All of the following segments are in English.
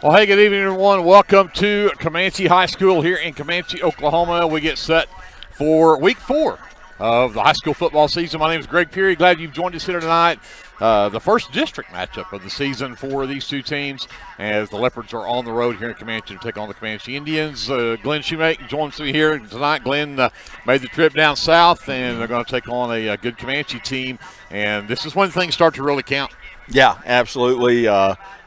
Well, hey, good evening, everyone. Welcome to Comanche High School here in Comanche, Oklahoma. We get set for week 4 of the high school football season. My name is Greg Peary. Glad you've joined us here tonight. The first district matchup of the season for these two teams as the Leopards are on the road here in Comanche to take on the Comanche Indians. Glenn Shoemake joins me here tonight. Glenn made the trip down south, and they're going to take on a good Comanche team. And this is when things start to really count. Yeah, absolutely.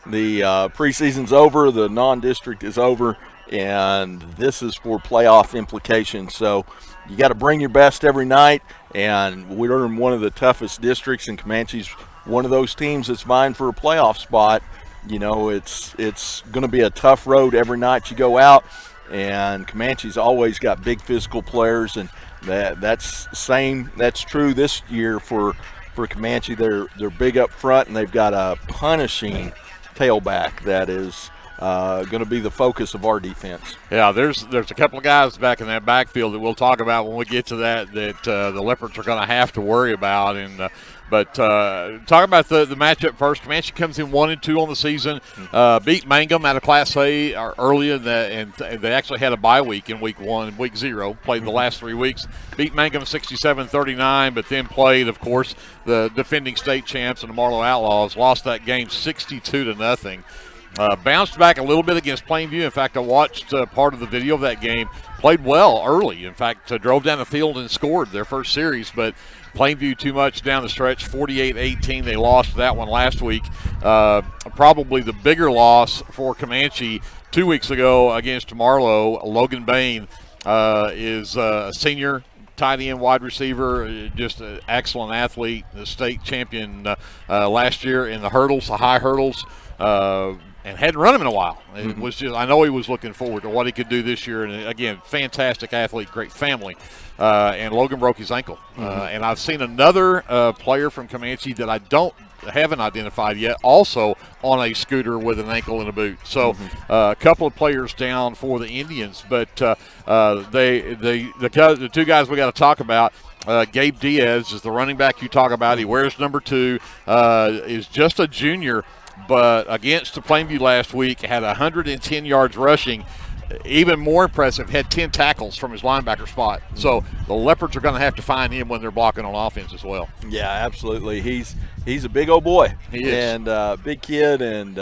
The preseason's over, the non-district is over, and this is for playoff implications. So you got to bring your best every night, and we're in one of the toughest districts, and Comanche's one of those teams that's vying for a playoff spot. You know, it's going to be a tough road every night you go out, and Comanche's always got big physical players, and that's true this year for Comanche. They're big up front, and they've got a punishing tailback that is going to be the focus of our defense. Yeah, there's a couple of guys back in that backfield that we'll talk about when we get to that the Leopards are going to have to worry about. And but talk about the matchup first. Comanche comes in 1-2 on the season. Beat Mangum out of Class A early in and they actually had a bye week in week 1, week 0. Played the last 3 weeks. Beat Mangum 67-39, but then played, of course, the defending state champs and the Marlow Outlaws. Lost that game 62-0. Bounced back a little bit against Plainview. In fact, I watched part of the video of that game. Played well early. In fact, drove down the field and scored their first series, but Plainview too much down the stretch, 48-18. They lost that one last week. Probably the bigger loss for Comanche 2 weeks ago against Marlow. Logan Bain is a senior tight end, wide receiver, just an excellent athlete, the state champion last year in the hurdles, the high hurdles. And hadn't run him in a while. It was just, I know he was looking forward to what he could do this year. And again, fantastic athlete, great family. And Logan broke his ankle. And I've seen another player from Comanche that I haven't identified yet, also on a scooter with an ankle and a boot. So a couple of players down for the Indians, but the two guys we got to talk about. Gabe Diaz is the running back you talk about. He wears number 2, is just a junior, but against the Plainview last week had 110 yards rushing. Even more impressive, had 10 tackles from his linebacker spot. So the Leopards are going to have to find him when they're blocking on offense as well. Yeah, absolutely. He's a big old boy. He is. And big kid, and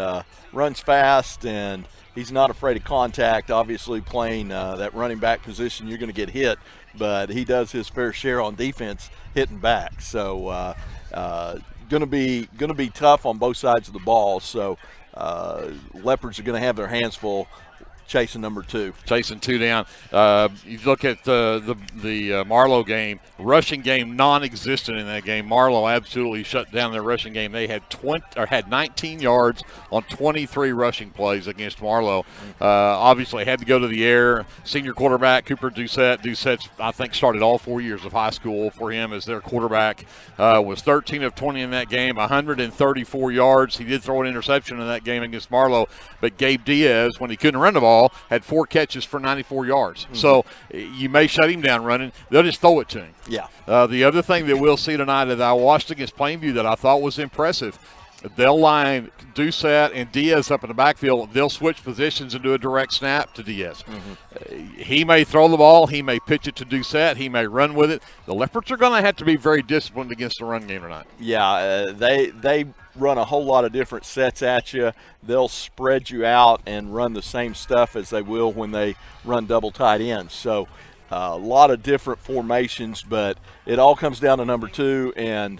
runs fast, and he's not afraid of contact. Obviously, playing that running back position, you're going to get hit, but he does his fair share on defense hitting back. So going to be tough on both sides of the ball. So Leopards are going to have their hands full chasing number 2. Chasing 2 down. You look at the Marlow game, rushing game non-existent in that game. Marlow absolutely shut down their rushing game. They had 19 yards on 23 rushing plays against Marlow. Obviously had to go to the air. Senior quarterback Cooper Doucette. Doucette's, I think, started all 4 years of high school for him as their quarterback. Was 13 of 20 in that game, 134 yards. He did throw an interception in that game against Marlow, but Gabe Diaz, when he couldn't run the ball, had 4 catches for 94 yards. So you may shut him down running. They'll just throw it to him. Yeah. The other thing that we'll see tonight that I watched against Plainview that I thought was impressive, they'll line Doucette and Diaz up in the backfield. They'll switch positions and do a direct snap to Diaz. He may throw the ball. He may pitch it to Doucette. He may run with it. The Leopards are going to have to be very disciplined against the run game tonight. Yeah, they run a whole lot of different sets at you. They'll spread you out and run the same stuff as they will when they run double tight ends. So a lot of different formations, but it all comes down to number 2, and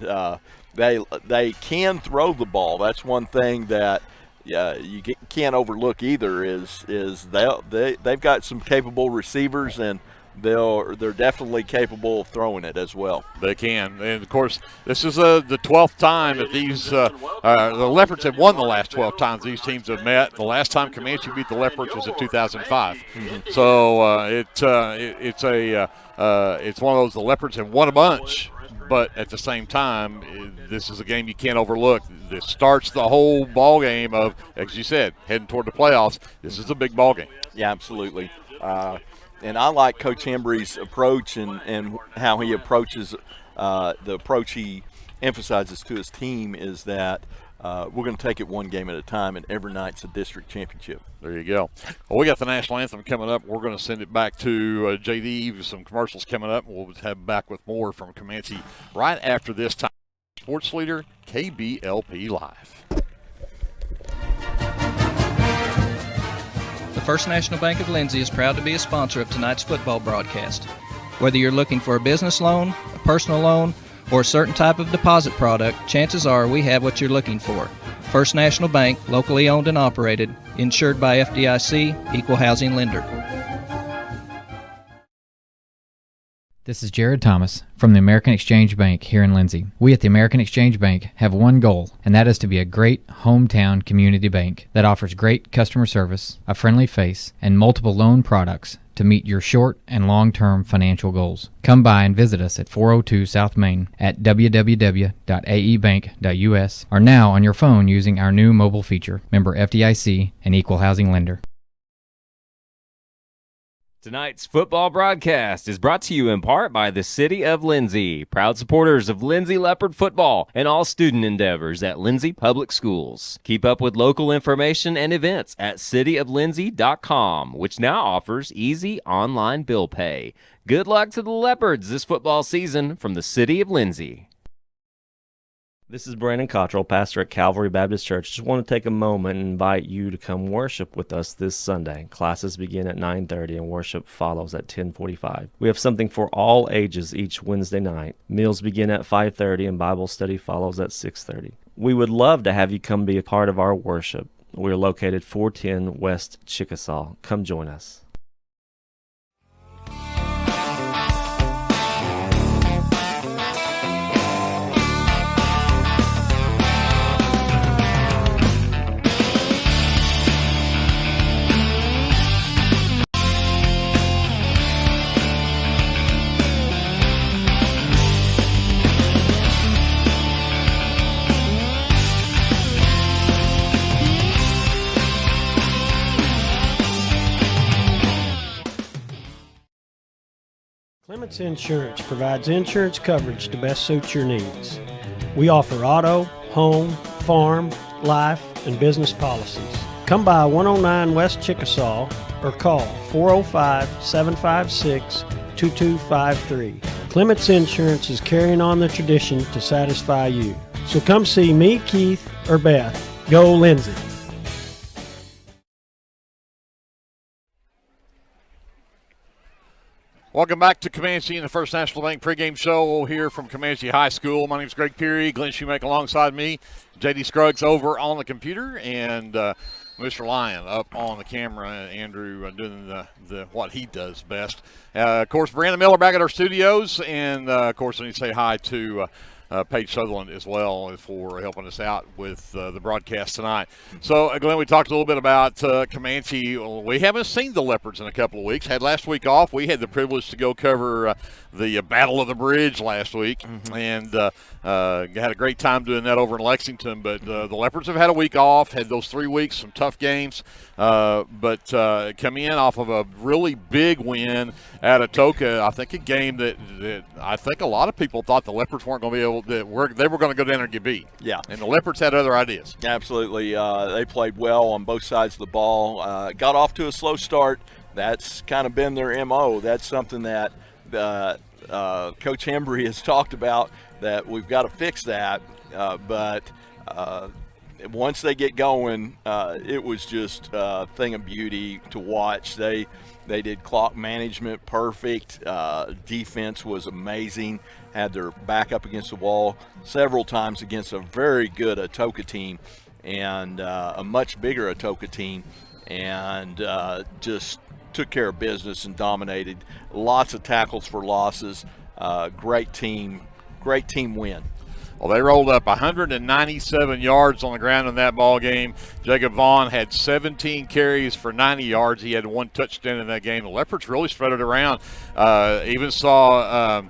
they can throw the ball. That's one thing that you can't overlook either. Is they've got some capable receivers, and they're definitely capable of throwing it as well. They can, and of course, this is the 12th time that these the Leopards have won the last 12 times these teams have met. The last time Comanche beat the Leopards was in 2005. So it's one of those. The Leopards have won a bunch, but at the same time, this is a game you can't overlook. This starts the whole ball game of, as you said, heading toward the playoffs. This is a big ball game. Yeah, absolutely. And I like Coach Hembry's approach and how he approaches the approach he emphasizes to his team is that we're going to take it one game at a time, and every night's a district championship. There you go. Well, we got the national anthem coming up. We're going to send it back to JD. Some commercials coming up. We'll have back with more from Comanche right after this time. Sports Leader, KBLP Live. The First National Bank of Lindsay is proud to be a sponsor of tonight's football broadcast. Whether you're looking for a business loan, a personal loan, or a certain type of deposit product, chances are we have what you're looking for. First National Bank, locally owned and operated, insured by FDIC, equal housing lender. This is Jared Thomas from the American Exchange Bank here in Lindsay. We at the American Exchange Bank have one goal, and that is to be a great hometown community bank that offers great customer service, a friendly face, and multiple loan products to meet your short and long-term financial goals. Come by and visit us at 402 South Main at www.aebank.us or now on your phone using our new mobile feature, member FDIC and equal housing lender. Tonight's football broadcast is brought to you in part by the City of Lindsay, proud supporters of Lindsay Leopard football and all student endeavors at Lindsay Public Schools. Keep up with local information and events at cityoflindsay.com, which now offers easy online bill pay. Good luck to the Leopards this football season from the City of Lindsay. This is Brandon Cottrell, pastor at Calvary Baptist Church. Just want to take a moment and invite you to come worship with us this Sunday. Classes begin at 9:30 and worship follows at 10:45. We have something for all ages each Wednesday night. Meals begin at 5:30 and Bible study follows at 6:30. We would love to have you come be a part of our worship. We're located 410 West Chickasaw. Come join us. Clements Insurance provides insurance coverage to best suit your needs. We offer auto, home, farm, life, and business policies. Come by 109 West Chickasaw or call 405-756-2253. Clements Insurance is carrying on the tradition to satisfy you. So come see me, Keith, or Beth. Go Lindsay. Welcome back to Comanche and the First National Bank pregame show here from Comanche High School. My name is Greg Peary, Glenn Shoemaker alongside me, JD Scruggs over on the computer, and Mr. Lyon up on the camera, Andrew doing the what he does best. Of course, Brandon Miller back at our studios, and of course, I need to say hi to Paige Sutherland as well for helping us out with the broadcast tonight. So, Glenn, we talked a little bit about Comanche. We haven't seen the Leopards in a couple of weeks. Had last week off. We had the privilege to go cover the Battle of the Bridge last week, and had a great time doing that over in Lexington. But the Leopards have had a week off, had those 3 weeks, some tough games, but come in off of a really big win at Atoka. I think a game that I think a lot of people thought the Leopards weren't going to be able to, they were going to go down there and get beat. Yeah. And the Leopards had other ideas. Absolutely. They played well on both sides of the ball. Got off to a slow start. That's kind of been their MO. That's something that Coach Hembry has talked about, that we've got to fix that. But once they get going, it was just a thing of beauty to watch. They did clock management perfect. Defense was amazing. Had their back up against the wall several times against a very good Atoka team and a much bigger Atoka team, and just took care of business and dominated. Lots of tackles for losses. Great team win. Well, they rolled up 197 yards on the ground in that ball game. Jacob Vaughn had 17 carries for 90 yards. He had 1 touchdown in that game. The Leopards really spread it around. Even saw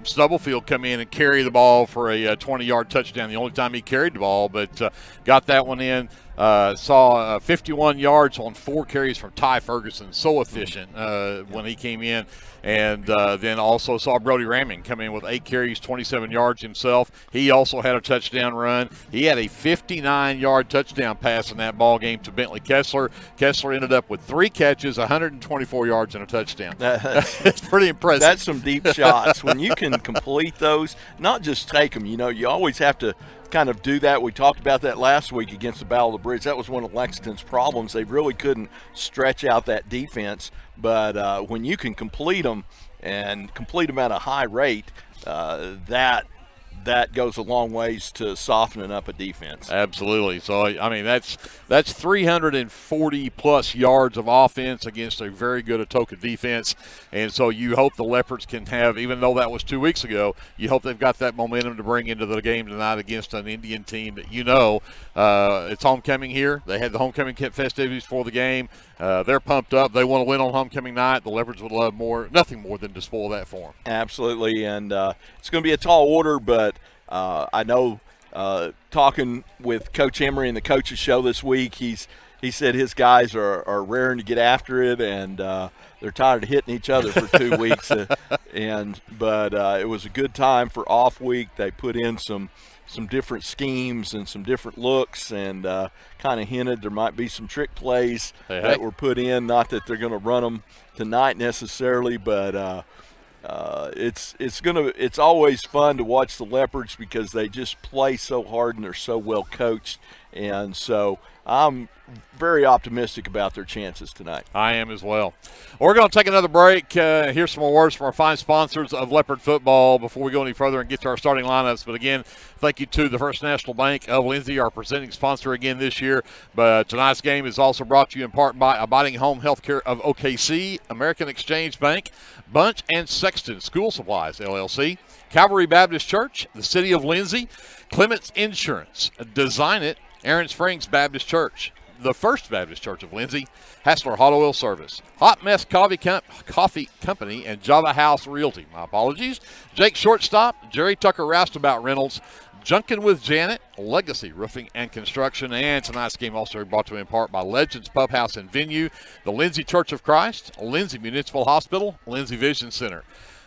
Stubblefield come in and carry the ball for a 20-yard touchdown, the only time he carried the ball, but got that one in. Saw 51 yards on 4 carries from Ty Ferguson. So efficient when he came in. And then also saw Brody Ramming come in with 8 carries, 27 yards himself. He also had a touchdown run. He had a 59-yard touchdown pass in that ball game to Bentley Kessler. Kessler ended up with 3 catches, 124 yards, and a touchdown. It's pretty impressive. That's some deep shots. When you can complete those, not just take them. You know, you always have to kind of do that. We talked about that last week against the Battle of the Bridge. That was one of Lexington's problems. They really couldn't stretch out that defense. But when you can complete them and complete them at a high rate, that goes a long ways to softening up a defense. Absolutely. So, I mean, that's 340-plus yards of offense against a very good Atoka defense. And so you hope the Leopards can have, even though that was 2 weeks ago, you hope they've got that momentum to bring into the game tonight against an Indian team that it's homecoming here. They had the homecoming festivities for the game. They're pumped up. They want to win on homecoming night. The Leopards would love nothing more than to spoil that for them. Absolutely, and it's going to be a tall order, but I know talking with Coach Emery and the coaches show this week, he said his guys are raring to get after it, and they're tired of hitting each other for 2 weeks. But it was a good time for off week. They put in some different schemes and some different looks, and kind of hinted there might be some trick plays that were put in. Not that they're going to run them tonight necessarily, but it's always fun to watch the Leopards because they just play so hard and they're so well coached, and so I'm very optimistic about their chances tonight. I am as well. We're going to take another break. Here's some more words from our fine sponsors of Leopard football before we go any further and get to our starting lineups. But again, thank you to the First National Bank of Lindsay, our presenting sponsor again this year. But tonight's game is also brought to you in part by Abiding Home Healthcare of OKC, American Exchange Bank, Bunch and Sexton School Supplies, LLC, Calvary Baptist Church, the City of Lindsay, Clements Insurance, Design It, Aaron Springs Baptist Church, the First Baptist Church of Lindsay, Hassler Hot Oil Service, Hot Mess Coffee Company, and Java House Realty. My apologies. Jake Shortstop, Jerry Tucker Roustabout Reynolds, Junkin with Janet, Legacy Roofing and Construction, and tonight's game also brought to you in part by Legends Pub House and Venue, the Lindsay Church of Christ, Lindsay Municipal Hospital, Lindsay Vision Center,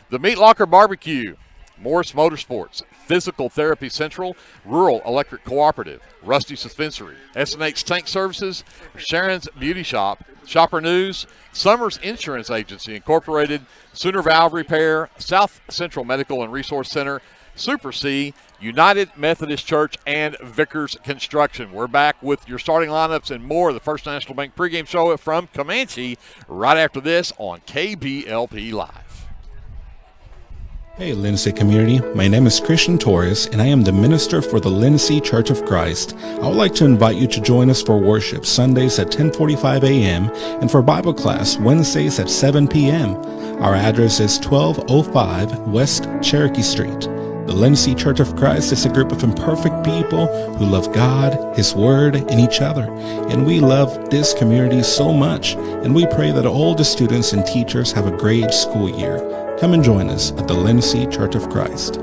the Meat Locker Barbecue, Morris Motorsports, Physical Therapy Central, Rural Electric Cooperative, Rusty Suspensory, SNH Tank Services, Sharon's Beauty Shop, Shopper News, Summers Insurance Agency Incorporated, Sooner Valve Repair, South Central Medical and Resource Center, Super C, United Methodist Church, and Vickers Construction. We're back with your starting lineups and more of the First National Bank pregame show from Comanche right after this on KBLP Live. Hey Lindsay community, my name is Christian Torres and I am the minister for the Lindsay Church of Christ. I would like to invite you to join us for worship Sundays at 10:45 a.m. and for Bible class Wednesdays at 7 p.m. Our address is 1205 West Cherokee Street. The Lindsay Church of Christ is a group of imperfect people who love God, His Word, and each other. And we love this community so much, and we pray that all the students and teachers have a great school year. Come and join us at the Lindsay Church of Christ.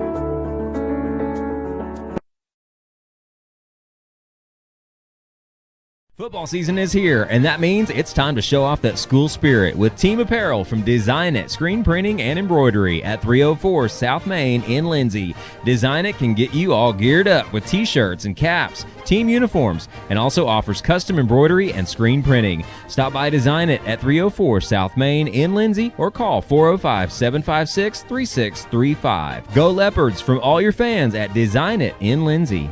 Football season is here, and that means it's time to show off that school spirit with team apparel from Design It Screen Printing and Embroidery at 304 South Main in Lindsay. Design It can get you all geared up with t-shirts and caps, team uniforms, and also offers custom embroidery and screen printing. Stop by Design It at 304 South Main in Lindsay or call 405-756-3635. Go Leopards from all your fans at Design It in Lindsay.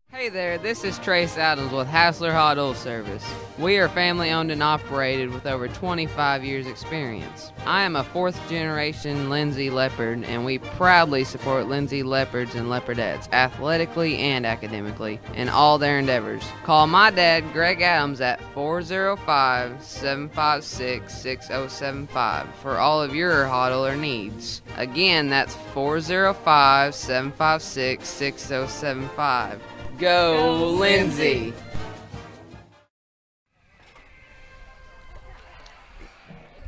Hey there, this is Trace Adams with Hassler Hot Oil Service. We are family owned and operated with over 25 years experience. I am a 4th generation Lindsay Leopard, and we proudly support Lindsay Leopards and Leopardettes athletically and academically in all their endeavors. Call my dad, Greg Adams, at 405-756-6075 for all of your hot oiler needs. Again, that's 405-756-6075. Go Lindsay!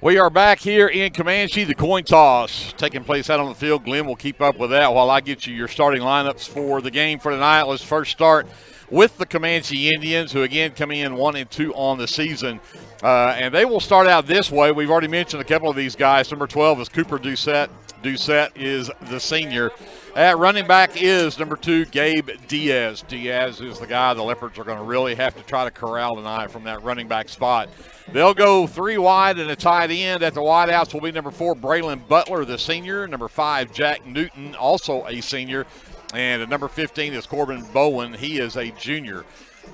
We are back here in Comanche. The coin toss taking place out on the field. Glenn will keep up with that while I get you your starting lineups for the game for tonight. Let's first start with the Comanche Indians, who again come in 1-2 on the season. And they will start out this way. We've already mentioned a couple of these guys. Number 12 is Cooper Doucette. Doucette is the senior. At running back is number 2, Gabe Diaz. Diaz is the guy the Leopards are going to really have to try to corral tonight from that running back spot. They'll go 3 wide and a tight end. At the wideouts will be number 4, Braylon Butler, the senior. Number 5, Jack Newton, also a senior. And at number 15 is Corbin Bowen. He is a junior.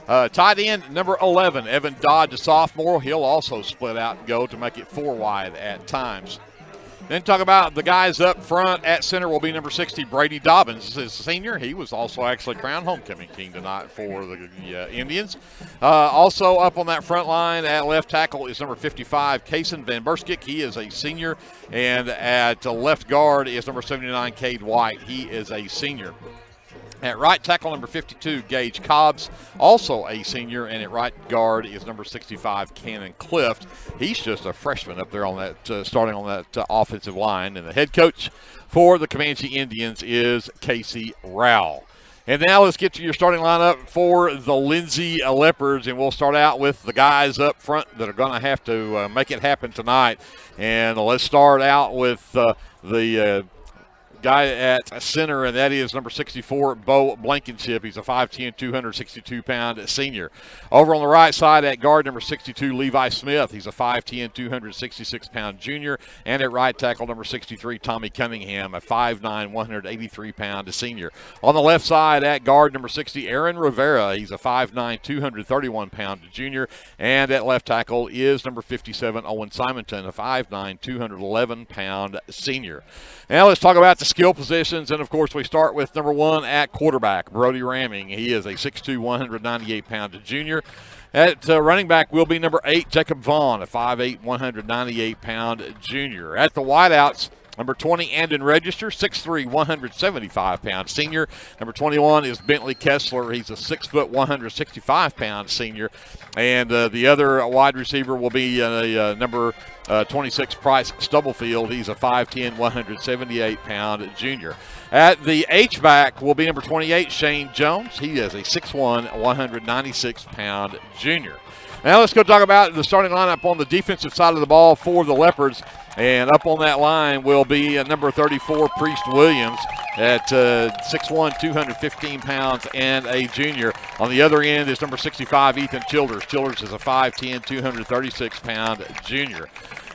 Tight end, number 11, Evan Dodge, a sophomore. He'll also split out and go to make it 4 wide at times. Then talk about the guys up front. At center will be number 60, Brady Dobbins, is a senior. He was also actually crowned homecoming king tonight for the Indians. Also up on that front line at left tackle is number 55, Kason Van Burskik. He is a senior. And at left guard is number 79, Cade White. He is a senior. At right tackle, number 52, Gage Cobbs, also a senior. And at right guard is number 65, Cannon Clift. He's just a freshman up there on that, starting on that offensive line. And the head coach for the Comanche Indians is Casey Rowell. And now let's get to your starting lineup for the Lindsay Leopards. And we'll start out with the guys up front that are going to have to make it happen tonight. And let's start out with the guy at center, and that is number 64, Bo Blankenship. He's a 5'10", 262-pound senior. Over on the right side at guard, number 62, Levi Smith. He's a 5'10", 266-pound junior. And at right tackle, number 63, Tommy Cunningham, a 5'9", 183-pound senior. On the left side at guard, number 60, Aaron Rivera. He's a 5'9", 231-pound junior. And at left tackle is number 57, Owen Simonton, a 5'9", 211-pound senior. Now let's talk about the skill positions, and of course we start with number 1 at quarterback, Brody Ramming. He is a 6'2", 198-pound junior. At running back will be number 8, Jacob Vaughn, a 5'8", 198-pound junior. At the wideouts, number 20, Andon Register, 6'3", 175-pound senior. Number 21 is Bentley Kessler. He's a 6', 165-pound senior. And the other wide receiver will be number 26, Price Stubblefield. He's a 5'10", 178-pound junior. At the H-back will be number 28, Shane Jones. He is a 6'1", 196-pound junior. Now let's go talk about the starting lineup on the defensive side of the ball for the Leopards. And up on that line will be number 34, Priest Williams, at 6'1", 215 pounds and a junior. On the other end is number 65, Ethan Childers. Childers is a 5'10", 236-pound junior.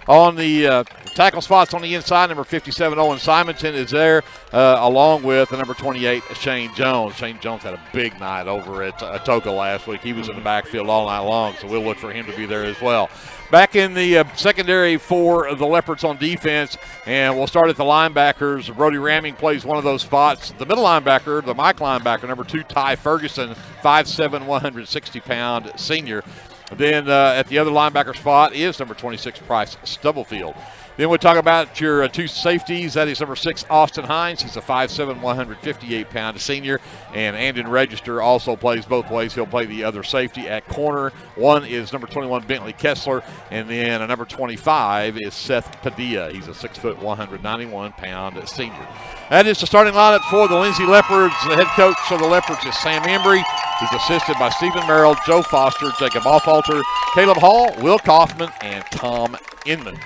On the tackle spots on the inside, number 57, Owen Simonton is there, along with the number 28, Shane Jones. Shane Jones had a big night over at Atoka last week. He was in the backfield all night long, so we'll look for him to be there as well. Back in the secondary for the Leopards on defense, and we'll start at the linebackers. Brody Ramming plays one of those spots. The middle linebacker, the Mike linebacker, number 2, Ty Ferguson, 5'7", 160-pound senior. Then at the other linebacker spot is number 26, Price Stubblefield. Then we'll talk about your 2 safeties. That is number 6, Austin Hines. He's a 5'7", 158-pound senior. And Andon Register also plays both ways. He'll play the other safety at corner. One is number 21, Bentley Kessler. And then number 25 is Seth Padilla. He's a 6', 191-pound senior. That is the starting lineup for the Lindsay Leopards. The head coach of the Leopards is Sam Embry. He's assisted by Stephen Merrill, Joe Foster, Jacob Offalter, Caleb Hall, Will Kaufman, and Tom Inman.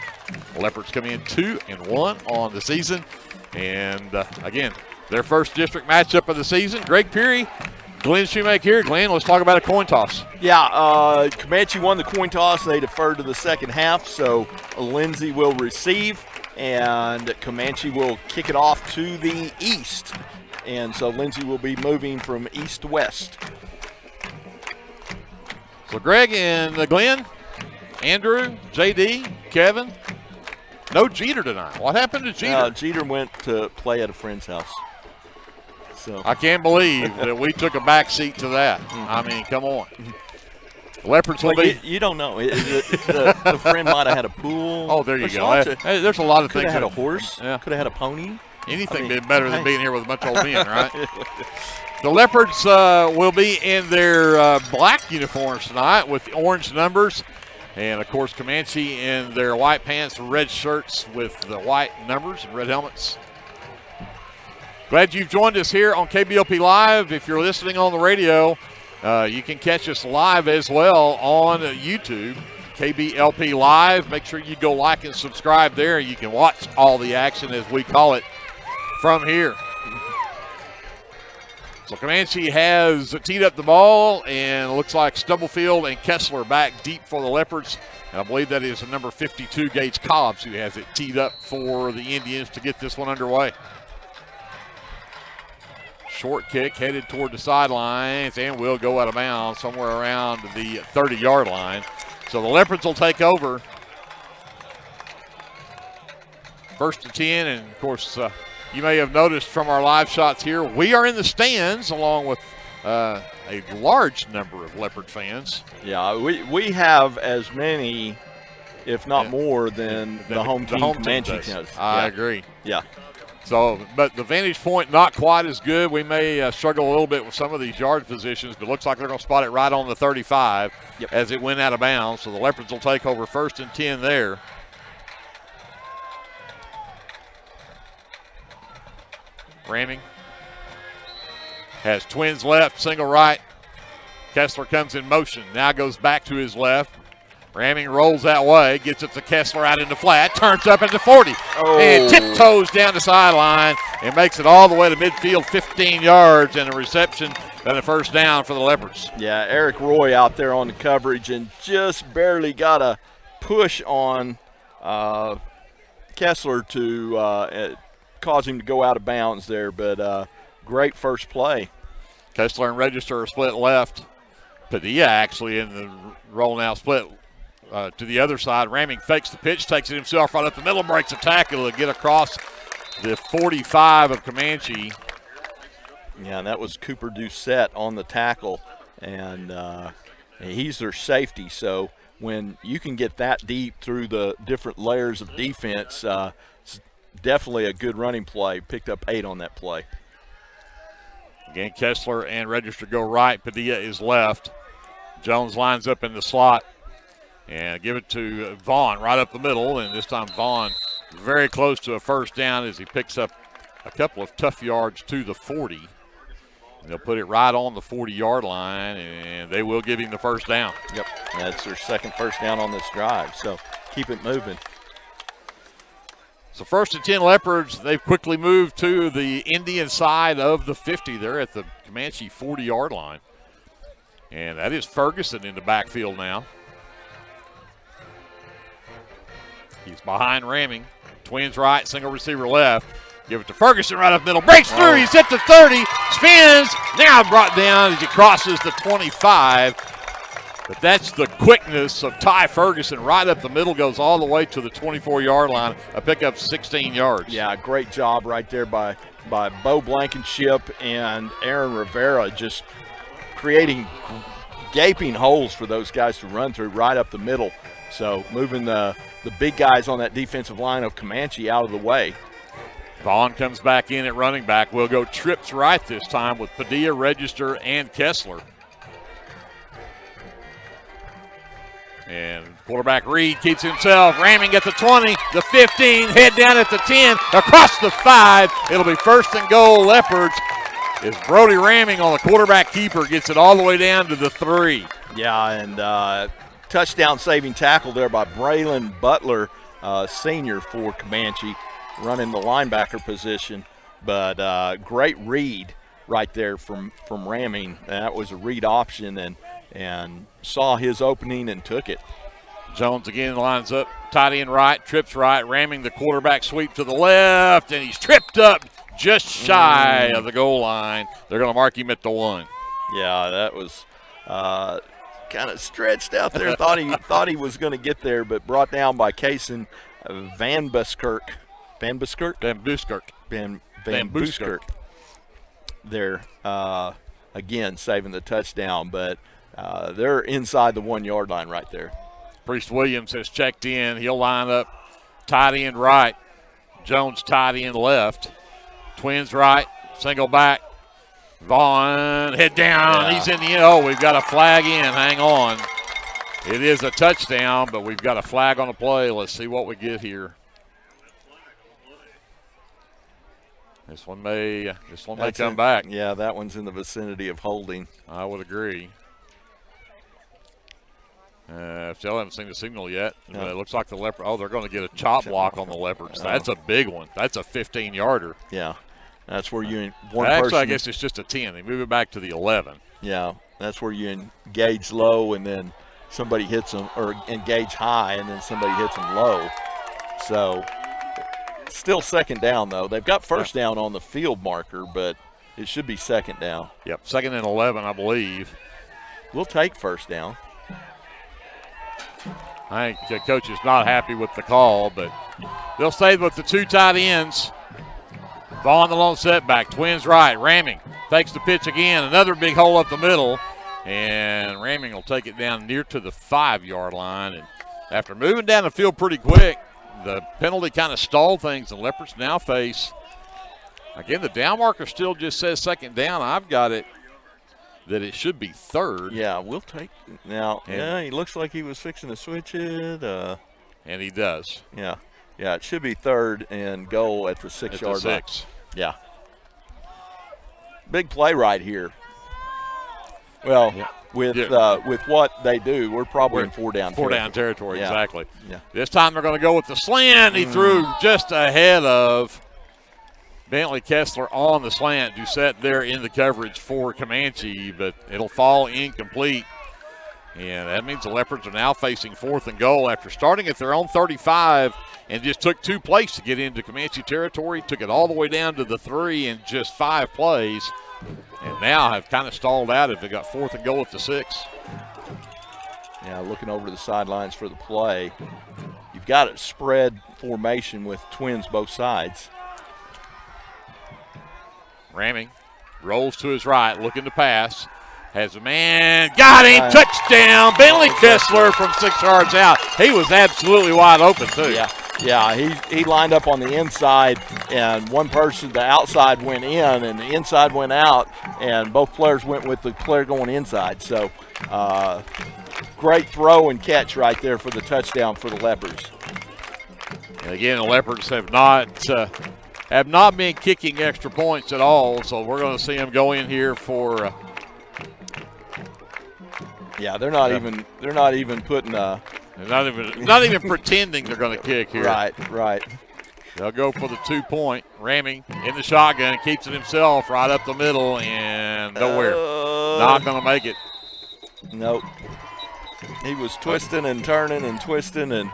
The Leopards come in 2-1 on the season. And again, their first district matchup of the season. Greg Peary, Glenn Shoemake here. Glenn, let's talk about a coin toss. Yeah, Comanche won the coin toss. They deferred to the second half, so Lindsay will receive, and Comanche will kick it off to the east. And so Lindsay will be moving from east to west. So Greg and Glenn, Andrew, JD, Kevin, no Jeter tonight. What happened to Jeter? Jeter went to play at a friend's house. So I can't believe that we took a back seat to that. I mean, come on. Leopards will be. You don't know. The friend might have had a pool. Oh, there you go. There's a lot of things. Could have had a horse. Yeah. Could have had a pony. Anything been better than being here with a bunch of old men, right? The Leopards will be in their black uniforms tonight with the orange numbers. And, of course, Comanche in their white pants, red shirts with the white numbers and red helmets. Glad you've joined us here on KBLP Live. If you're listening on the radio, you can catch us live as well on YouTube, KBLP Live. Make sure you go like and subscribe there. You can watch all the action, as we call it, from here. So Comanche has teed up the ball, and it looks like Stubblefield and Kessler back deep for the Leopards. And I believe that is the number 52, Gage Cobbs, who has it teed up for the Indians to get this one underway. Short kick headed toward the sidelines and will go out of bounds somewhere around the 30-yard line. So the Leopards will take over. 1st and 10, and of course, you may have noticed from our live shots here, we are in the stands along with a large number of Leopard fans. Yeah, we have as many, if not more, than the home team Comanche does. I agree. Yeah. So, but the vantage point not quite as good. We may struggle a little bit with some of these yard positions, but it looks like they're going to spot it right on the 35 as it went out of bounds. So the Leopards will take over 1st and 10 there. Ramming has twins left, single right. Kessler comes in motion, now goes back to his left. Ramming rolls that way, gets it to Kessler out into flat, turns up at the 40, and tiptoes down the sideline and makes it all the way to midfield, 15 yards, and a reception and a 1st down for the Leopards. Yeah, Eric Roy out there on the coverage and just barely got a push on Kessler to cause him to go out of bounds there, but great first play. Kessler and Register are split left. Padilla actually in the roll now split to the other side. Ramming fakes the pitch, takes it himself right up the middle, breaks a tackle to get across the 45 of Comanche. Yeah, and that was Cooper Doucette on the tackle, and he's their safety. So when you can get that deep through the different layers of defense, it's definitely a good running play. Picked up 8 on that play. Again, Kessler and Register go right. Padilla is left. Jones lines up in the slot and give it to Vaughn right up the middle. And this time Vaughn very close to a 1st down as he picks up a couple of tough yards to the 40. And they'll put it right on the 40-yard line, and they will give him the 1st down. Yep, that's their second 1st down on this drive. So keep it moving. So 1st and 10 Leopards, they've quickly moved to the Indian side of the 50. They're at the Comanche 40-yard line. And that is Ferguson in the backfield now. He's behind Ramming. Twins right, single receiver left. Give it to Ferguson right up the middle. Breaks through, he's hit the 30, spins, now brought down as he crosses the 25. But that's the quickness of Ty Ferguson right up the middle, goes all the way to the 24-yard line. A pickup 16 yards. Yeah, great job right there by Bo Blankenship and Aaron Rivera, just creating gaping holes for those guys to run through right up the middle. So moving the big guys on that defensive line of Comanche out of the way. Vaughn comes back in at running back. We'll go trips right this time with Padilla, Register, and Kessler. And quarterback Reed keeps himself. Ramming at the 20, the 15, head down at the 10, across the 5. It'll be 1st and goal Leopards as Brody Ramming on the quarterback keeper gets it all the way down to the 3. Yeah, and touchdown saving tackle there by Braylon Butler, senior for Comanche, running the linebacker position. But great read right there from Ramming. That was a read option, and saw his opening and took it. Jones again lines up, tight end right, trips right, Ramming the quarterback sweep to the left, and he's tripped up just shy of the goal line. They're going to mark him at the 1. Yeah, that was kind of stretched out there. thought he was going to get there, but brought down by Kaysen Van Buskirk. Van Buskirk? Van Buskirk. Van Buskirk. There, again, saving the touchdown, but they're inside the 1-yard line right there. Priest Williams has checked in. He'll line up tight end right. Jones tight end left. Twins right, single back. Vaughn, head down. Yeah. He's in the end. Oh, we've got a flag in. Hang on. It is a touchdown, but we've got a flag on the play. Let's see what we get here. This one may come back. Yeah, that one's in the vicinity of holding. I would agree. Still haven't seen the signal yet. No. It looks like the Leopard. Oh, they're going to get a chop block on the Leopards. That's a big one. That's a 15-yarder. Yeah, that's where you Actually, I guess it's just a 10. They move it back to the 11. Yeah, that's where you engage low and then somebody hits them, or engage high and then somebody hits them low. So still second down, though. They've got first down on the field marker, but it should be second down. Yep, second and 11, I believe. We'll take first down. I think the coach is not happy with the call, but they'll stay with the two tight ends. Ball on the lone setback. Twins right. Ramming takes the pitch again. Another big hole up the middle. And Ramming will take it down near to the 5-yard line. And after moving down the field pretty quick, the penalty kind of stalled things. The Leopards now face, again, the down marker still just says second down. I've got it that it should be third. Yeah, we'll take now. Yeah, he looks like he was fixing to switch it. And he does. Yeah, it should be third and goal at the 6-yard line. Yeah. Big play right here. Well, with what they do, we're probably in four-down territory, yeah. Exactly. Yeah. This time they're going to go with the slant. He threw just ahead of Bentley Kessler on the slant. Doucette there in the coverage for Comanche, but it'll fall incomplete. And that means the Leopards are now facing 4th and goal after starting at their own 35 and just took 2 plays to get into Comanche territory, took it all the way down to the 3 in just 5 plays, and now have kind of stalled out if they got 4th and goal at the 6. Yeah, looking over the sidelines for the play. You've got a spread formation with twins both sides. Ramming rolls to his right, looking to pass. Has a man, got him, touchdown. Bentley Kessler from 6 yards out. He was absolutely wide open, too. Yeah, he lined up on the inside, and one person, the outside went in, and the inside went out, and both players went with the player going inside. So great throw and catch right there for the touchdown for the Leopards. And again, the Leopards have not been kicking extra points at all, so we're going to see them go in here for yeah, they're not even putting they're not even pretending they're going to kick here. Right. They'll go for the 2-point. Ramming in the shotgun, keeps it himself right up the middle and nowhere. Not going to make it. Nope. He was twisting and turning and twisting and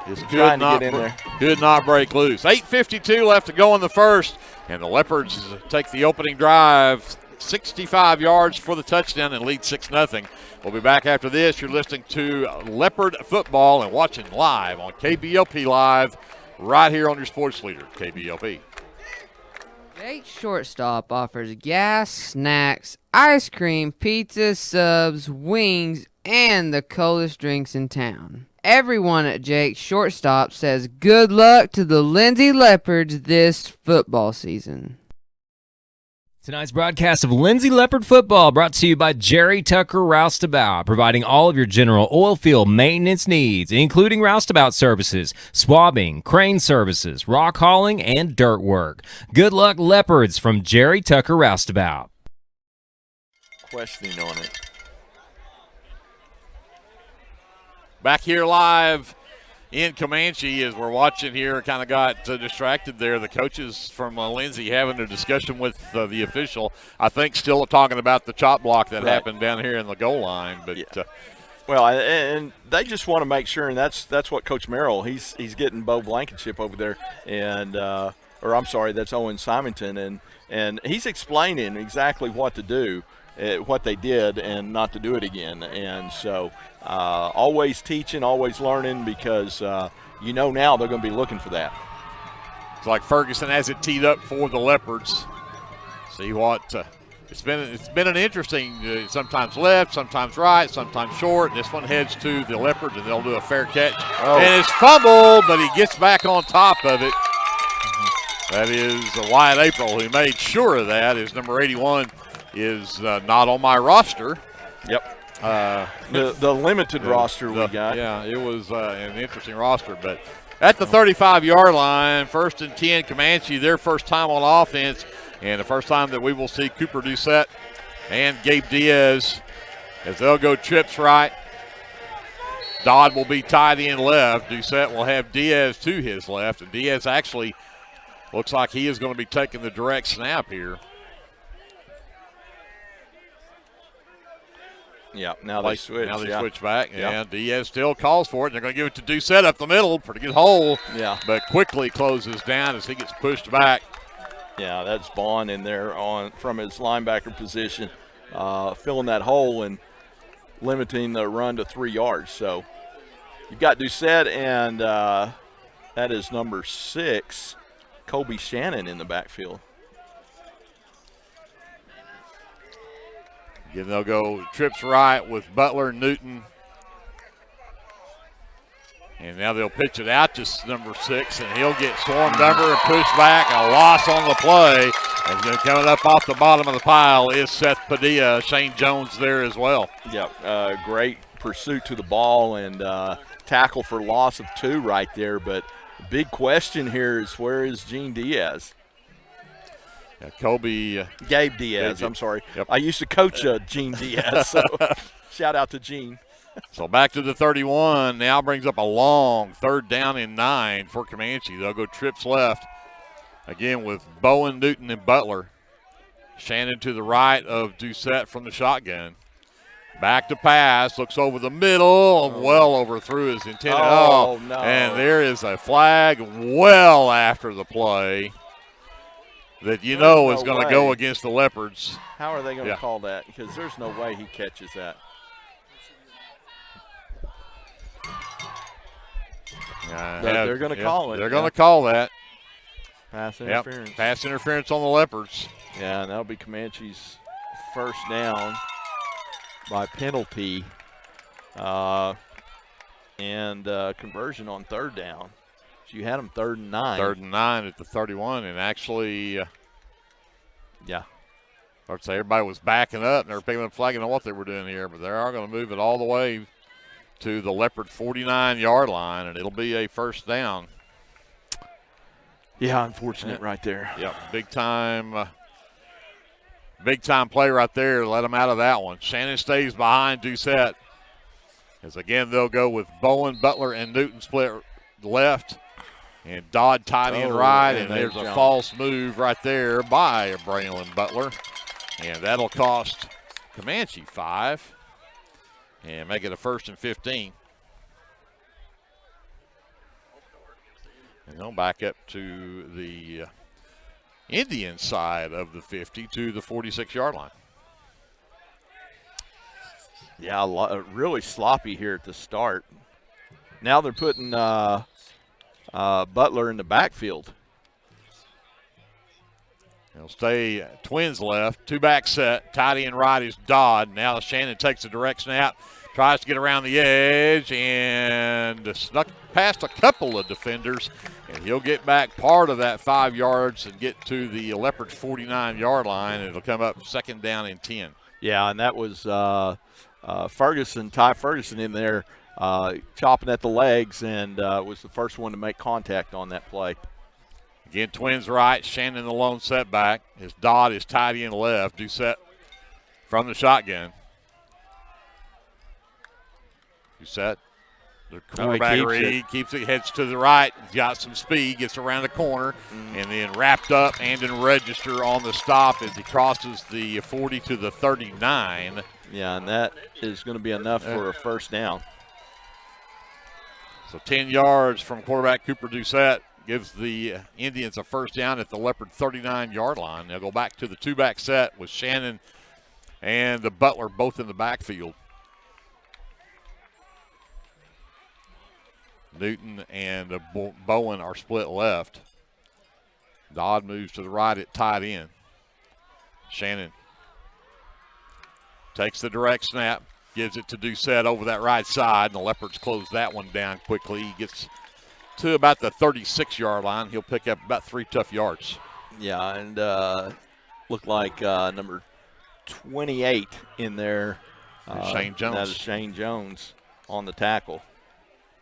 just trying to get in there. Could not break loose. 8:52 left to go in the first, and the Leopards take the opening drive, 65 yards for the touchdown and lead 6-0. We'll be back after this. You're listening to Leopard Football and watching live on KBLP Live right here on your sports leader, KBLP. Jake Shortstop offers gas, snacks, ice cream, pizza, subs, wings, and the coldest drinks in town. Everyone at Jake Shortstop says good luck to the Lindsay Leopards this football season. Tonight's broadcast of Lindsay Leopard Football brought to you by Jerry Tucker Roustabout, providing all of your general oil field maintenance needs, including roustabout services, swabbing, crane services, rock hauling, and dirt work. Good luck, Leopards, from Jerry Tucker Roustabout. Questioning on it. Back here live in Comanche as we're watching here, kind of got distracted there. The coaches from Lindsay having a discussion with the official. I think still talking about the chop block that happened down here in the goal line. But well, and they just want to make sure, and that's what Coach Merrill, he's getting Bo Blankenship over there, and or I'm sorry, that's Owen Simonton, and he's explaining exactly what to do, what they did, and not to do it again. And so always teaching, always learning, because now they're going to be looking for that. It's like Ferguson has it teed up for the Leopards. See what it's been an interesting, sometimes left, sometimes right, sometimes short. This one heads to the Leopards, and they'll do a fair catch. And it's fumbled, but he gets back on top of it. That is Wyatt April, who made sure of that. His number 81 is not on my roster. Yep. The limited roster we got. Yeah, it was an interesting roster. But at the 35-yard line, 1st and 10, Comanche, their first time on offense, and the first time that we will see Cooper Doucette and Gabe Diaz as they'll go trips right. Dodd will be tied in left. Doucette will have Diaz to his left, and Diaz actually looks like he is going to be taking the direct snap here. Yeah, now they switch. Now they switch back, and Diaz still calls for it. They're going to give it to Doucette up the middle. Pretty good hole, but quickly closes down as he gets pushed back. Yeah, that's Bond in there from his linebacker position, filling that hole and limiting the run to 3 yards. So you've got Doucette and that is number 6, Colby Shannon in the backfield. Again, they'll go trips right with Butler and Newton. And now they'll pitch it out to number 6, and he'll get swarmed over and pushed back. A loss on the play. And then coming up off the bottom of the pile is Seth Padilla. Shane Jones there as well. Yep, great pursuit to the ball and tackle for loss of 2 right there. But the big question here is, where is Gene Diaz? Gabe Diaz, I'm sorry. Yep. I used to coach Gene Diaz, so shout out to Gene. So back to the 31. Now brings up a long 3rd down and 9 for Comanche. They'll go trips left. Again with Bowen, Newton, and Butler. Shannon to the right of Doucette from the shotgun. Back to pass. Looks over the middle. Well overthrew his intended. No. And there is a flag well after the play that is going to go against the Leopards. How are they going to call that? Because there's no way he catches that. They're going to call it. They're going to call that. Pass interference. Pass interference on the Leopards. Yeah, and that'll be Comanche's first down by penalty and conversion on 3rd down. So you had them 3rd and 9. 3rd and 9 at the 31, and actually, I'd say everybody was backing up, and they were picking up flag. I don't know what they were doing here, but they are going to move it all the way to the Leopard 49-yard line, and it'll be a first down. Yeah, unfortunate right there. Yep, big time play right there. Let them out of that one. Shannon stays behind Doucette. As again, they'll go with Bowen, Butler, and Newton split left. And Dodd tied in right, and there's a false move right there by Braylon Butler. And that'll cost Comanche 5 and make it a 1st and 15. And they'll back up to the Indian side of the 50 to the 46-yard line. Yeah, really sloppy here at the start. Now they're putting Butler in the backfield. They'll stay twins left, 2-back set. Tight end right is Dodd. Now Shannon takes a direct snap, tries to get around the edge, and snuck past a couple of defenders. And he'll get back part of that 5 yards and get to the Leopards 49-yard line, and it'll come up 2nd down and 10. Yeah, and that was Ty Ferguson in there chopping at the legs and was the first one to make contact on that play. Again, twins right, Shannon the lone setback. His Dodd is tight end left. Doucette from the shotgun. Doucette, the quarterback keeps it, heads to the right. He's got some speed, gets around the corner, and then wrapped up and in register on the stop as he crosses the 40 to the 39. Yeah, and that is going to be enough for a first down. So 10 yards from quarterback Cooper Doucette gives the Indians a first down at the Leopard 39-yard line. They'll go back to the 2-back set with Shannon and the Butler both in the backfield. Newton and Bowen are split left. Dodd moves to the right at tight end. Shannon takes the direct snap, gives it to Doucette over that right side, and the Leopards close that one down quickly. He gets to about the 36-yard line. He'll pick up about 3 tough yards. Yeah, and looked like number 28 in there Shane Jones. That is Shane Jones on the tackle.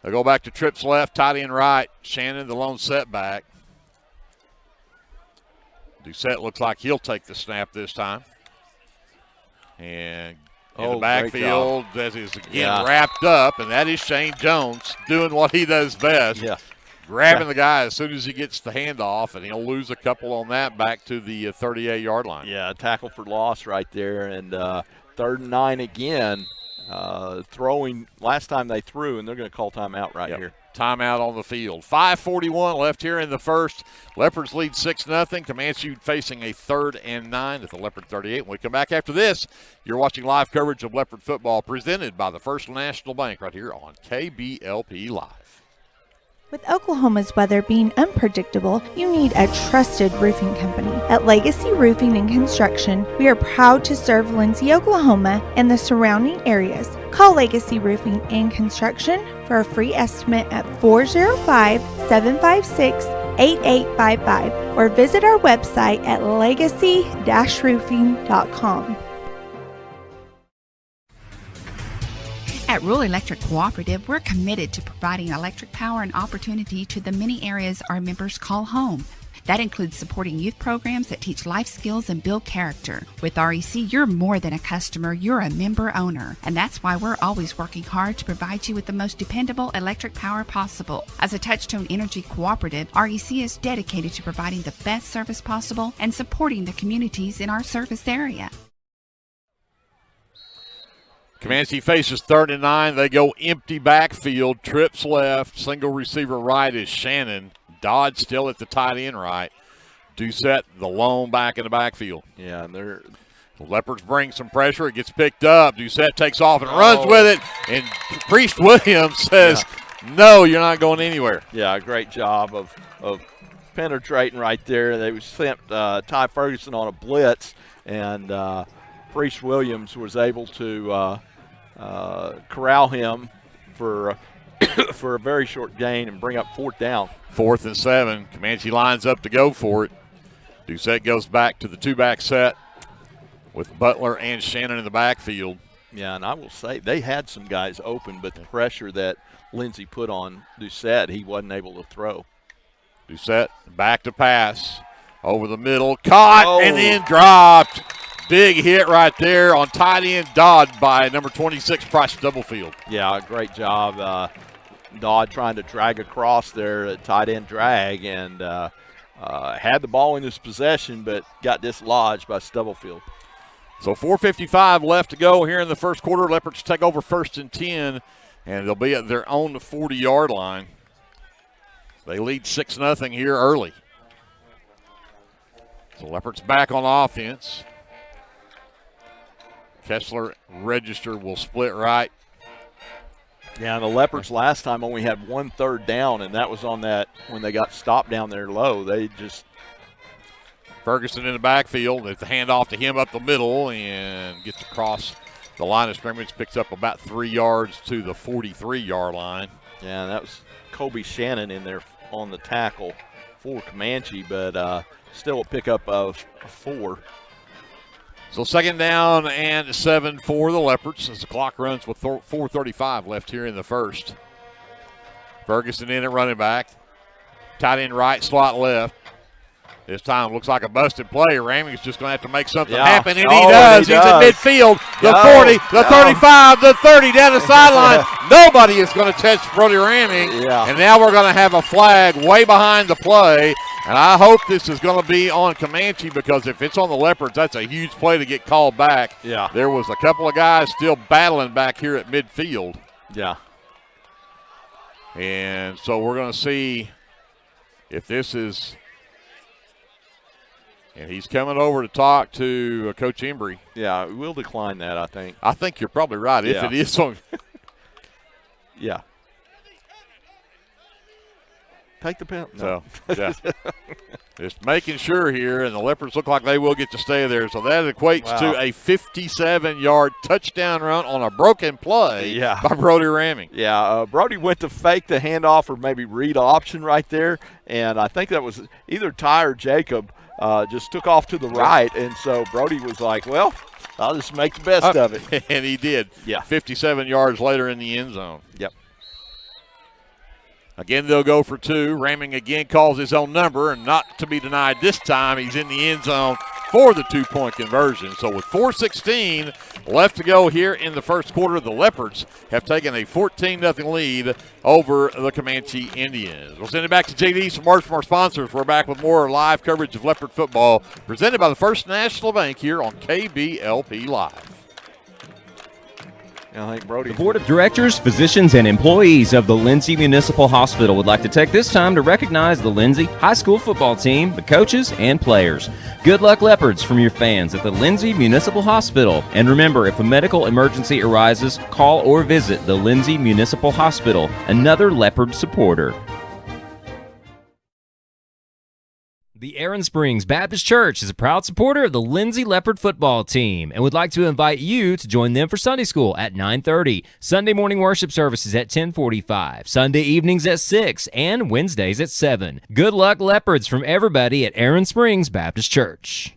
They go back to trips left, tight end right. Shannon, the lone setback. Doucette looks like he'll take the snap this time. And in the backfield, that is again wrapped up, and that is Shane Jones doing what he does best. Yeah. Grabbing the guy as soon as he gets the handoff, and he'll lose a couple on that back to the 38-yard line. Yeah, tackle for loss right there, and 3rd and 9 again. Throwing last time they threw, and they're going to call timeout right here. Timeout on the field. 5:41 left here in the first. Leopards lead 6-0. Comanche facing a 3rd and 9 at the Leopard 38. When we come back after this, you're watching live coverage of Leopard football presented by the First National Bank right here on KBLP Live. With Oklahoma's weather being unpredictable, you need a trusted roofing company. At Legacy Roofing and Construction, we are proud to serve Lindsay, Oklahoma, and the surrounding areas. Call Legacy Roofing and Construction for a free estimate at 405-756-8855 or visit our website at legacy-roofing.com. At Rural Electric Cooperative, we're committed to providing electric power and opportunity to the many areas our members call home. That includes supporting youth programs that teach life skills and build character. With REC, you're more than a customer, you're a member owner. And that's why we're always working hard to provide you with the most dependable electric power possible. As a Touchstone Energy Cooperative, REC is dedicated to providing the best service possible and supporting the communities in our service area. Comanche faces 3rd and 9. They go empty backfield. Trips left. Single receiver right is Shannon. Dodd still at the tight end right. Doucette, the lone back in the backfield. Yeah, and the Leopards bring some pressure. It gets picked up. Doucette takes off and runs with it. And Priest Williams says, no, you're not going anywhere. Yeah, great job of penetrating right there. They sent Ty Ferguson on a blitz, and Priest Williams was able to corral him for a very short gain and bring up 4th down. 4th and 7. Comanche lines up to go for it. Doucette goes back to the 2-back set with Butler and Shannon in the backfield. Yeah, and I will say they had some guys open, but the pressure that Lindsay put on Doucette, he wasn't able to throw. Doucette back to pass. Over the middle. Caught and then dropped. Big hit right there on tight end Dodd by number 26, Price Stubblefield. Yeah, great job. Dodd trying to drag across there at tight end drag and had the ball in his possession but got dislodged by Stubblefield. So 4:55 left to go here in the first quarter. Leopards take over 1st and 10, and they'll be at their own 40-yard line. They lead 6-0 here early. So Leopards back on offense. Kessler register will split right. Yeah, and the Leopards last time only had 1 3rd down, and that was on that when they got stopped down there low. They just Ferguson in the backfield. It's the handoff to him up the middle and gets across the line of scrimmage. Picks up about 3 yards to the 43-yard line. Yeah, that was Kobe Shannon in there on the tackle for Comanche, but still a pickup of 4. So 2nd down and 7 for the Leopards as the clock runs with 4:35 left here in the first. Ferguson in at running back. Tight end right, slot left. This time looks like a busted play. Ramey's just going to have to make something happen, and he does. He's at midfield. The 40, the 35, the 30, down the sideline. Nobody is going to touch Brody Ramey. Yeah. And now we're going to have a flag way behind the play. And I hope this is going to be on Comanche, because if it's on the Leopards, that's a huge play to get called back. Yeah. There was a couple of guys still battling back here at midfield. Yeah. And so we're going to see if this is – and he's coming over to talk to Coach Embry. Yeah, we'll decline that, I think. I think you're probably right. If it is on – yeah. Take the penalty. No. So, yeah. Just making sure here, and the Leopards look like they will get to stay there. So that equates to a 57-yard touchdown run on a broken play by Brody Ramey. Yeah, Brody went to fake the handoff or maybe read option right there, and I think that was either Ty or Jacob just took off to the right, and so Brody was like, well, I'll just make the best of it. And he did. Yeah. 57 yards later in the end zone. Yep. Again, they'll go for two. Raming again calls his own number, and not to be denied this time, he's in the end zone for the two-point conversion. So with 4:16 left to go here in the first quarter, the Leopards have taken a 14-0 lead over the Comanche Indians. We'll send it back to JD. Some words from our sponsors. We're back with more live coverage of Leopard football presented by the First National Bank here on KBLP Live. I think Brody. The Board of Directors, physicians, and employees of the Lindsay Municipal Hospital would like to take this time to recognize the Lindsay High School football team, the coaches, and players. Good luck, Leopards, from your fans at the Lindsay Municipal Hospital. And remember, if a medical emergency arises, call or visit the Lindsay Municipal Hospital, another Leopard supporter. The Aaron Springs Baptist Church is a proud supporter of the Lindsay Leopard football team and would like to invite you to join them for Sunday school at 9:30, Sunday morning worship services at 10:45, Sunday evenings at 6, and Wednesdays at 7. Good luck, Leopards, from everybody at Aaron Springs Baptist Church.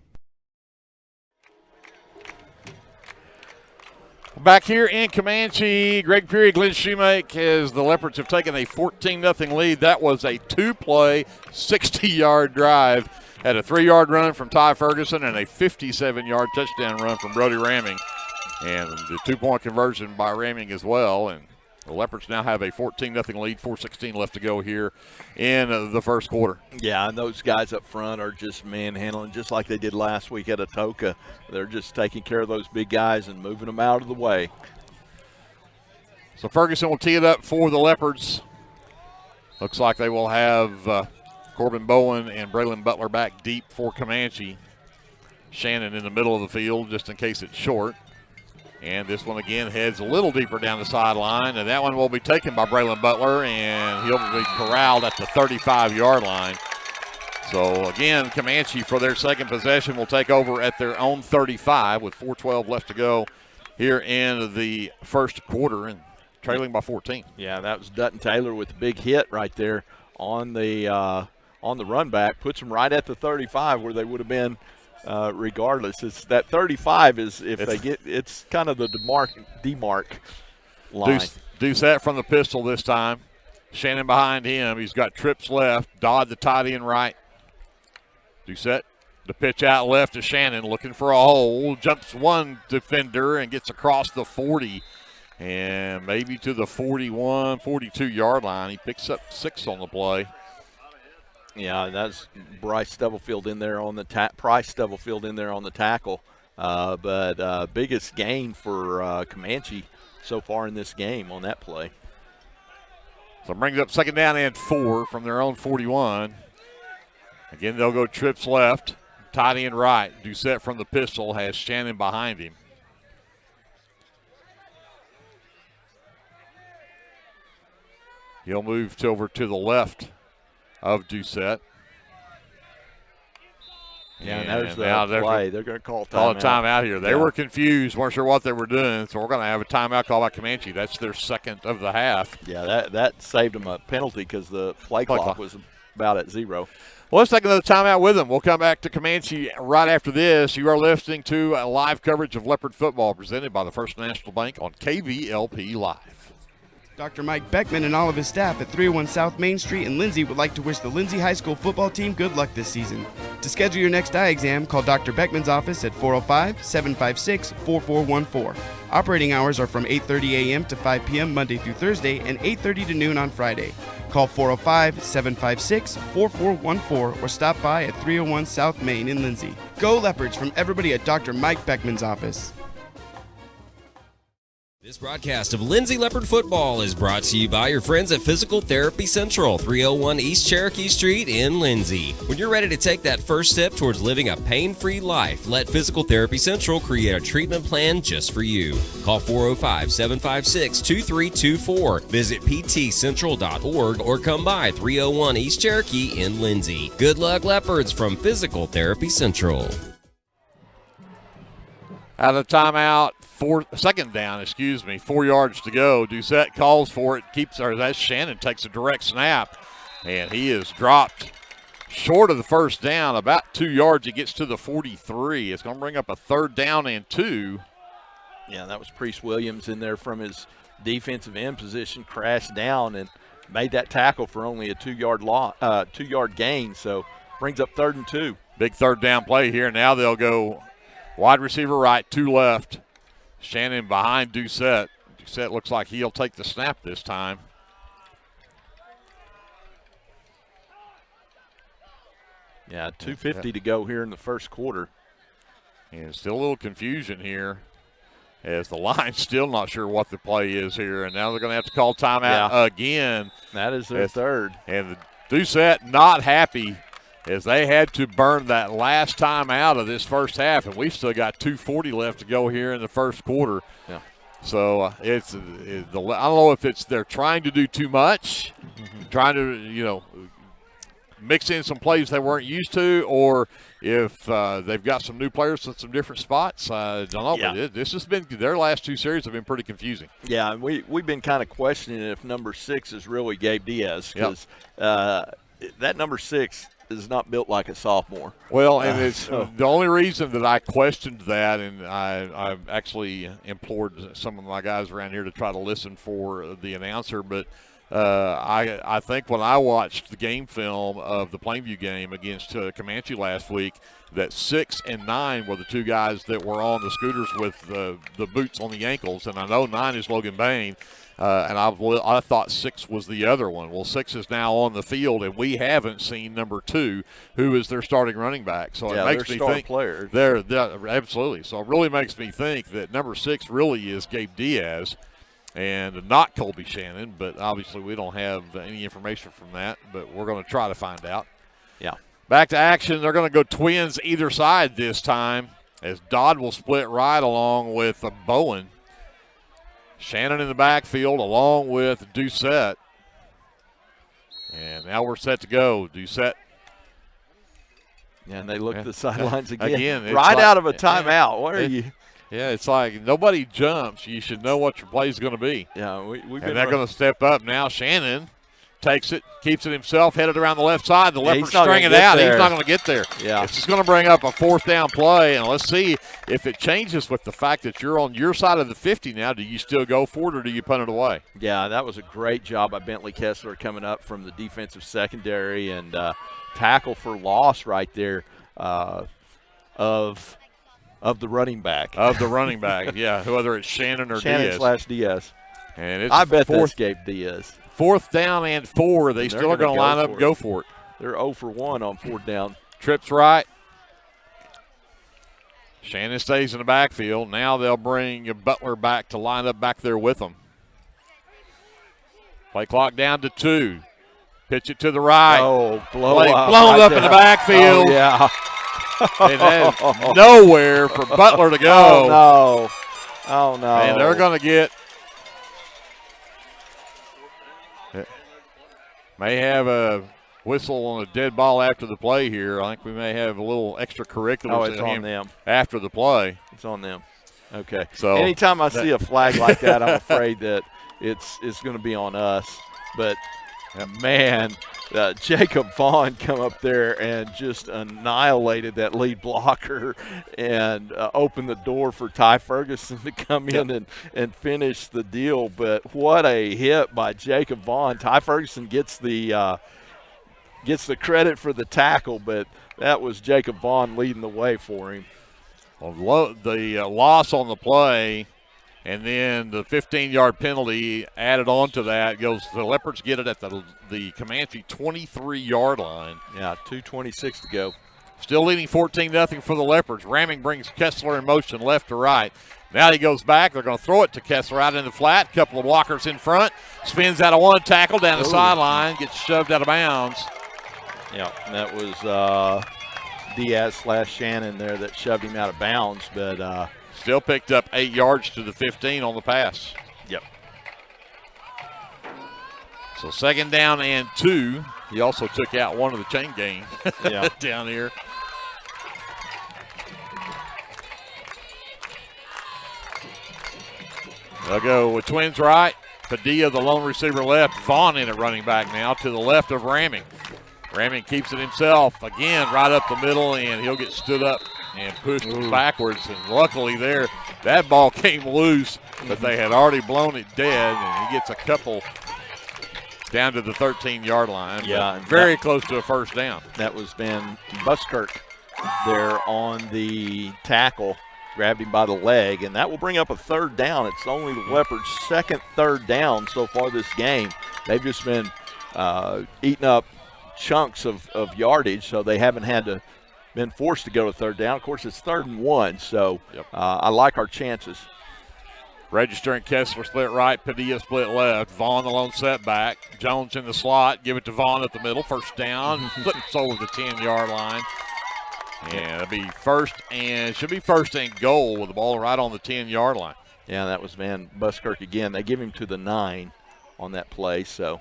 Back here in Comanche, Greg Peary, Glenn Shoemake, as the Leopards have taken a 14-0 lead. That was a two-play, 60-yard drive. Had a 3-yard run from Ty Ferguson and a 57-yard touchdown run from Brody Raming. And the two-point conversion by Raming as well. And the Leopards now have a 14-0 lead, 4:16 left to go here in the first quarter. Yeah, and those guys up front are just manhandling, just like they did last week at Atoka. They're just taking care of those big guys and moving them out of the way. So Ferguson will tee it up for the Leopards. Looks like they will have Corbin Bowen and Braylon Butler back deep for Comanche. Shannon in the middle of the field just in case it's short. And this one again heads a little deeper down the sideline, and that one will be taken by Braylon Butler, and he'll be corralled at the 35-yard line. So again, Comanche for their second possession will take over at their own 35 with 4:12 left to go here in the first quarter and trailing by 14. Yeah, that was Dutton Taylor with the big hit right there on the run back, puts them right at the 35 where they would have been. Regardless, it's that 35 is it's kind of the demarc line. Doucette from the pistol this time. Shannon behind him. He's got trips left. Dodd the tight end right. Doucette the pitch out left to Shannon looking for a hole. Jumps one defender and gets across the 40 and maybe to the 41, 42-yard line. He picks up 6 on the play. Yeah, that's Price Stubblefield in there on the tackle. But biggest gain for Comanche so far in this game on that play. So brings up second down and 4 from their own 41. Again, they'll go trips left, tight end right. Doucette from the pistol has Shannon behind him. He'll move over to the left of Doucette. Yeah, and there's the play. They're going to call a timeout here. They were confused, weren't sure what they were doing, so we're going to have a timeout call by Comanche. That's their second of the half. Yeah, that saved them a penalty because the play clock was about at 0. Well, let's take another timeout with them. We'll come back to Comanche right after this. You are listening to a live coverage of Leopard football presented by the First National Bank on KBLP Live. Dr. Mike Beckman and all of his staff at 301 South Main Street in Lindsay would like to wish the Lindsay High School football team good luck this season. To schedule your next eye exam, call Dr. Beckman's office at 405-756-4414. Operating hours are from 8:30 a.m. to 5 p.m. Monday through Thursday and 8:30 to noon on Friday. Call 405-756-4414 or stop by at 301 South Main in Lindsay. Go Leopards from everybody at Dr. Mike Beckman's office. This broadcast of Lindsay Leopard Football is brought to you by your friends at Physical Therapy Central, 301 East Cherokee Street in Lindsay. When you're ready to take that first step towards living a pain-free life, let Physical Therapy Central create a treatment plan just for you. Call 405-756-2324. Visit ptcentral.org or come by 301 East Cherokee in Lindsay. Good luck, Leopards, from Physical Therapy Central. Out of timeout, second down, 4 yards to go. Doucette calls for it, that's Shannon takes a direct snap, and he is dropped short of the first down, about 2 yards. It gets to the 43. It's going to bring up a 3rd down and 2. Yeah, that was Priest Williams in there from his defensive end position, crashed down and made that tackle for only a 2-yard gain. So brings up 3rd and 2. Big 3rd down play here. Now they'll go wide receiver right, 2 left. Shannon behind Doucette. Doucette looks like he'll take the snap this time. Yeah, 2:50 to go here in the first quarter. And still a little confusion here as the line's still not sure what the play is here. And now they're going to have to call timeout again. That is their 3rd. And the Doucette not happy as they had to burn that last time out of this first half. And we've still got 2:40 left to go here in the first quarter. Yeah. So I don't know if they're trying to do too much, trying to, mix in some plays they weren't used to, or if they've got some new players in some different spots. I don't know. Yeah. But this has been their last 2 series have been pretty confusing. Yeah, we've been kind of questioning if number 6 is really Gabe Diaz, because that number 6 is not built like a sophomore. Well, and it's the only reason that I questioned that, and I actually implored some of my guys around here to try to listen for the announcer, but I think when I watched the game film of the Plainview game against Comanche last week, that 6 and 9 were the 2 guys that were on the scooters with the boots on the ankles, and I know 9 is Logan Bain, and I thought 6 was the other one. Well, 6 is now on the field, and we haven't seen number 2, who is their starting running back. So it makes me think players. They're absolutely. So it really makes me think that number 6 really is Gabe Diaz and not Colby Shannon, but obviously we don't have any information from that, but we're going to try to find out. Yeah. Back to action. They're going to go twins either side this time as Dodd will split right along with Bowen. Shannon in the backfield along with Doucette. And now we're set to go. Doucette. Yeah, and they look at the sidelines again. Right out of a timeout. What are you? Yeah, it's like nobody jumps. You should know what your play is going to be. Yeah, we've been. And they're going to step up now. Shannon takes it, keeps it himself, headed around the left side. The Leopards string it out. He's not going to get there. Yeah. It's just going to bring up a 4th down play, and let's see if it changes with the fact that you're on your side of the 50 now. Do you still go for it, or do you punt it away? Yeah, that was a great job by Bentley Kessler coming up from the defensive secondary and tackle for loss right there of the running back. Of the running back, yeah, whether it's Shannon or Diaz. Diaz. And it's I bet that's Gabe Diaz. 4th down and 4. They still are going to line up and go for it. They're 0 for 1 on 4th down. Trips right. Shannon stays in the backfield. Now they'll bring Butler back to line up back there with them. Play clock down to 2. Pitch it to the right. Oh, blown up in the backfield. Oh, yeah. And there's nowhere for Butler to go. Oh, no. And they're going to get may have a whistle on a dead ball after the play here. I think we may have a little extracurriculars. Oh, it's on them. After the play. It's on them. Okay. So anytime I see a flag like that, I'm afraid that it's going to be on us. But, man, Jacob Vaughn come up there and just annihilated that lead blocker and opened the door for Ty Ferguson to come in and finish the deal. But what a hit by Jacob Vaughn. Ty Ferguson gets the credit for the tackle, but that was Jacob Vaughn leading the way for him. Well, the loss on the play, and then the 15-yard penalty added on to that goes. The Leopards get it at the Comanche 23-yard line. Yeah, 2:26 to go. Still leading 14-0 for the Leopards. Ramming brings Kessler in motion left to right. Now he goes back. They're going to throw it to Kessler out in the flat. Couple of blockers in front. Spins out of one tackle down the sideline. Gets shoved out of bounds. Yeah, that was Diaz/Shannon there that shoved him out of bounds, but still picked up 8 yards to the 15 on the pass. Yep. So 2nd down and 2. He also took out one of the chain gang down here. They'll go with twins right. Padilla, the lone receiver left. Vaughn in at running back now to the left of Ramming. Ramming keeps it himself again, right up the middle, and he'll get stood up and pushed backwards. And luckily there, that ball came loose, but they had already blown it dead, and he gets a couple down to the 13-yard line. Yeah, very close to a first down. That was Van Buskirk there on the tackle, grabbed him by the leg, and that will bring up a third down. It's only the Leopards' second third down so far this game. They've just been eating up chunks of yardage, so they haven't been forced to go to third down. Of course, it's 3rd and 1, so I like our chances. Register and Kessler split right, Padilla split left. Vaughn the lone setback. Jones in the slot. Give it to Vaughn at the middle. First down. Flips over the 10-yard line. And it'll be should be first and goal with the ball right on the 10-yard line. Yeah, that was Van Buskirk again. They give him to the 9 on that play, so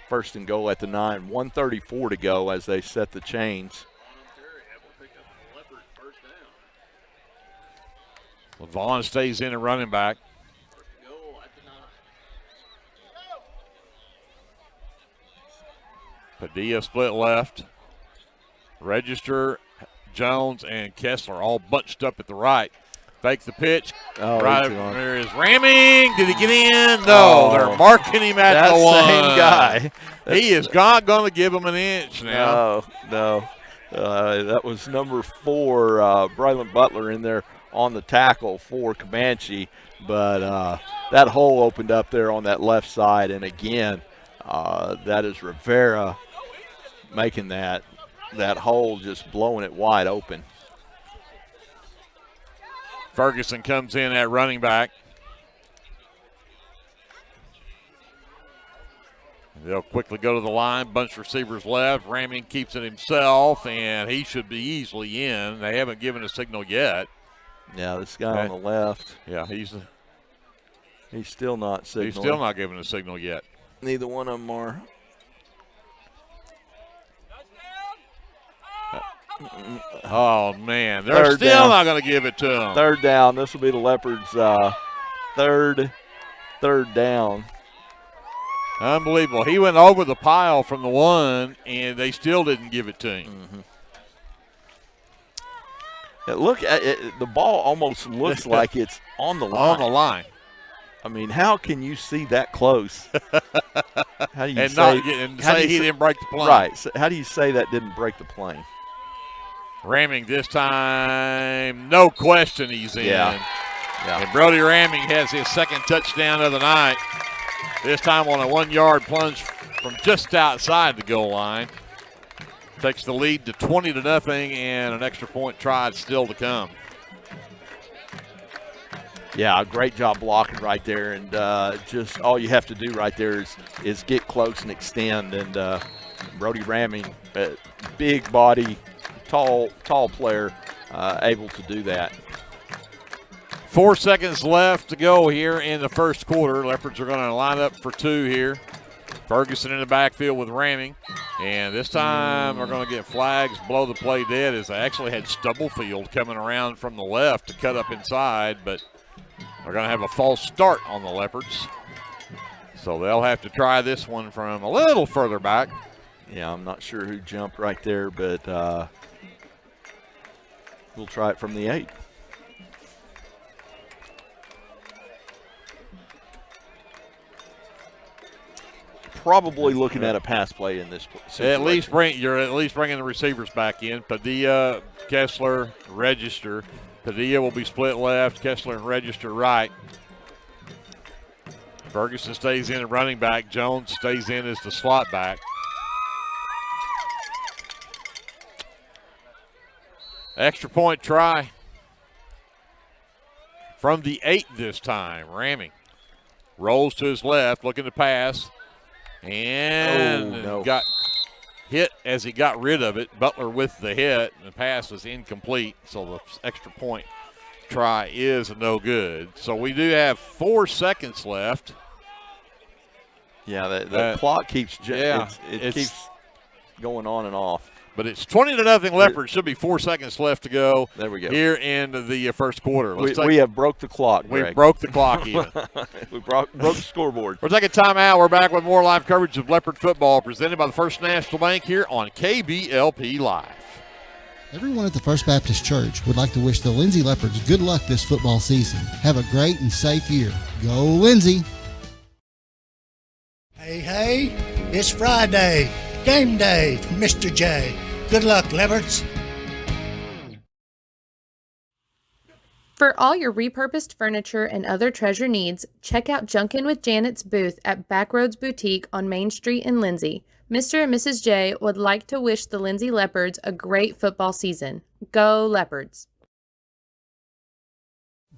first and goal at the 9. 1:34 to go as they set the chains. Vaughn stays in at running back. Padilla split left. Register, Jones, and Kessler all bunched up at the right. Fake the pitch. Right there is Ramming. Did he get in? No, they're marking him at the one. Same guy. He is not going to give him an inch now. No. That was number 4, Brylan Butler in there on the tackle for Comanche, but that hole opened up there on that left side, and again, that is Rivera making that hole, just blowing it wide open. Ferguson comes in at running back. They'll quickly go to the line. Bunch of receivers left. Ramming keeps it himself, and he should be easily in. They haven't given a signal yet. Yeah, this guy on the left. Yeah, he's still not signaling. He's still not giving a signal yet. Neither one of them are. Oh, man. They're still not going to give it to him. Third down. This will be the Leopards' third down. Unbelievable. He went over the pile from the 1, and they still didn't give it to him. Look at it, the ball almost looks like it's on the line. On the line. I mean, how can you see that close? How do you say he didn't break the plane? Right. So how do you say that didn't break the plane? Ramming this time, no question he's in. Yeah. And Brody Ramming has his second touchdown of the night. This time on a 1-yard plunge from just outside the goal line. Takes the lead to 20-0, and an extra point tried still to come. Yeah, great job blocking right there, and just all you have to do right there is get close and extend. And Brody Ramming, big body, tall player, able to do that. 4 seconds left to go here in the first quarter. Leopards are going to line up for 2 here. Ferguson in the backfield with Ramming. And this time they're going to get flags, blow the play dead, as they actually had Stubblefield coming around from the left to cut up inside, but they're going to have a false start on the Leopards. So they'll have to try this one from a little further back. Yeah, I'm not sure who jumped right there, but we'll try it from the 8. Probably looking at a pass play in this situation. You're at least bringing the receivers back in. Padilla, Kessler, Register. Padilla will be split left, Kessler and Register right. Ferguson stays in at running back. Jones stays in as the slot back. Extra point try from the 8 this time. Ramming rolls to his left, looking to pass. And got hit as he got rid of it. Butler with the hit, and the pass was incomplete, so the extra point try is no good. So we do have 4 seconds left. Yeah, the clock keeps keeps going on and off. But it's 20-0 Leopards. Should be 4 seconds left to go. There we go. Here in the first quarter. We have broke the clock, We Greg. broke the clock even. We broke the scoreboard. We're taking time out. We're back with more live coverage of Leopard football presented by the First National Bank here on KBLP Live. Everyone at the First Baptist Church would like to wish the Lindsay Leopards good luck this football season. Have a great and safe year. Go Lindsay! Hey, it's Friday. Game day for Mr. J. Good luck, Leopards. For all your repurposed furniture and other treasure needs, check out Junkin' with Janet's booth at Backroads Boutique on Main Street in Lindsay. Mr. and Mrs. J would like to wish the Lindsay Leopards a great football season. Go Leopards!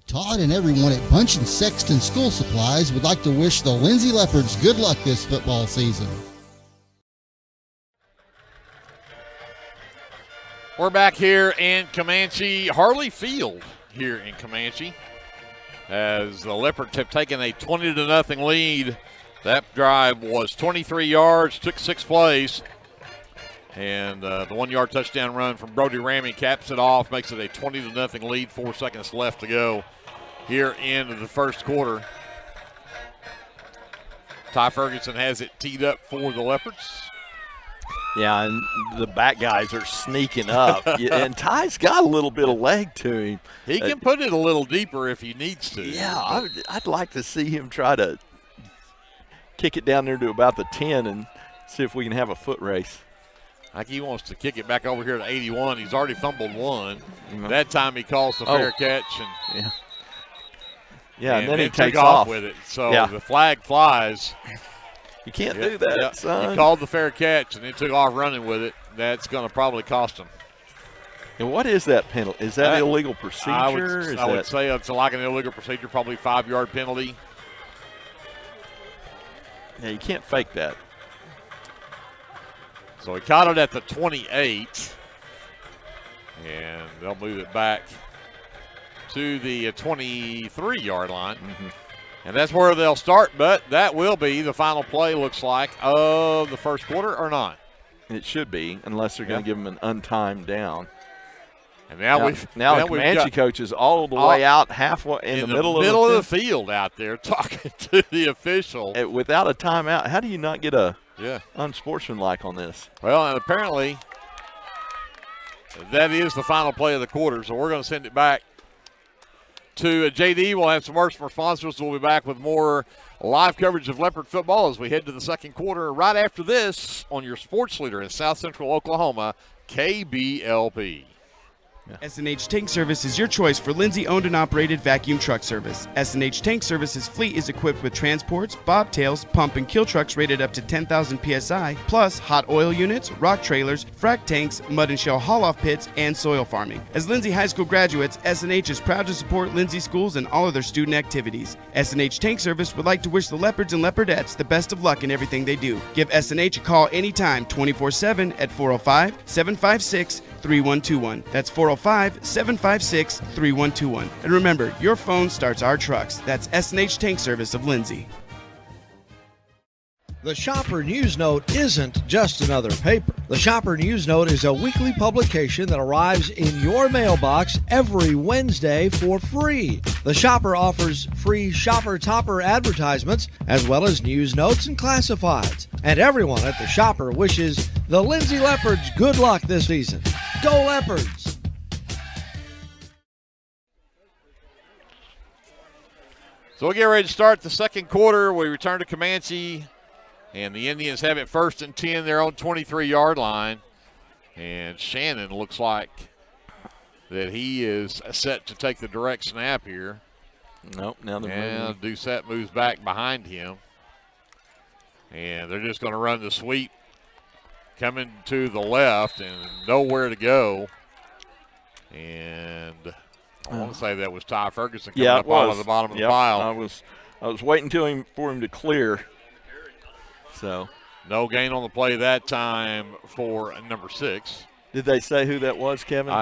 Todd and everyone at Bunch & Sexton School Supplies would like to wish the Lindsay Leopards good luck this football season. We're back here in Comanche, Harley Field here in Comanche, as the Leopards have taken a 20-0 lead. That drive was 23 yards, took 6 plays, and the 1-yard touchdown run from Brody Ramey caps it off, makes it a 20-0 lead, 4 seconds left to go here in the first quarter. Ty Ferguson has it teed up for the Leopards. Yeah, and the back guys are sneaking up. And Ty's got a little bit of leg to him. He can put it a little deeper if he needs to. Yeah, I'd like to see him try to kick it down there to about the 10 and see if we can have a foot race. Like he wants to kick it back over here to 81. He's already fumbled one. That time he calls the fair catch. And and then he takes off with it. So the flag flies. You can't do that, son. He called the fair catch, and he took off running with it. That's going to probably cost him. And what is that penalty? Is that illegal procedure? I would say it's like an illegal procedure, probably 5-yard penalty. Yeah, you can't fake that. So he caught it at the 28, and they'll move it back to the 23-yard line. Mm-hmm. And that's where they'll start, but that will be the final play, looks like, of the first quarter or not. It should be, unless they're going to give them an untimed down. And now the Comanche coach is all the way out halfway in the middle of the field out there talking to the official. Without a timeout, how do you not get a unsportsmanlike on this? Well, and apparently that is the final play of the quarter, so we're going to send it back to JD. We'll have some words from our sponsors. We'll be back with more live coverage of Leopard football as we head to the second quarter right after this on your sports leader in South Central Oklahoma, KBLP. S&H Tank Service is your choice for Lindsay-owned and operated vacuum truck service. S&H Tank Service's fleet is equipped with transports, bobtails, pump and kill trucks rated up to 10,000 PSI, plus hot oil units, rock trailers, frac tanks, mud and shell haul-off pits, and soil farming. As Lindsay High School graduates, S&H is proud to support Lindsay schools and all of their student activities. S&H Tank Service would like to wish the Leopards and Leopardettes the best of luck in everything they do. Give S&H a call anytime, 24/7 at 405-756-3121. That's 405-756-3121. And remember, your phone starts our trucks. That's S&H Tank Service of Lindsay. The Shopper News Note isn't just another paper. The Shopper News Note is a weekly publication that arrives in your mailbox every Wednesday for free. The Shopper offers free Shopper Topper advertisements as well as news notes and classifieds. And everyone at the Shopper wishes the Lindsay Leopards good luck this season. Go Leopards! So we get ready to start the second quarter. We return to Comanche. And the Indians have it 1st and 10, their own 23-yard line. And Shannon looks like that he is set to take the direct snap here. Nope, now they're and Doucette moves back behind him. And they're just going to run the sweep coming to the left and nowhere to go. And I want to say that was Ty Ferguson coming up out of the bottom of the pile. I was waiting for him to clear. So no gain on the play that time for number 6. Did they say who that was, Kevin?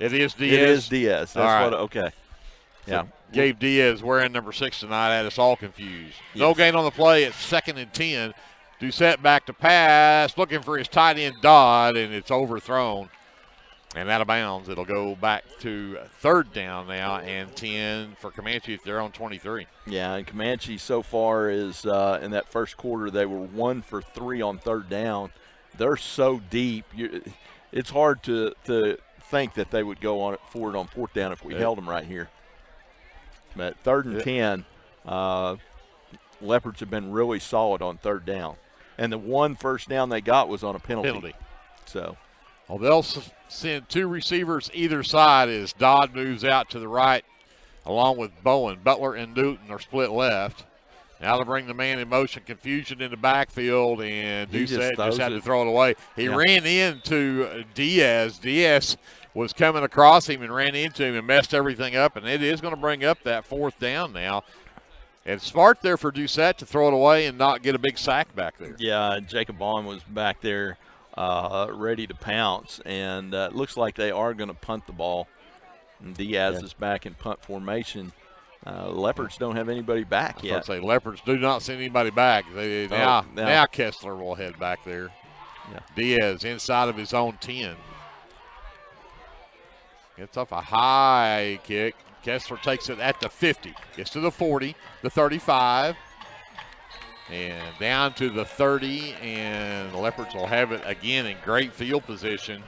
It is Diaz. It is Diaz. That's okay. So Gabe Diaz wearing number 6 tonight had us all confused. Yes. No gain on the play at 2nd and 10. Doucette back to pass, looking for his tight end Dodd, and it's overthrown and out of bounds. It'll go back to 3rd down now and 10 for Comanche if they're on 23. Yeah, and Comanche so far is in that first quarter, they were 1 for 3 on 3rd down. They're so deep. It's hard to think that they would go for it on 4th down if we held them right here. But 3rd and 10, Leopards have been really solid on 3rd down. And the 1 first down they got was on a penalty. So, well, they'll send 2 receivers either side as Dodd moves out to the right along with Bowen. Butler and Newton are split left. Now to bring the man in motion, confusion in the backfield, and Doucette just had to throw it away. He ran into Diaz. Diaz was coming across him and ran into him and messed everything up, and it is going to bring up that 4th down now. And smart there for Doucette to throw it away and not get a big sack back there. Yeah, Jacob Bond was back there ready to pounce, and it looks like they are going to punt the ball. And Diaz is back in punt formation. Leopards don't have anybody back yet. I'd say Leopards do not send anybody back. Now Kessler will head back there. Yeah. Diaz inside of his own 10. Gets off a high kick. Kessler takes it at the 50. Gets to the 40, the 35, and down to the 30, and the Leopards will have it again in great field position.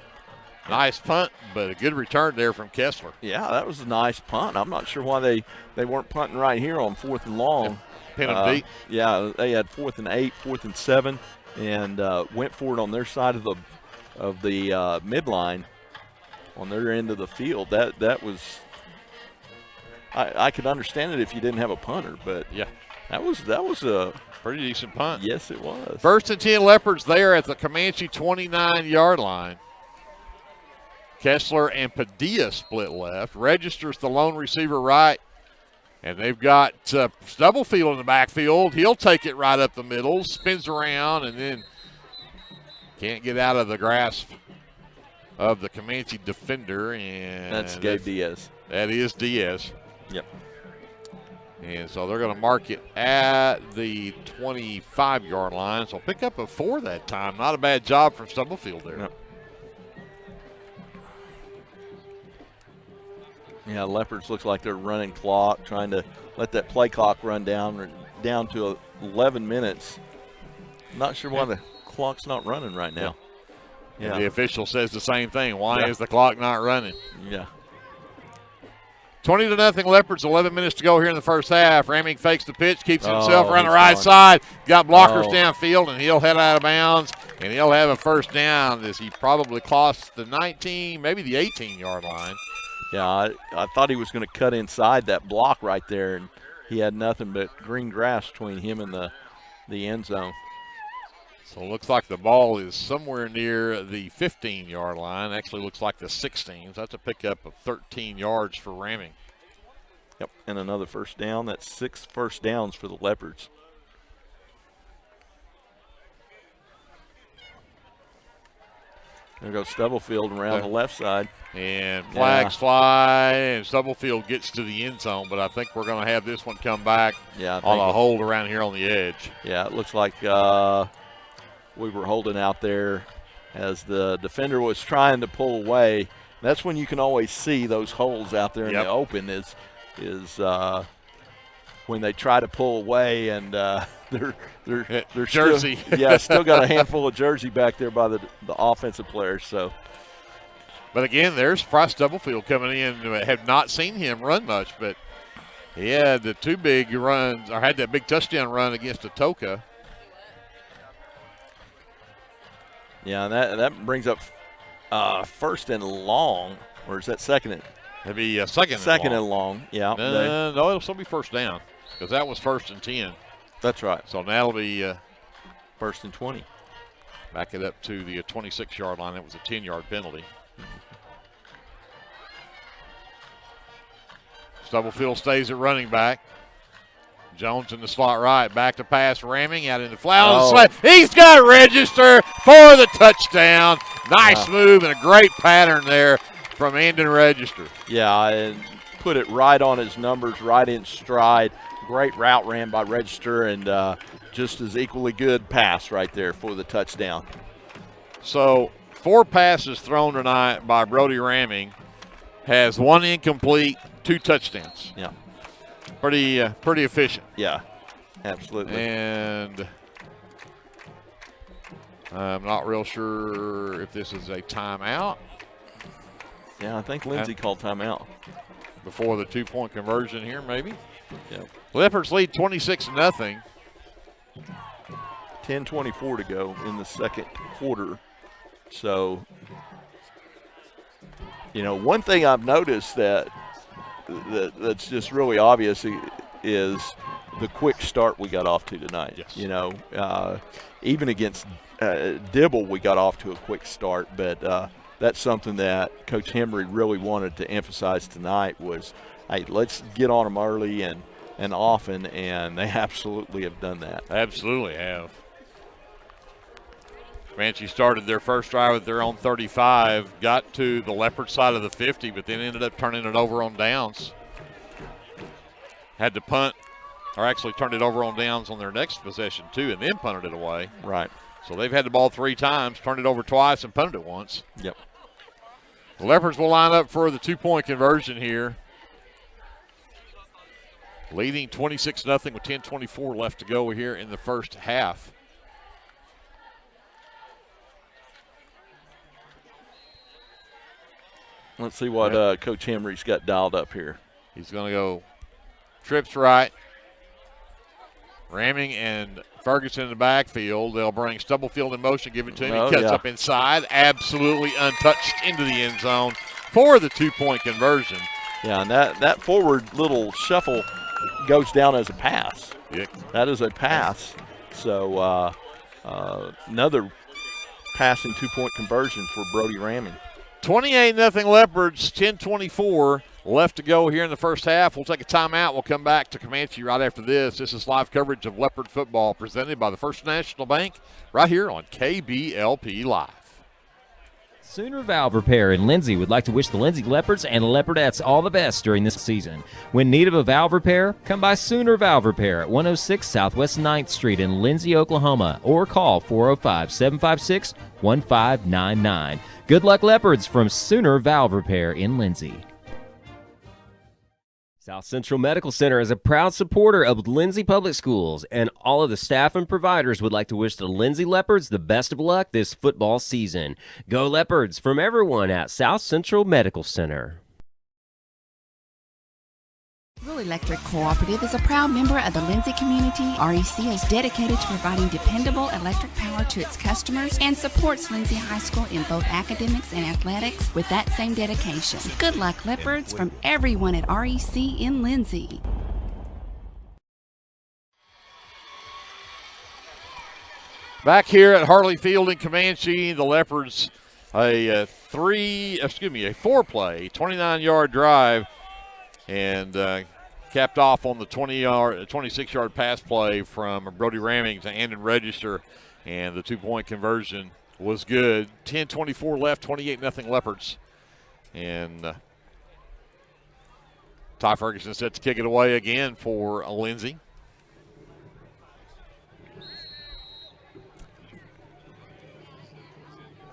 Nice punt, but a good return there from Kessler. Yeah, that was a nice punt. I'm not sure why they weren't punting right here on 4th and long. Pin them deep. Yeah, they had 4th and 8, 4th and 7, and went for it on their side of the midline, on their end of the field. That was I could understand it if you didn't have a punter, but yeah, that was a pretty decent punt. Yes, it was. 1st and 10 Leopards there at the Comanche 29-yard line. Kessler and Padilla split left. Registers the lone receiver right. And they've got Stubblefield in the backfield. He'll take it right up the middle, spins around, and then can't get out of the grasp of the Comanche defender. And that's Gabe Diaz. That is Diaz. Yep. And so they're going to mark it at the 25-yard line. So pick up a 4 that time. Not a bad job from Stubblefield there. Yep. Yeah, Leopards looks like they're running clock, trying to let that play clock run down to 11 minutes. Not sure why the clock's not running right now. Yeah. And the official says the same thing. Why is the clock not running? Yeah. 20-0 Leopards, 11 minutes to go here in the first half. Ramming fakes the pitch, keeps himself around the right side. Got blockers downfield, and he'll head out of bounds, and he'll have a first down as he probably crossed the 19, maybe the 18-yard line. Yeah, I thought he was going to cut inside that block right there, and he had nothing but green grass between him and the end zone. So it looks like the ball is somewhere near the 15-yard line. Actually looks like the 16. So that's a pickup of 13 yards for Ramming. Yep, and another first down. That's 6 first downs for the Leopards. There goes Stubblefield around the left side. And flags fly, and Stubblefield gets to the end zone, but I think we're going to have this one come back on a hold around here on the edge. Yeah, it looks like we were holding out there as the defender was trying to pull away. That's when you can always see those holes out there in the open is when they try to pull away, and they're jersey. Still got a handful of jersey back there by the offensive players. So, but again, there's Price Stubblefield coming in. Have not seen him run much, but he had the 2 big runs, or had that big touchdown run against Atoka. Yeah, and that brings up first and long, or is that second and? It'd be second and long. Yeah. No, it'll still be first down because that was 1st and 10. That's right. So now it'll be 1st and 20. Back it up to the 26-yard line. That was a 10-yard penalty. Stubblefield stays at running back. Jones in the slot right, back to pass, Ramming out in the flat. He's got to register for the touchdown. Nice move and a great pattern there from Andon Register. Yeah, and put it right on his numbers, right in stride. Great route ran by Register, and just as equally good pass right there for the touchdown. So 4 passes thrown tonight by Brody Ramming, has 1 incomplete, 2 touchdowns. Yeah. Pretty efficient. Yeah, absolutely. And I'm not real sure if this is a timeout. Yeah, I think Lindsay called timeout. Before the 2-point conversion here, maybe. Yep. Leopards lead 26-0. 10:24 to go in the second quarter. So, one thing I've noticed that's just really obvious is the quick start we got off to tonight. Yes. Even against Dibble, we got off to a quick start, but that's something that Coach Henry really wanted to emphasize tonight was, hey, let's get on them early and often, and they absolutely have done that. Absolutely have. Comanche started their first drive at their own 35, got to the Leopard side of the 50, but then ended up turning it over on downs. Had to punt, or actually turned it over on downs on their next possession too, and then punted it away. Right. So they've had the ball 3 times, turned it over twice, and punted it once. Yep. The Leopards will line up for the 2-point conversion here. Leading 26-0 with 10:24 left to go here in the first half. Let's see what Coach Henry's got dialed up here. He's going to go trips right. Ramming and Ferguson in the backfield. They'll bring Stubblefield in motion, give it to him. He cuts up inside, absolutely untouched into the end zone for the 2-point conversion. Yeah, and that forward little shuffle goes down as a pass. Yeah. That is a pass. So another passing 2-point conversion for Brody Ramming. 28-0 Leopards, 10:24 left to go here in the first half. We'll take a timeout. We'll come back to Comanche right after this. This is live coverage of Leopard football presented by the First National Bank right here on KBLP Live. Sooner Valve Repair in Lindsay would like to wish the Lindsay Leopards and Leopardettes all the best during this season. When in need of a valve repair, come by Sooner Valve Repair at 106 Southwest 9th Street in Lindsay, Oklahoma, or call 405-756-1599. Good luck, Leopards, from Sooner Valve Repair in Lindsay. South Central Medical Center is a proud supporter of Lindsay Public Schools, and all of the staff and providers would like to wish the Lindsay Leopards the best of luck this football season. Go Leopards from everyone at South Central Medical Center. Rural Electric Cooperative is a proud member of the Lindsay community. REC is dedicated to providing dependable electric power to its customers and supports Lindsay High School in both academics and athletics with that same dedication. Good luck, Leopards, from everyone at REC in Lindsay. Back here at Harley Field in Comanche, the Leopards a 4-play, 29-yard drive, and capped off on the 26-yard pass play from Brody Ramming to Andon Register, and the 2-point conversion was good. 10:24 left, 28-0 Leopards. And Ty Ferguson set to kick it away again for Lindsay.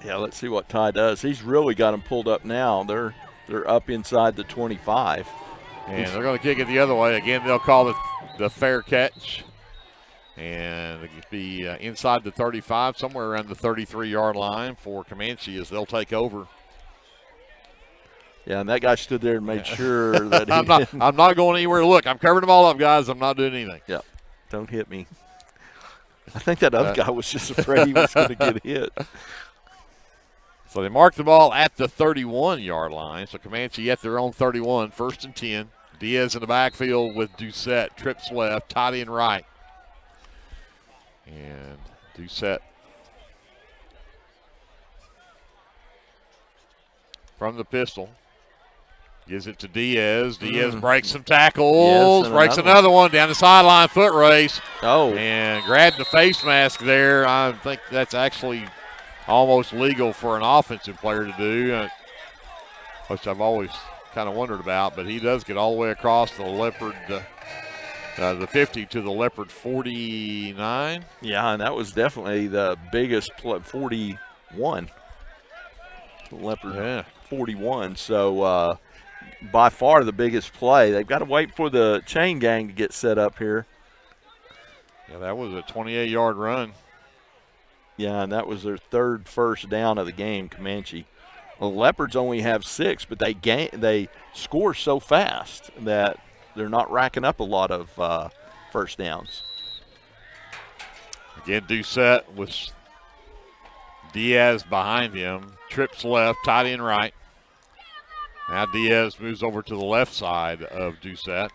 Yeah, let's see what Ty does. He's really got them pulled up now. They're up inside the 25. And they're going to kick it the other way. Again, they'll call the fair catch. And it'll be inside the 35, somewhere around the 33-yard line for Comanche as they'll take over. Yeah, and that guy stood there and made sure that he I'm not going anywhere. Look, I'm covering them all up, guys. I'm not doing anything. Yeah, don't hit me. I think that other guy was just afraid he was going to get hit. So they mark the ball at the 31-yard line. So Comanche at their own 31, 1st and 10. Diaz in the backfield with Doucette. Trips left, tight end right. And Doucette from the pistol. Gives it to Diaz. Diaz breaks some tackles. Breaks another one down the sideline, foot race. Oh. And grabbed the face mask there. I think that's actually almost legal for an offensive player to do, which I've always kind of wondered about, but he does get all the way across the Leopard, the 50 to the Leopard 49. Yeah, and that was definitely the biggest play, 41. Leopard 41. So by far the biggest play. They've got to wait for the chain gang to get set up here. Yeah, that was a 28-yard run. Yeah, and that was their third first down of the game, Comanche. Well, the Leopards only have 6, but they score so fast that they're not racking up a lot of first downs. Again, Doucette with Diaz behind him. Trips left, tight end right. Now Diaz moves over to the left side of Doucette.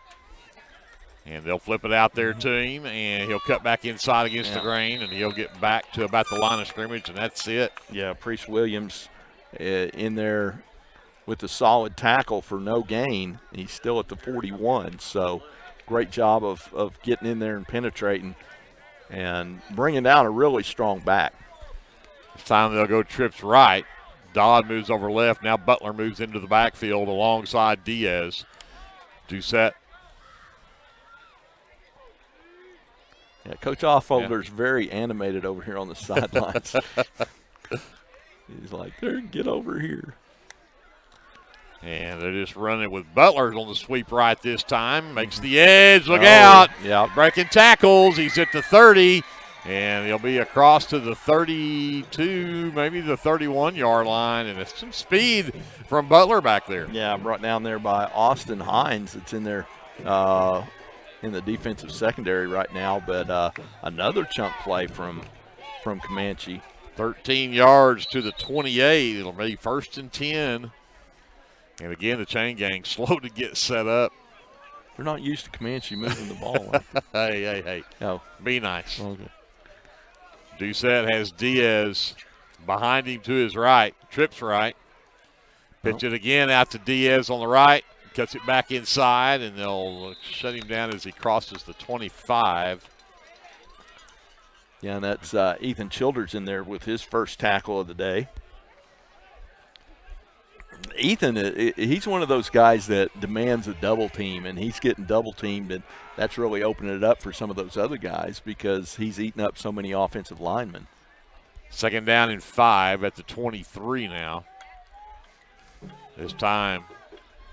And they'll flip it out there to him, and he'll cut back inside against the grain, and he'll get back to about the line of scrimmage, and that's it. Yeah, Priest Williams in there with a solid tackle for no gain. He's still at the 41, so great job of getting in there and penetrating and bringing down a really strong back. This time they'll go trips right. Dodd moves over left. Now Butler moves into the backfield alongside Diaz. Doucette. Yeah, Coach Offolder's very animated over here on the sidelines. He's like, get over here. And they're just running with Butler on the sweep right this time. Makes the edge. Look out. Yeah. Breaking tackles. He's at the 30. And he'll be across to the 32, maybe the 31-yard line. And it's some speed from Butler back there. Yeah, brought down there by Austin Hines. It's in there in the defensive secondary right now. But another chunk play from Comanche. 13 yards to the 28. It'll be 1st and 10. And again, the chain gang slow to get set up. They're not used to Comanche moving the ball. Hey. No. Be nice. Okay. Doucette has Diaz behind him to his right. Trips right. Pitch it again out to Diaz on the right. Cuts it back inside, and they'll shut him down as he crosses the 25. Yeah, and that's Ethan Childers in there with his first tackle of the day. Ethan, he's one of those guys that demands a double team, and he's getting double teamed, and that's really opening it up for some of those other guys because he's eating up so many offensive linemen. 2nd down and 5 at the 23 now. This time,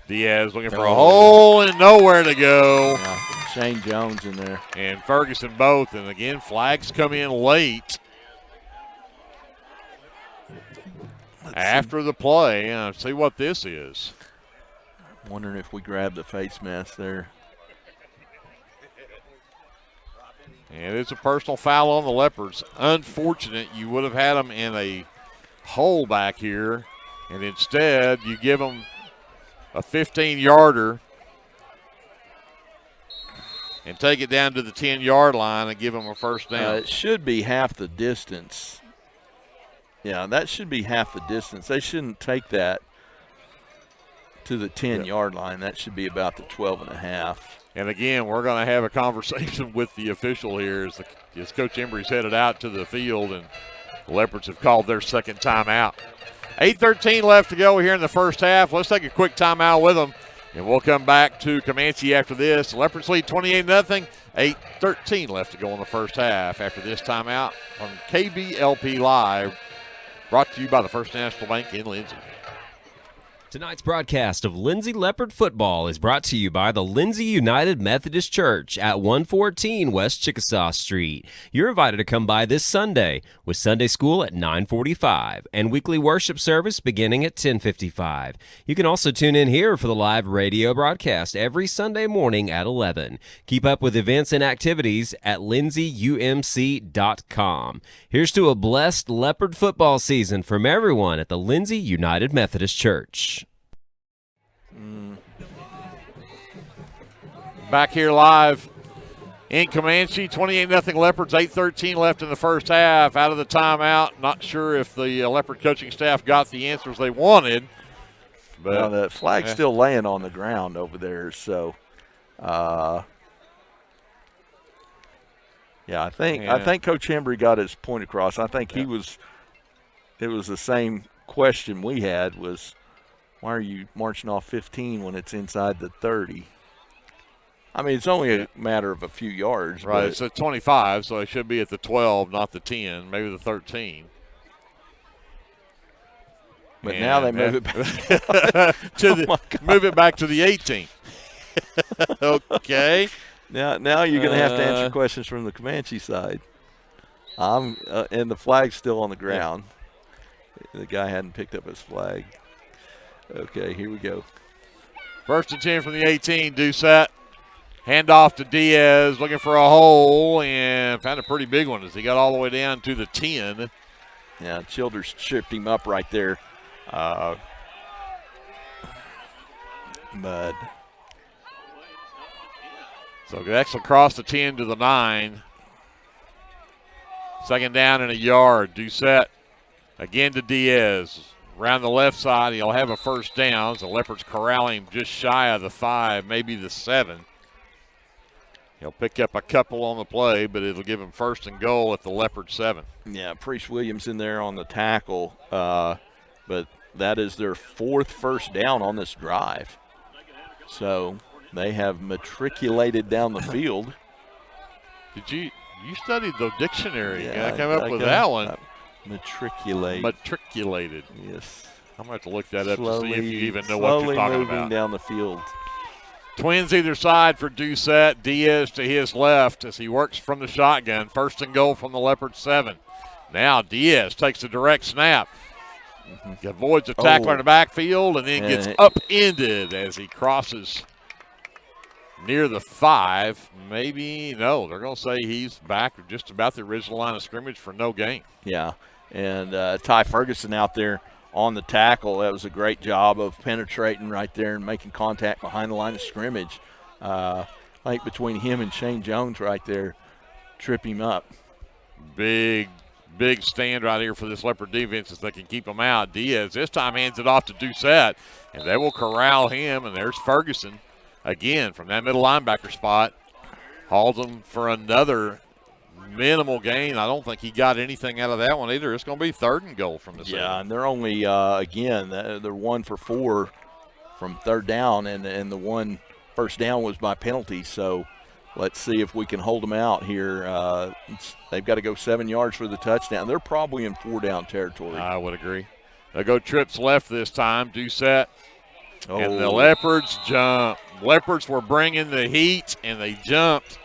Diaz looking for a hole and nowhere to go. Yeah, Shane Jones in there. And Ferguson both, and again, flags come in late. After the play, see what this is. Wondering if we grab the face mask there. And it's a personal foul on the Leopards. Unfortunate, you would have had them in a hole back here, and instead you give them a 15-yarder and take it down to the 10-yard line and give them a first down. It should be half the distance. Yeah, that should be half the distance. They shouldn't take that to the 10-yard line. That should be about the 12.5. And again, we're going to have a conversation with the official here as Coach Embry's headed out to the field, and the Leopards have called their second timeout. 8:13 left to go here in the first half. Let's take a quick timeout with them, and we'll come back to Comanche after this. The Leopards lead 28-0. 8:13 left to go in the first half after this timeout on KBLP Live. Brought to you by the First National Bank in Lindsay. Tonight's broadcast of Lindsay Leopard football is brought to you by the Lindsay United Methodist Church at 114 West Chickasaw Street. You're invited to come by this Sunday with Sunday school at 9:45 and weekly worship service beginning at 10:55. You can also tune in here for the live radio broadcast every Sunday morning at 11. Keep up with events and activities at lindsayumc.com. Here's to a blessed Leopard football season from everyone at the Lindsay United Methodist Church. Back here live in Comanche, 28-0 Leopards, 8:13 left in the first half. Out of the timeout, not sure if the Leopard coaching staff got the answers they wanted. But well, the flag's still laying on the ground over there, so yeah, I think Coach Embry got his point across. I think it was the same question we had was Why are you marching off 15 when it's inside the 30? I mean, it's only a matter of a few yards. Right, but it's at 25, so it should be at the 12, not the 10, maybe the 13. But now they move it back move it back to the 18. Okay. Now you're going to have to answer questions from the Comanche side. And the flag's still on the ground. Yeah. The guy hadn't picked up his flag. Okay, here we go. 1st and 10 from the 18, Doucette. Handoff to Diaz, looking for a hole, and found a pretty big one as he got all the way down to the 10. Yeah, Childers tripped him up right there. But so that's across the 10 to the 9. 2nd down and a yard. Doucette again to Diaz. Around the left side, he'll have a 1st down. The Leopards corralling him just shy of the 5, maybe the 7. He'll pick up a couple on the play, but it'll give him 1st and goal at the Leopard 7. Yeah, Priest Williams in there on the tackle, but that is their 4th 1st down on this drive. So they have matriculated down the field. You studied the dictionary? Yeah, I came up with that one. Matriculated. Yes. I'm going to have to look that up to see if you even know what Slowly you're talking moving about. down the field. Twins either side for Doucette. Diaz to his left as he works from the shotgun. 1st and goal from the Leopard 7. Now Diaz takes a direct snap. Avoids a tackler in the backfield and then gets upended as he crosses near the 5. Maybe, no, they're going to say he's back just about the original line of scrimmage for no gain. Yeah, and Ty Ferguson out there on the tackle. That was a great job of penetrating right there and making contact behind the line of scrimmage. I think between him and Shane Jones right there, trip him up. Big stand right here for this Leopard defense as they can keep him out. Diaz this time hands it off to Doucette, and they will corral him, and there's Ferguson again from that middle linebacker spot. Hauls him for another minimal gain. I don't think he got anything out of that one either. It's going to be 3rd and goal from the 7. Yeah, and they're only, again, they're 1 for 4 from 3rd down, and the 1 1st down was by penalty. So let's see if we can hold them out here. They've got to go 7 yards for the touchdown. They're probably in 4-down territory. I would agree. They'll go trips left this time. Doucette. And the Leopards jump. Leopards were bringing the heat, and they jumped.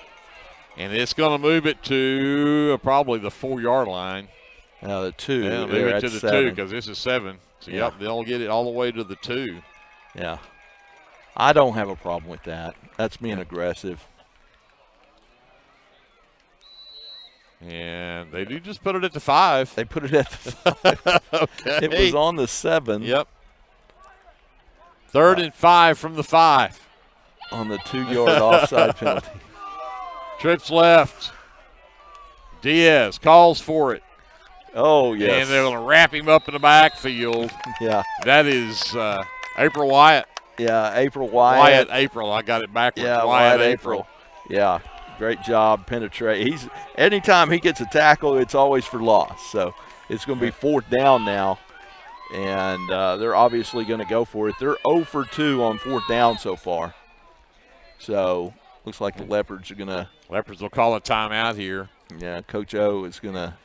And it's going to move it to probably the 4-yard line. The 2. Yeah, move it to the 2 because this is 7. So, yeah. They'll get it all the way to the 2. Yeah. I don't have a problem with that. That's being aggressive. And they do just put it at the 5. They put it at the 5. Okay. It was on the 7. Yep. 3rd and 5 from the 5. On the 2-yard offside penalty. Trips left. Diaz calls for it. Oh, yes. And they're going to wrap him up in the backfield. Yeah. That is April Wyatt. Yeah, April Wyatt. April. I got it backwards. Yeah, Wyatt April. Yeah, great job penetrate. Anytime he gets a tackle, it's always for loss. So it's going to be 4th down now. And they're obviously going to go for it. They're 0 for 2 on 4th down so far. So looks like the Leopards are going to. Leopards will call a timeout here. Yeah, Coach O is going to.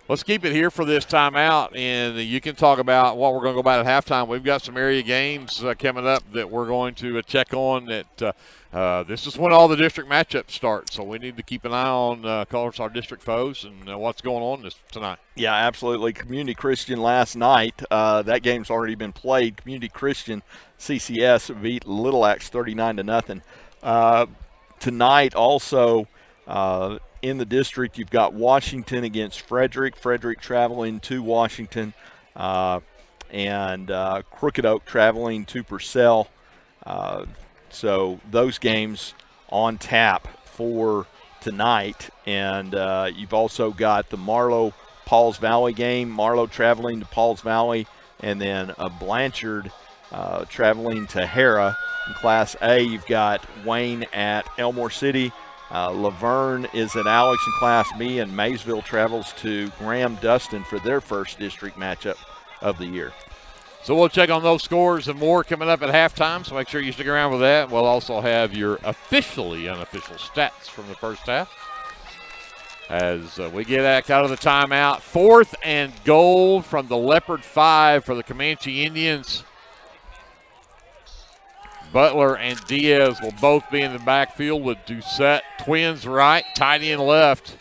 Let's keep it here for this timeout, and you can talk about what we're going to go about at halftime. We've got some area games coming up that we're going to check on. This is when all the district matchups start, so we need to keep an eye on, of course, our district foes and what's going on tonight. Yeah, absolutely. Community Christian last night, that game's already been played. Community Christian CCS beat Little Axe 39-0. Tonight also in the district, you've got Washington against Frederick. Frederick traveling to Washington, and Crooked Oak traveling to Purcell. So those games on tap for tonight. And you've also got the Marlow-Pauls Valley game. Marlow traveling to Pauls Valley, and then Blanchard traveling to Hera. In Class A, you've got Wayne at Elmore City. Laverne is at Alex in Class B, and Maysville travels to Graham Dustin for their first district matchup of the year. So we'll check on those scores and more coming up at halftime, so make sure you stick around with that. We'll also have your officially unofficial stats from the first half. As we get back out of the timeout, 4th and goal from the Leopard 5 for the Comanche Indians. Butler and Diaz will both be in the backfield with Doucette, twins right, tight end left.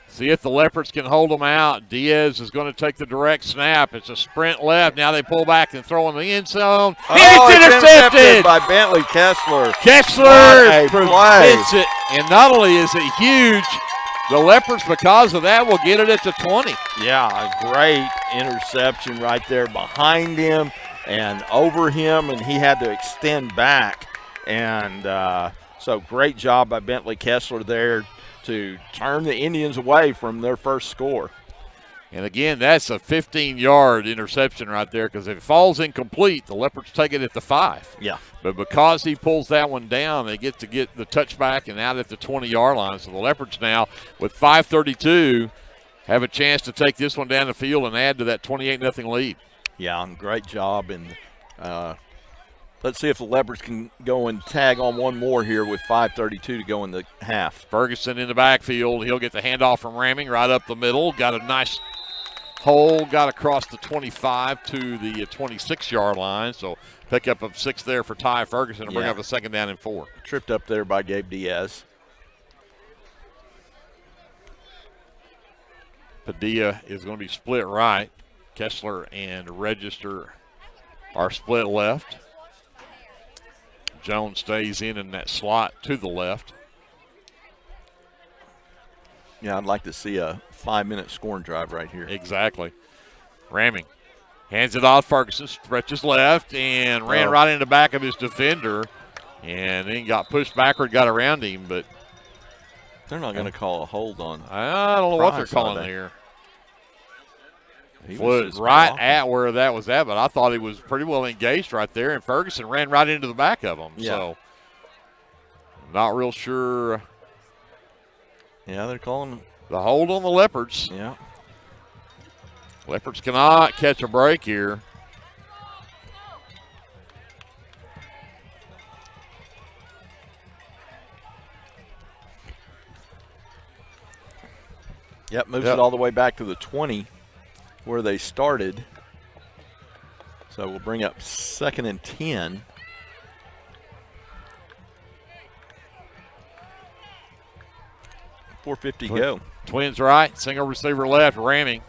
See if the Leopards can hold them out. Diaz is going to take the direct snap. It's a sprint left. Now they pull back and throw in the end zone. It's intercepted by Bentley Kessler. Kessler prevents it. And not only is it huge, the Leopards, because of that, will get it at the 20. Yeah, a great interception right there behind him and over him, and he had to extend back. And so great job by Bentley Kessler there to turn the Indians away from their first score. And again, that's a 15-yard interception right there, because if it falls incomplete, the Leopards take it at the 5. Yeah. But because he pulls that one down, they get to get the touchback and out at the 20-yard line. So the Leopards now, with 5:32, have a chance to take this one down the field and add to that 28-0 lead. Yeah, great job. And let's see if the Leopards can go and tag on one more here with 5:32 to go in the half. Ferguson in the backfield. He'll get the handoff from Ramming right up the middle. Got a nice hole, got across the 25 to the 26-yard line. So pickup of 6 there for Ty Ferguson to bring up a 2nd down and 4. Tripped up there by Gabe Diaz. Padilla is going to be split right. Kessler and Register are split left. Jones stays in that slot to the left. Yeah, I'd like to see a 5-minute scoring drive right here. Exactly. Ramming. Hands it off. Ferguson stretches left and ran right in the back of his defender. And then got pushed backward, got around him. But they're not going to call a hold on. I don't know what they're calling here. He was right at where that was at, but I thought he was pretty well engaged right there, and Ferguson ran right into the back of him. Yeah. So, not real sure. Yeah, they're calling the hold on the Leopards. Yeah. Leopards cannot catch a break here. Yep, moves it all the way back to the 20 where they started. So we'll bring up 2nd and 10. .450 go. Twins right, single receiver left, Ramming.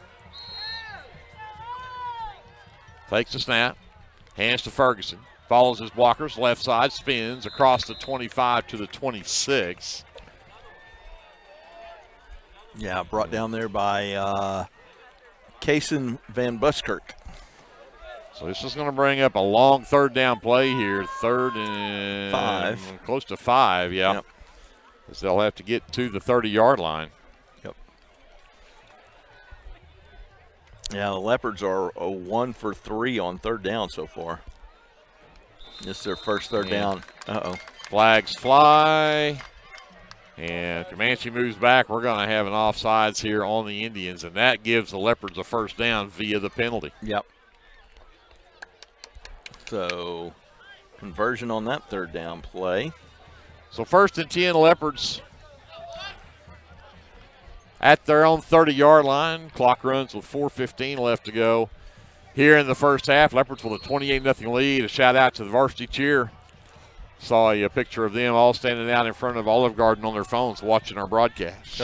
Takes the snap, hands to Ferguson. Follows his blockers, left side, spins across the 25 to the 26. Yeah, brought down there by Kason Van Buskirk. So this is going to bring up a long 3rd down play here. 3rd and 5. Close to 5, yeah. Yep. Because they'll have to get to the 30-yard line. Yep. Yeah, the Leopards are 1 for 3 on 3rd down so far. This is their first 3rd down. Uh-oh. Flags fly. And Comanche moves back. We're going to have an offsides here on the Indians, and that gives the Leopards a 1st down via the penalty. Yep. So, conversion on that 3rd down play. So 1st and 10, Leopards at their own 30-yard line. Clock runs with 4:15 left to go here in the first half. Leopards with a 28-0 lead. A shout-out to the varsity cheer. Saw a picture of them all standing out in front of Olive Garden on their phones watching our broadcast.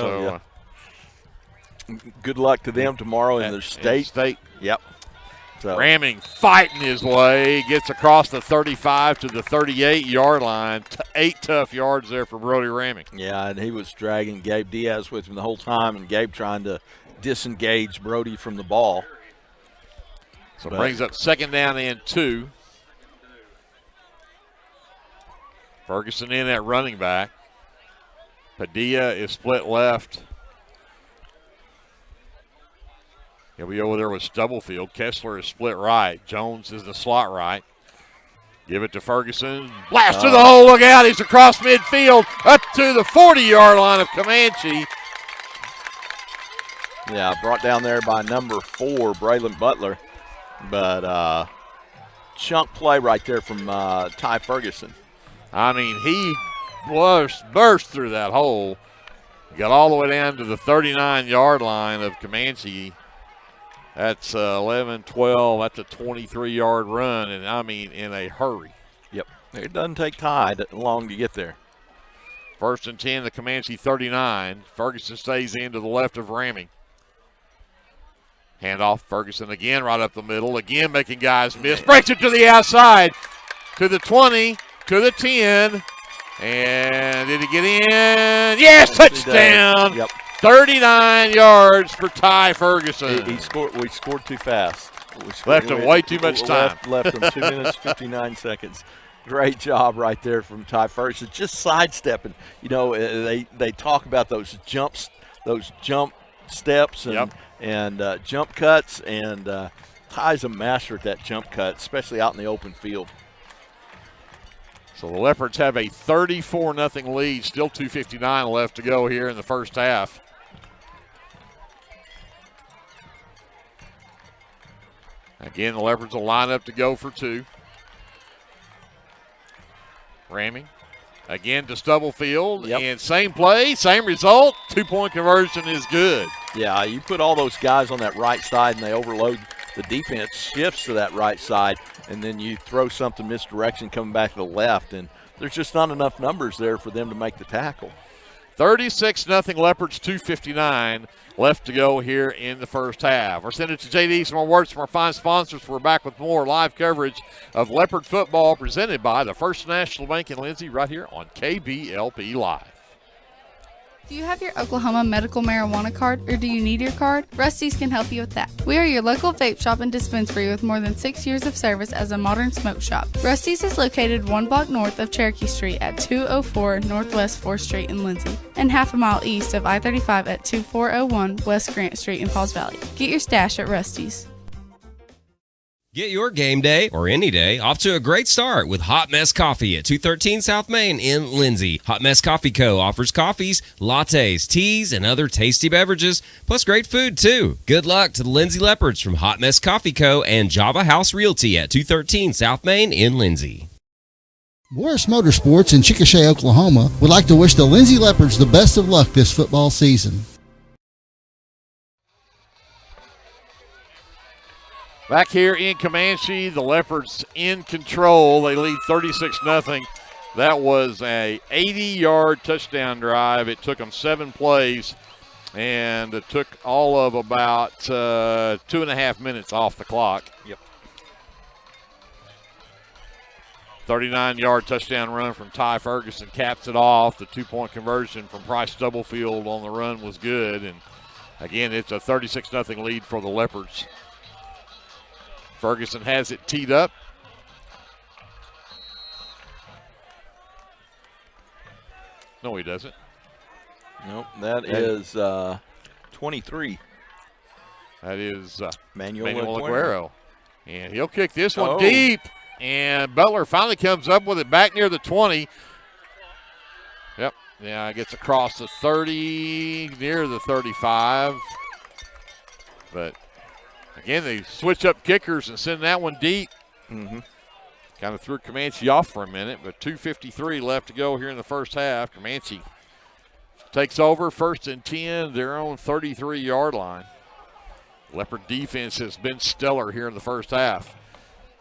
Good luck to them tomorrow in their state. Yep. So. Ramming, fighting his way, gets across the 35 to the 38-yard line. 8 tough yards there for Brody Ramming. Yeah, and he was dragging Gabe Diaz with him the whole time, and Gabe trying to disengage Brody from the ball. So it brings up 2nd down and 2. Ferguson in at running back. Padilla is split left. He'll be over there with Stubblefield. Kessler is split right. Jones is the slot right. Give it to Ferguson. Blast to the hole. Look out. He's across midfield up to the 40-yard line of Comanche. Yeah, brought down there by number 4, Braylon Butler. but chunk play right there from Ty Ferguson. I mean, he burst through that hole. Got all the way down to the 39-yard line of Comanche. That's 11, 12. That's a 23-yard run, and I mean in a hurry. Yep. It doesn't take Ty long to get there. 1st and 10, the Comanche 39. Ferguson stays in to the left of Ramming. Handoff, Ferguson again right up the middle. Again making guys miss. Breaks it to the outside. To the 20, to the 10. And did he get in? Yes, touchdown. Yep. 39 yards for Ty Ferguson. We scored too fast. Left him way too much time. Left him 2 minutes, 59 seconds. Great job right there from Ty Ferguson. Just sidestepping. You know, they talk about those jump steps and jump cuts, and Ty's a master at that jump cut, especially out in the open field. So the Leopards have a 34-0 lead. Still 2:59 left to go here in the first half. Again, the Leopards will line up to go for 2. Ramming. Again to Stubblefield. And same play, same result. 2-point conversion is good. Yeah, you put all those guys on that right side and they overload. The defense shifts to that right side, and then you throw something misdirection coming back to the left, and there's just not enough numbers there for them to make the tackle. 36-0 Leopards, 2:59 left to go here in the first half. We're sending it to JD. Some more words from our fine sponsors. We're back with more live coverage of Leopard football presented by the First National Bank in Lindsay right here on KBLP Live. Do you have your Oklahoma medical marijuana card, or do you need your card? Rusty's can help you with that. We are your local vape shop and dispensary with more than 6 years of service as a modern smoke shop. Rusty's is located 1 block north of Cherokee Street at 204 Northwest 4th Street in Lindsay, and half a mile east of I-35 at 2401 West Grant Street in Pauls Valley. Get your stash at Rusty's. Get your game day, or any day, off to a great start with Hot Mess Coffee at 213 South Main in Lindsay. Hot Mess Coffee Co. offers coffees, lattes, teas, and other tasty beverages, plus great food, too. Good luck to the Lindsay Leopards from Hot Mess Coffee Co. and Java House Realty at 213 South Main in Lindsay. Morris Motorsports in Chickasha, Oklahoma would like to wish the Lindsay Leopards the best of luck this football season. Back here in Comanche, the Leopards in control. They lead 36-0. That was a 80-yard touchdown drive. It took them 7 plays, and it took all of about 2.5 minutes off the clock. Yep. 39-yard touchdown run from Ty Ferguson caps it off. The 2-point conversion from Bryce Stubblefield on the run was good. And, again, it's a 36-0 lead for the Leopards. Ferguson has it teed up. No, he doesn't. Nope, that is 23. That is Manuel Aguero. And he'll kick this one deep. And Butler finally comes up with it back near the 20. Yep. Yeah, gets across the 30, near the 35. But again, they switch up kickers and send that one deep. Mm-hmm. Kind of threw Comanche off for a minute, but 2:53 left to go here in the first half. Comanche takes over, 1st and 10, their own 33-yard line. Leopard defense has been stellar here in the first half.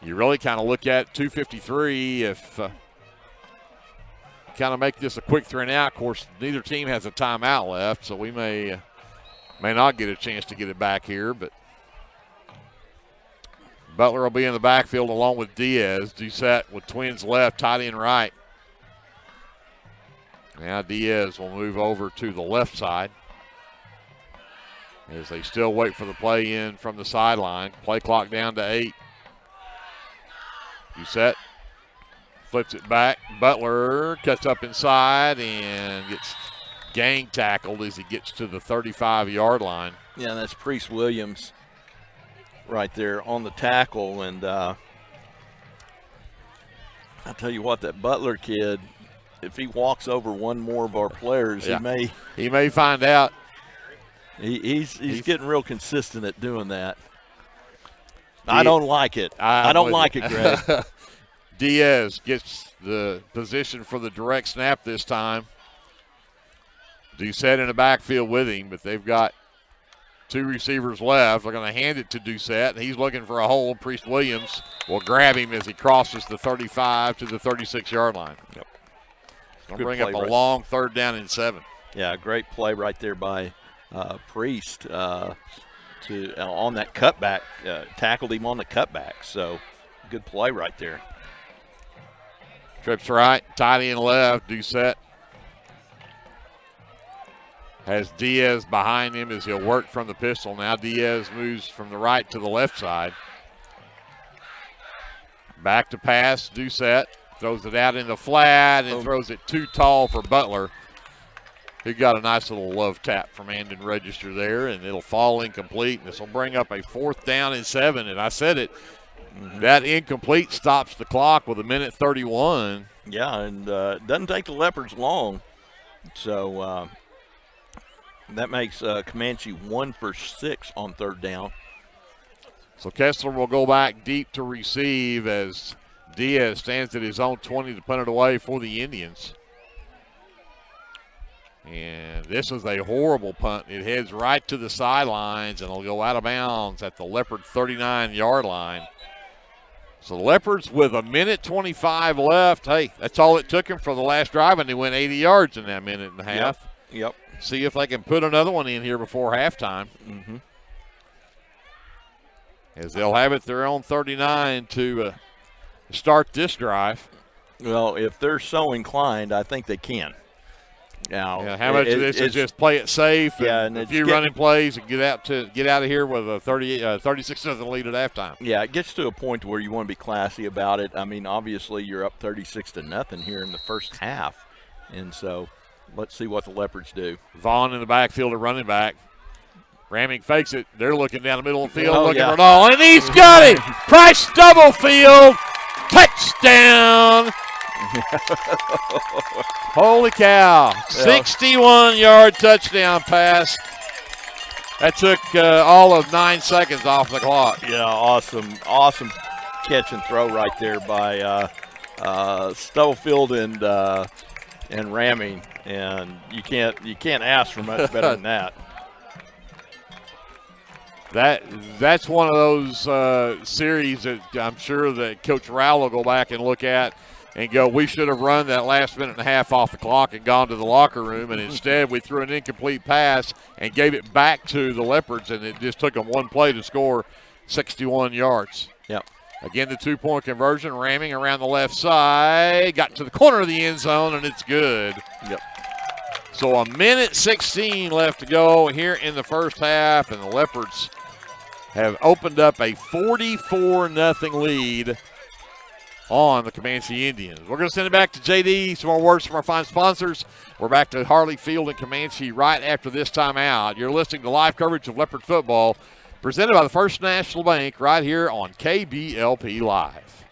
You really kind of look at 2:53 if kind of make this a quick 3 and out. Of course, neither team has a timeout left, so we may not get a chance to get it back here, but Butler will be in the backfield along with Diaz. Doucette with twins left, tight end right. Now Diaz will move over to the left side as they still wait for the play in from the sideline. Play clock down to 8. Doucette flips it back. Butler cuts up inside and gets gang tackled as he gets to the 35-yard line. Yeah, that's Priest Williams right there on the tackle. And I'll tell you what, that Butler kid, if he walks over one more of our players, he may find out. He's getting real consistent at doing that. I don't like it. I don't like it, Greg. Diaz gets the position for the direct snap this time. Doucette in the backfield with him, but they've got 2 receivers left. They're going to hand it to Doucette. He's looking for a hole. Priest Williams will grab him as he crosses the 35 to the 36-yard line. Yep. Going to bring up a long 3rd down and 7. Yeah, great play right there by Priest on that cutback. Tackled him on the cutback. So good play right there. Trips right, tight end left. Doucette has Diaz behind him as he'll work from the pistol. Now Diaz moves from the right to the left side. Back to pass, Doucette throws it out in the flat and throws it too tall for Butler, who got a nice little love tap from Andon Register there, and it'll fall incomplete. And this will bring up a 4th down and 7. And I said it, that incomplete stops the clock with 1:31. Yeah, and it doesn't take the Leopards long. So that makes Comanche 1 for 6 on 3rd down. So Kessler will go back deep to receive as Diaz stands at his own 20 to punt it away for the Indians. And this is a horrible punt. It heads right to the sidelines, and it'll go out of bounds at the Leopard 39-yard line. So the Leopards with 1:25 left. Hey, that's all it took him for the last drive, and they went 80 yards in that minute and a half. Yep. See if they can put another one in here before halftime. As they'll have it their own 39 to start this drive. Well, if they're so inclined, I think they can. Now, how much of this is just play it safe and a few running plays and get out of here with a 36-0 lead at halftime? Yeah, it gets to a point where you want to be classy about it. I mean, obviously you're up 36-0 here in the first half, and so let's see what the Leopards do. Vaughn in the backfield, a running back. Ramming fakes it. They're looking down the middle of the field, looking for it all, and he's got it. Price Stubblefield, touchdown. Holy cow. 61-yard touchdown pass. That took all of 9 seconds off the clock. Yeah, awesome catch and throw right there by Stubblefield and Ramming, and you can't ask for much better than that. That's one of those series that I'm sure that Coach Rowell will go back and look at and go, we should have run that last minute and a half off the clock and gone to the locker room, and instead we threw an incomplete pass and gave it back to the Leopards, and it just took them one play to score 61 yards. Yep. Again, the 2-point conversion, ramming around the left side, got to the corner of the end zone, and it's good. Yep. So 1:16 left to go here in the first half, and the Leopards have opened up a 44-0 lead on the Comanche Indians. We're going to send it back to JD. Some more words from our fine sponsors. We're back to Harley Field in Comanche right after this timeout. You're listening to live coverage of Leopard football presented by the First National Bank right here on KBLP Live.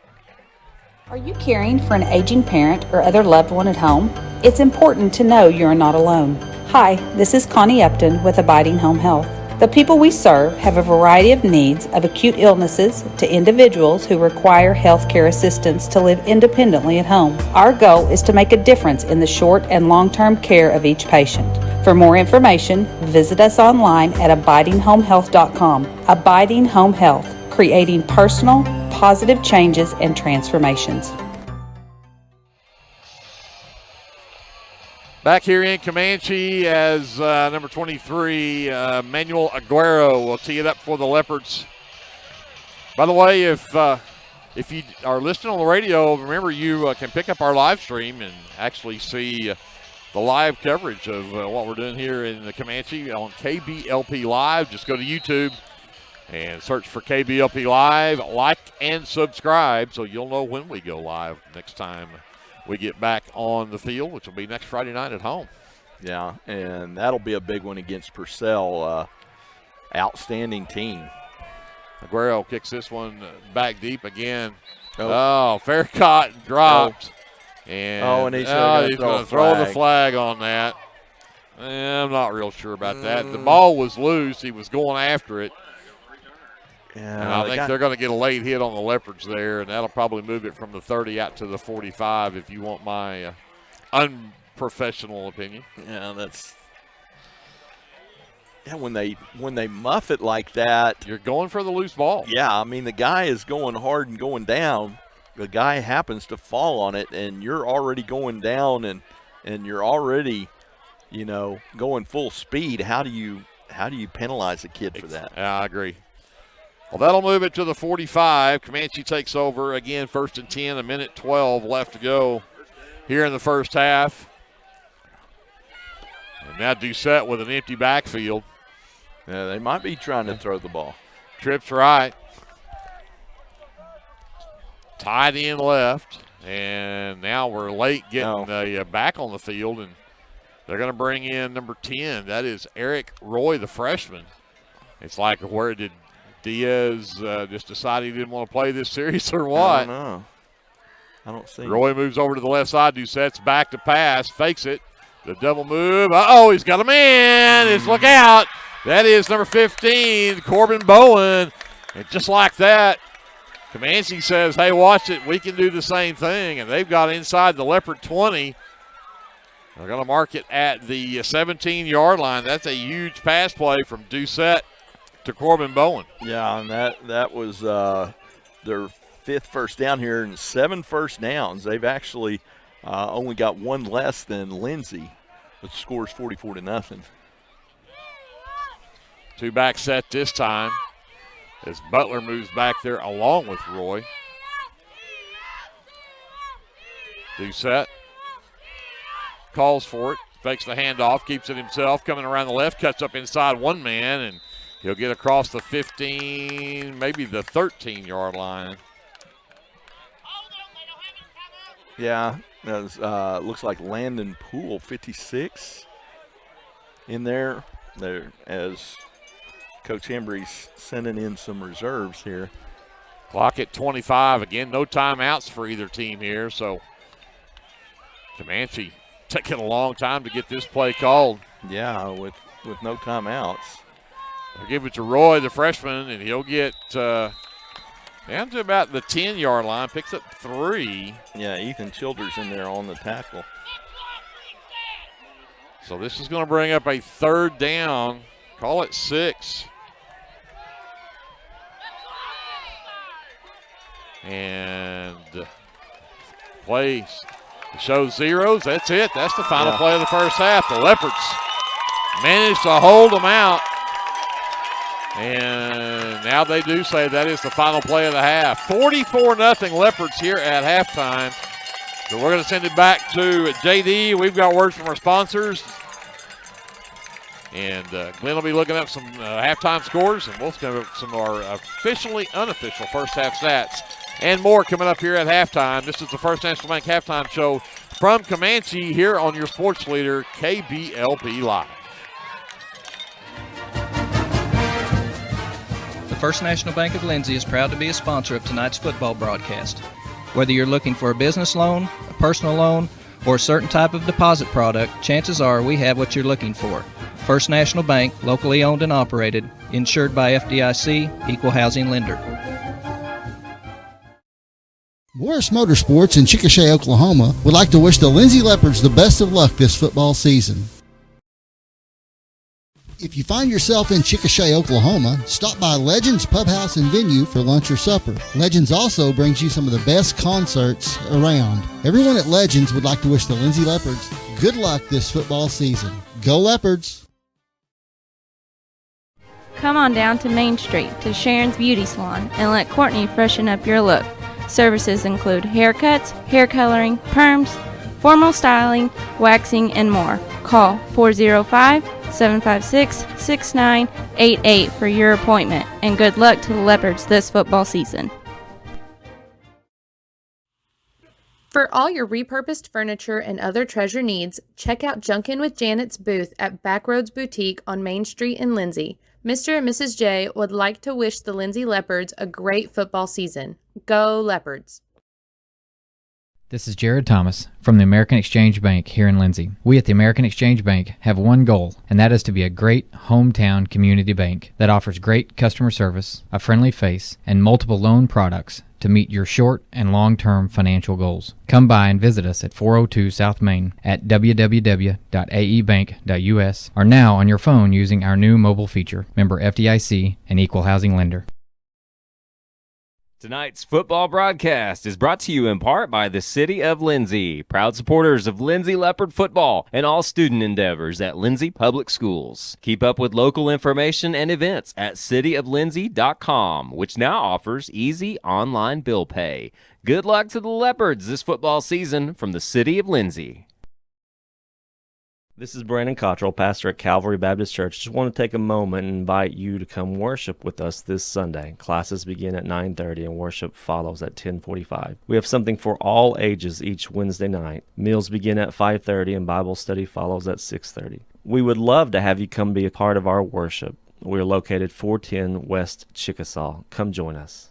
Are you caring for an aging parent or other loved one at home? It's important to know you're not alone. Hi, this is Connie Upton with Abiding Home Health. The people we serve have a variety of needs, of acute illnesses to individuals who require health care assistance to live independently at home. Our goal is to make a difference in the short and long-term care of each patient. For more information, visit us online at abidinghomehealth.com. Abiding Home Health, creating personal, positive changes and transformations. Back here in Comanche as number 23, Manuel Aguero will tee it up for the Leopards. By the way, if you are listening on the radio, remember you can pick up our live stream and actually see the live coverage of what we're doing here in the Comanche on KBLP Live. Just go to YouTube and search for KBLP Live, like and subscribe so you'll know when we go live next time we get back on the field, which will be next Friday night at home. Yeah, and that'll be a big one against Purcell. Outstanding team. Aguero kicks this one back deep again. Oh, fair caught and dropped. And he's going to throw the flag on that. I'm not real sure about that. The ball was loose. He was going after it. And I think they're going to get a late hit on the Leopards there, and that'll probably move it from the 30 out to the 45 if you want my unprofessional opinion. Yeah, that's when they muff it like that. You're going for the loose ball. Yeah, I mean the guy is going hard and going down. The guy happens to fall on it, and you're already going down, and you're already, going full speed. How do you penalize a kid for that? Yeah, I agree. Well, that'll move it to the 45. Comanche takes over again, 1st and 10, a minute 12 left to go here in the first half. And now Doucette with an empty backfield. Yeah, they might be trying to throw the ball. Trips right. Tied in left. And now we're late getting back on the field, and they're going to bring in number 10. That is Eric Roy, the freshman. It's like, where did Diaz just decide he didn't want to play this series or what? I don't know. I don't see. Roy moves over to the left side. Doucette's back to pass, fakes it. The double move. Uh-oh, he's got a man. It's look out. That is number 15, Corbin Bowen. And just like that, Comanche says, hey, watch it. We can do the same thing. And they've got inside the Leopard 20. They're going to mark it at the 17-yard line. That's a huge pass play from Doucette to Corbin Bowen. Yeah, and that was their 5th first down here and 7 first downs. They've actually only got one less than Lindsay, which scores 44-0. Two-back set this time as Butler moves back there along with Roy. Doucette calls for it, fakes the handoff, keeps it himself, coming around the left, cuts up inside one man, and he'll get across the 15, maybe the 13-yard line. Yeah, that looks like Landon Poole, 56, in there as Coach Embry's sending in some reserves here. Clock at 25. Again, no timeouts for either team here, so Comanche taking a long time to get this play called. Yeah, with no timeouts. They'll give it to Roy, the freshman, and he'll get down to about the 10-yard line, picks up 3. Yeah, Ethan Childers in there on the tackle. So this is going to bring up a 3rd down. Call it 6. And play shows zeros. That's it. That's the final play of the first half. The Leopards managed to hold them out. And now they do say that is the final play of the half. 44-0 Leopards here at halftime. So we're going to send it back to JD. We've got words from our sponsors. And Glenn will be looking up some halftime scores, and we'll come up some of our officially unofficial first half stats and more coming up here at halftime. This is the First National Bank halftime show from Comanche here on your sports leader, KBLP Live. The First National Bank of Lindsay is proud to be a sponsor of tonight's football broadcast. Whether you're looking for a business loan, a personal loan, or a certain type of deposit product, chances are we have what you're looking for. First National Bank, locally owned and operated, insured by FDIC, equal housing lender. Boris Motorsports in Chickasha, Oklahoma would like to wish the Lindsay Leopards the best of luck this football season. If you find yourself in Chickasha, Oklahoma, stop by Legends Pub House and Venue for lunch or supper. Legends also brings you some of the best concerts around. Everyone at Legends would like to wish the Lindsay Leopards good luck this football season. Go Leopards! Come on down to Main Street to Sharon's Beauty Salon and let Courtney freshen up your look. Services include haircuts, hair coloring, perms, formal styling, waxing, and more. Call 405-756-6988 for your appointment, and good luck to the Leopards this football season. For all your repurposed furniture and other treasure needs, check out Junkin' with Janet's booth at Backroads Boutique on Main Street in Lindsay. Mr. and Mrs. J would like to wish the Lindsay Leopards a great football season. Go Leopards! This is Jared Thomas from the American Exchange Bank here in Lindsay. We at the American Exchange Bank have one goal, and that is to be a great hometown community bank that offers great customer service, a friendly face, and multiple loan products to meet your short and long-term financial goals. Come by and visit us at 402 South Main at www.aebank.us or now on your phone using our new mobile feature, member FDIC, and equal housing lender. Tonight's football broadcast is brought to you in part by the City of Lindsay, proud supporters of Lindsay Leopard football and all student endeavors at Lindsay Public Schools. Keep up with local information and events at cityoflindsay.com, which now offers easy online bill pay. Good luck to the Leopards this football season from the City of Lindsay. This is Brandon Cottrell, pastor at Calvary Baptist Church. Just want to take a moment and invite you to come worship with us this Sunday. Classes begin at 9:30 and worship follows at 10:45. We have something for all ages each Wednesday night. Meals begin at 5:30 and Bible study follows at 6:30. We would love to have you come be a part of our worship. We are located 410 West Chickasaw. Come join us.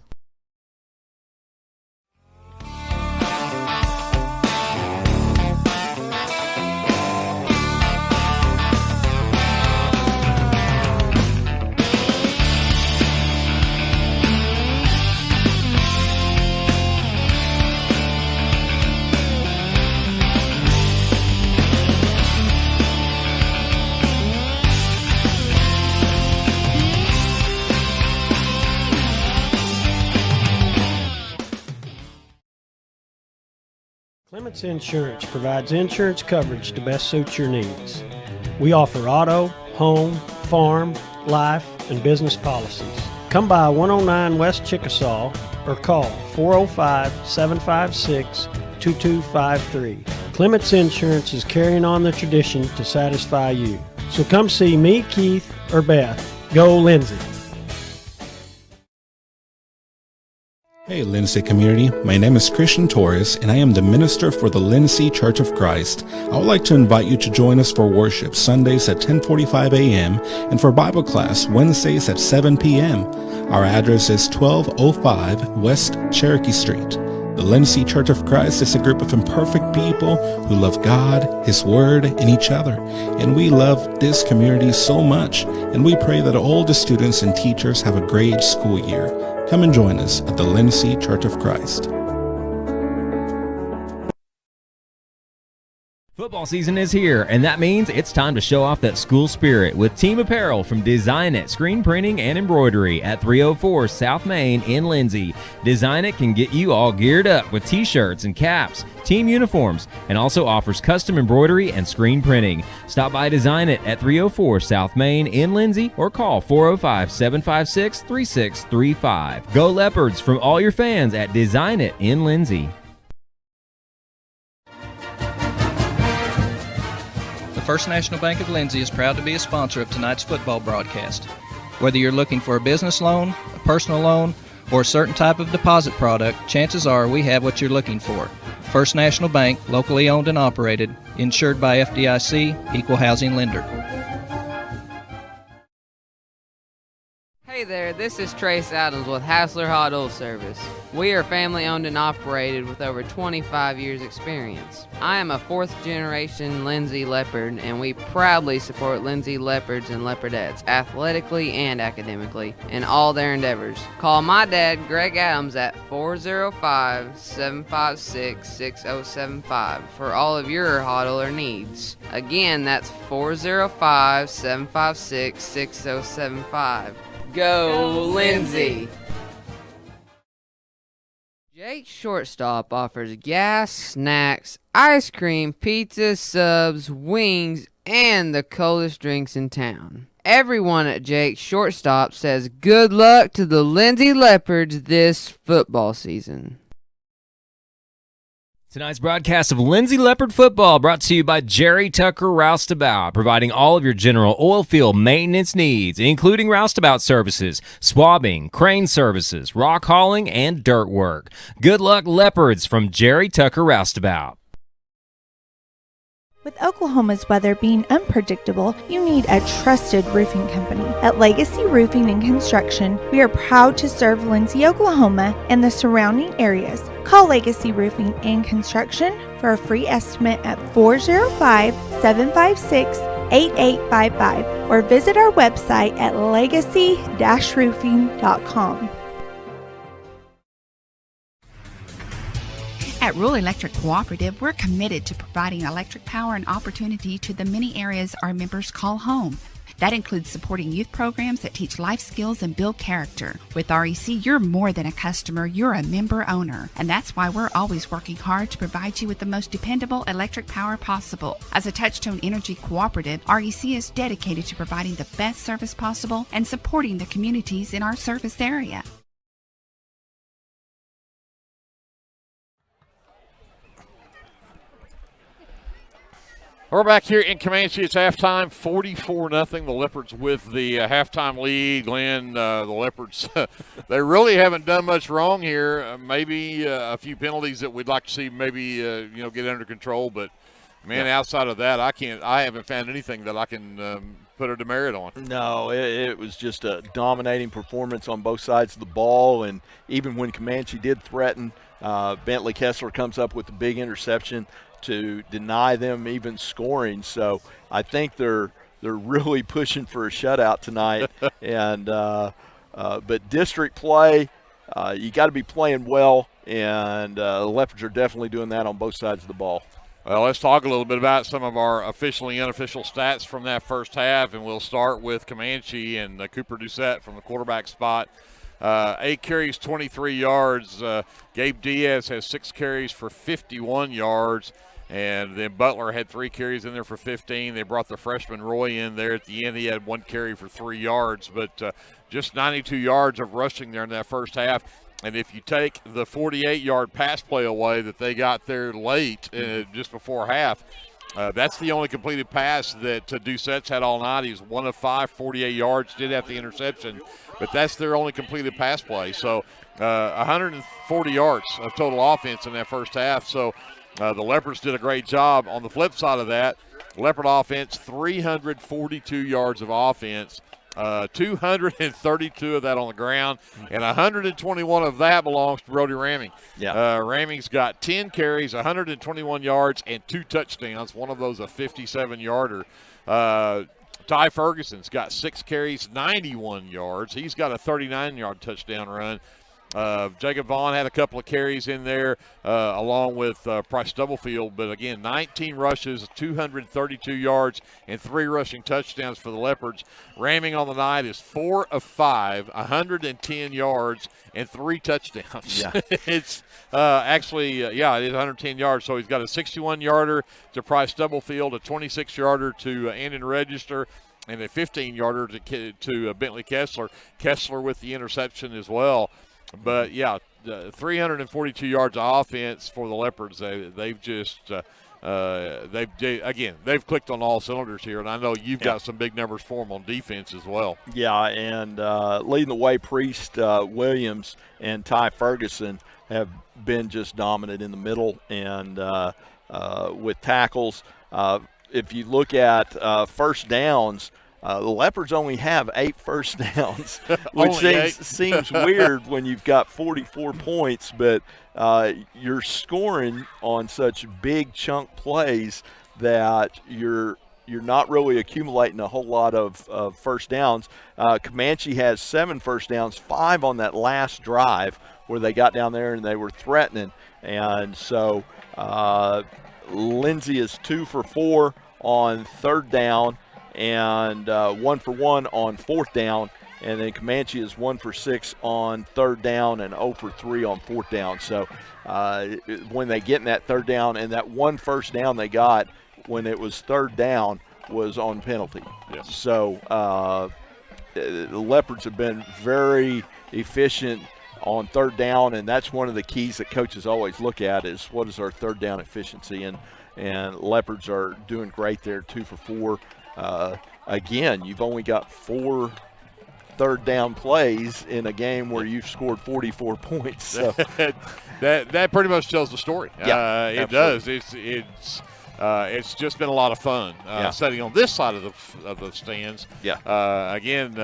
Clements Insurance provides insurance coverage to best suit your needs. We offer auto, home, farm, life, and business policies. Come by 109 West Chickasaw or call 405-756-2253. Clements Insurance is carrying on the tradition to satisfy you. So come see me, Keith, or Beth. Go Lindsay. Hey Lindsay community, my name is Chisholm Trail and I am the minister for the Lindsay Church of Christ. I would like to invite you to join us for worship Sundays at 10:45 a.m. and for Bible class Wednesdays at 7 p.m. Our address is 1205 West Cherokee Street. The Lindsay Church of Christ is a group of imperfect people who love God, His Word, and each other. And we love this community so much, and we pray that all the students and teachers have a great school year. Come and join us at the Lindsay Church of Christ. Football season is here, and that means it's time to show off that school spirit with team apparel from Design It Screen Printing and Embroidery at 304 South Main in Lindsay. Design It can get you all geared up with t-shirts and caps, team uniforms, and also offers custom embroidery and screen printing. Stop by Design It at 304 South Main in Lindsay or call 405-756-3635. Go Leopards from all your fans at Design It in Lindsay. The First National Bank of Lindsay is proud to be a sponsor of tonight's football broadcast. Whether you're looking for a business loan, a personal loan, or a certain type of deposit product, chances are we have what you're looking for. First National Bank, locally owned and operated, insured by FDIC, equal housing lender. Hey there, this is Trace Adams with Hassler Hot Oil Service. We are family owned and operated with over 25 years experience. I am a fourth generation Lindsay Leopard, and we proudly support Lindsay Leopards and Leopardettes athletically and academically in all their endeavors. Call my dad, Greg Adams, at 405-756-6075 for all of your hot oiler needs. Again, that's 405-756-6075. Go Lindsay! Jake's Shortstop offers gas, snacks, ice cream, pizza, subs, wings, and the coldest drinks in town. Everyone at Jake's Shortstop says good luck to the Lindsay Leopards this football season. Tonight's broadcast of Lindsay Leopard football brought to you by Jerry Tucker Roustabout, providing all of your general oil field maintenance needs, including roustabout services, swabbing, crane services, rock hauling, and dirt work. Good luck, Leopards, from Jerry Tucker Roustabout. With Oklahoma's weather being unpredictable, you need a trusted roofing company. At Legacy Roofing and Construction, we are proud to serve Lindsay, Oklahoma, and the surrounding areas. Call Legacy Roofing and Construction for a free estimate at 405-756-8855 or visit our website at legacy-roofing.com. At Rural Electric Cooperative, we're committed to providing electric power and opportunity to the many areas our members call home. That includes supporting youth programs that teach life skills and build character. With REC, you're more than a customer, you're a member owner. And that's why we're always working hard to provide you with the most dependable electric power possible. As a Touchstone Energy Cooperative, REC is dedicated to providing the best service possible and supporting the communities in our service area. We're back here in Comanche. It's halftime, 44-0. The Leopards with the halftime lead. Glenn, the Leopards, they really haven't done much wrong here. Maybe a few penalties that we'd like to see maybe get under control. But, man, outside of that, I haven't found anything that I can put a demerit on. No, it was just a dominating performance on both sides of the ball. And even when Comanche did threaten, Bentley Kessler comes up with a big interception to deny them even scoring. So I think they're really pushing for a shutout tonight. And but district play, you got to be playing well, and the Leopards are definitely doing that on both sides of the ball. Well, let's talk a little bit about some of our official and unofficial stats from that first half, and we'll start with Comanche and Cooper Doucette from the quarterback spot. 8 carries, 23 yards. Gabe Diaz has 6 carries for 51 yards. And then Butler had 3 carries in there for 15. They brought the freshman Roy in there at the end. He had 1 carry for 3 yards, but just 92 yards of rushing there in that first half. And if you take the 48-yard pass play away that they got there late, just before half, that's the only completed pass that Doucette's had all night. He's 1 of 5, 48 yards, did have the interception, but that's their only completed pass play. So 140 yards of total offense in that first half. So the Leopards did a great job. On the flip side of that, Leopard offense, 342 yards of offense, 232 of that on the ground, and 121 of that belongs to Brody Ramming. Yeah. Ramming's got 10 carries, 121 yards, and 2 touchdowns, one of those a 57-yarder. Ty Ferguson's got 6 carries, 91 yards. He's got a 39-yard touchdown run. Jacob Vaughn had a couple of carries in there along with Price Stubblefield, but again, 19 rushes, 232 yards, and 3 rushing touchdowns for the Leopards. Ramming on the night is 4 of 5, 110 yards, and 3 touchdowns. Yeah. It's actually, it is 110 yards, so he's got a 61-yarder to Price Stubblefield, a 26-yarder to Andon Register, and a 15-yarder to Bentley Kessler. Kessler with the interception as well. But, 342 yards of offense for the Leopards. They've just they've clicked on all cylinders here, and I know you've got some big numbers for them on defense as well. Yeah, and leading the way, Priest, Williams, and Ty Ferguson have been just dominant in the middle and with tackles. If you look at first downs, the Leopards only have 8 first downs, which seems weird when you've got 44 points, but you're scoring on such big chunk plays that you're not really accumulating a whole lot of first downs. Comanche has 7 first downs, 5 on that last drive where they got down there and they were threatening. And so Lindsay is 2 for 4 on third down, and 1 for 1 on fourth down, and then Comanche is 1 for 6 on third down and 0 for 3 on fourth down. So when they get in that third down, and that 1 first down they got when it was third down was on penalty. Yes. So the Leopards have been very efficient on third down, and that's one of the keys that coaches always look at is what is our third down efficiency, and Leopards are doing great there, 2 for 4. Again, you've only got 4 third down plays in a game where you've scored 44 points. So that pretty much tells the story. Yeah, it does. It's it's just been a lot of fun sitting on this side of the stands. Yeah. Again,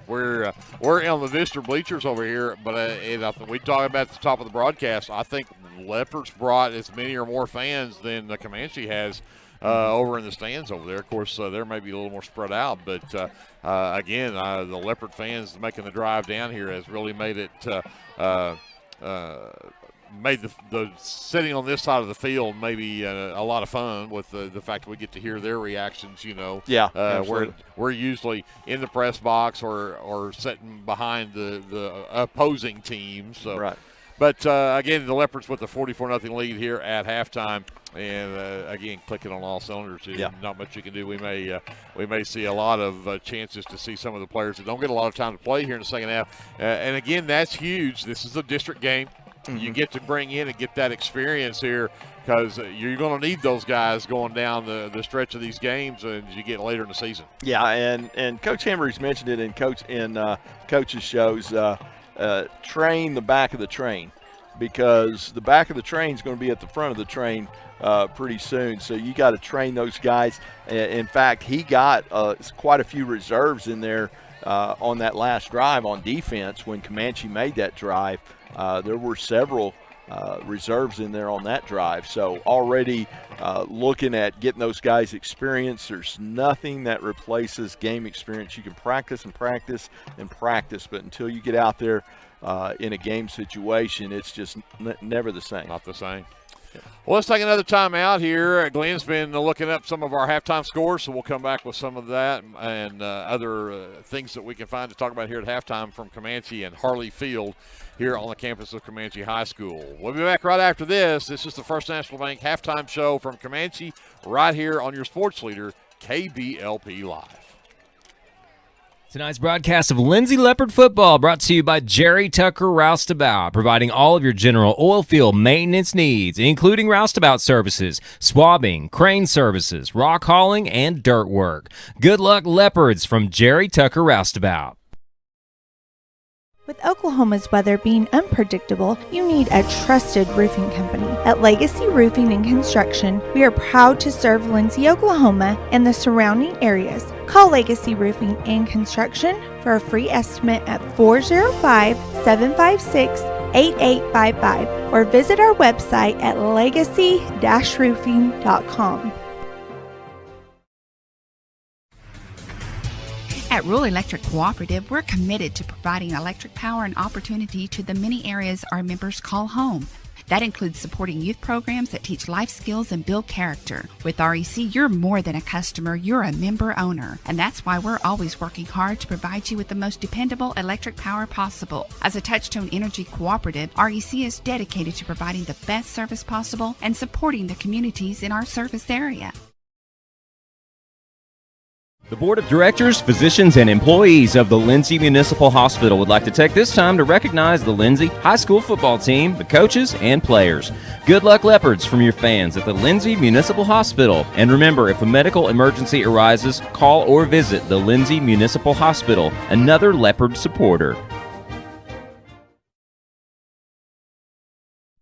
we're on the visitor bleachers over here, but we talked about at the top of the broadcast. I think Leopards brought as many or more fans than the Comanche has over in the stands over there. Of course, there may be a little more spread out, but again, the Leopard fans making the drive down here has really made it made the sitting on this side of the field maybe a lot of fun with the fact that we get to hear their reactions. We're usually in the press box or sitting behind the opposing team. So. Right. But, again, the Leopards with the 44-0 lead here at halftime. And, again, clicking on all cylinders. Not much you can do. We may see a lot of chances to see some of the players that don't get a lot of time to play here in the second half. And, again, that's huge. This is a district game. Mm-hmm. You get to bring in and get that experience here because you're going to need those guys going down the stretch of these games as you get later in the season. Yeah, and Coach Henry's mentioned it in coaches' shows. Train the back of the train, because the back of the train is going to be at the front of the train pretty soon. So you got to train those guys. In fact, he got quite a few reserves in there on that last drive on defense when Comanche made that drive. There were several reserves in there on that drive. So already looking at getting those guys experience. There's nothing that replaces game experience. You can practice and practice and practice, but until you get out there in a game situation, it's just never the same. Not the same. Yeah. Well, let's take another time out here. Glenn's been looking up some of our halftime scores, so we'll come back with some of that and other things that we can find to talk about here at halftime from Comanche and Harley Field here on the campus of Comanche High School. We'll be back right after this. This is the First National Bank halftime show from Comanche right here on your sports leader, KBLP Live. Tonight's broadcast of Lindsay Leopard football brought to you by Jerry Tucker Roustabout, providing all of your general oil field maintenance needs, including roustabout services, swabbing, crane services, rock hauling, and dirt work. Good luck, Leopards, from Jerry Tucker Roustabout. With Oklahoma's weather being unpredictable, you need a trusted roofing company. At Legacy Roofing and Construction, we are proud to serve Lindsay, Oklahoma, and the surrounding areas. Call Legacy Roofing and Construction for a free estimate at 405-756-8855 or visit our website at legacy-roofing.com. At Rural Electric Cooperative, we're committed to providing electric power and opportunity to the many areas our members call home. That includes supporting youth programs that teach life skills and build character. With REC, you're more than a customer, you're a member owner. And that's why we're always working hard to provide you with the most dependable electric power possible. As a Touchstone Energy Cooperative, REC is dedicated to providing the best service possible and supporting the communities in our service area. The Board of Directors, physicians, and employees of the Lindsay Municipal Hospital would like to take this time to recognize the Lindsay High School football team, the coaches, and players. Good luck, Leopards, from your fans at the Lindsay Municipal Hospital. And remember, if a medical emergency arises, call or visit the Lindsay Municipal Hospital, another Leopard supporter.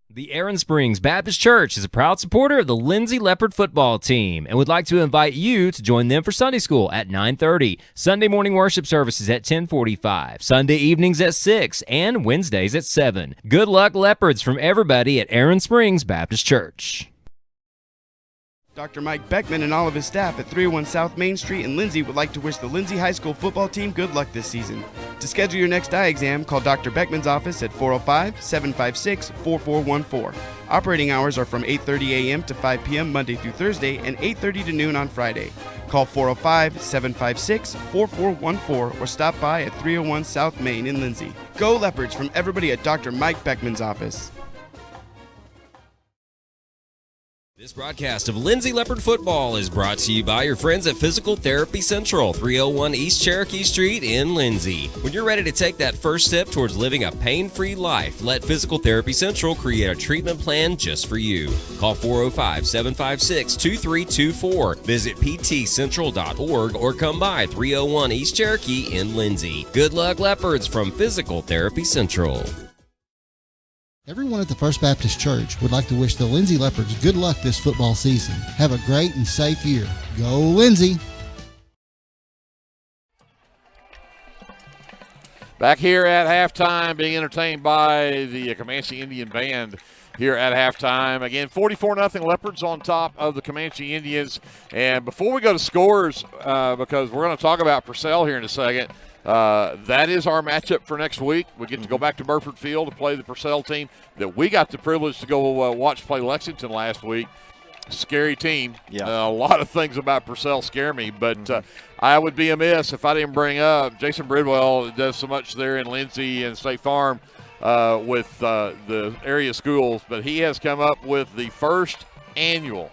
The Aaron Springs Baptist Church is a proud supporter of the Lindsay Leopard football team and would like to invite you to join them for Sunday school at 9:30, Sunday morning worship services at 10:45, Sunday evenings at 6, and Wednesdays at 7. Good luck, Leopards, from everybody at Aaron Springs Baptist Church. Dr. Mike Beckman and all of his staff at 301 South Main Street in Lindsay would like to wish the Lindsay High School football team good luck this season. To schedule your next eye exam, call Dr. Beckman's office at 405-756-4414. Operating hours are from 8:30 a.m. to 5 p.m. Monday through Thursday and 8:30 to noon on Friday. Call 405-756-4414 or stop by at 301 South Main in Lindsay. Go Leopards from everybody at Dr. Mike Beckman's office. This broadcast of Lindsay Leopard football is brought to you by your friends at Physical Therapy Central, 301 East Cherokee Street in Lindsay. When you're ready to take that first step towards living a pain-free life, let Physical Therapy Central create a treatment plan just for you. Call 405-756-2324. Visit ptcentral.org or come by 301 East Cherokee in Lindsay. Good luck, Leopards, from Physical Therapy Central. Everyone at the First Baptist Church would like to wish the Lindsay Leopards good luck this football season. Have a great and safe year. Go Lindsay! Back here at halftime, being entertained by the Comanche Indian Band here at halftime. Again, 44-0 Leopards on top of the Comanche Indians. And before we go to scores, because we're going to talk about Purcell here in a second, that is our matchup for next week. We get to go back to Burford Field to play the Purcell team that we got the privilege to go watch play Lexington last week. Scary team. Yeah. A lot of things about Purcell scare me, but I would be amiss if I didn't bring up Jason Bridwell does so much there in Lindsay and State Farm with the area schools, but he has come up with the first annual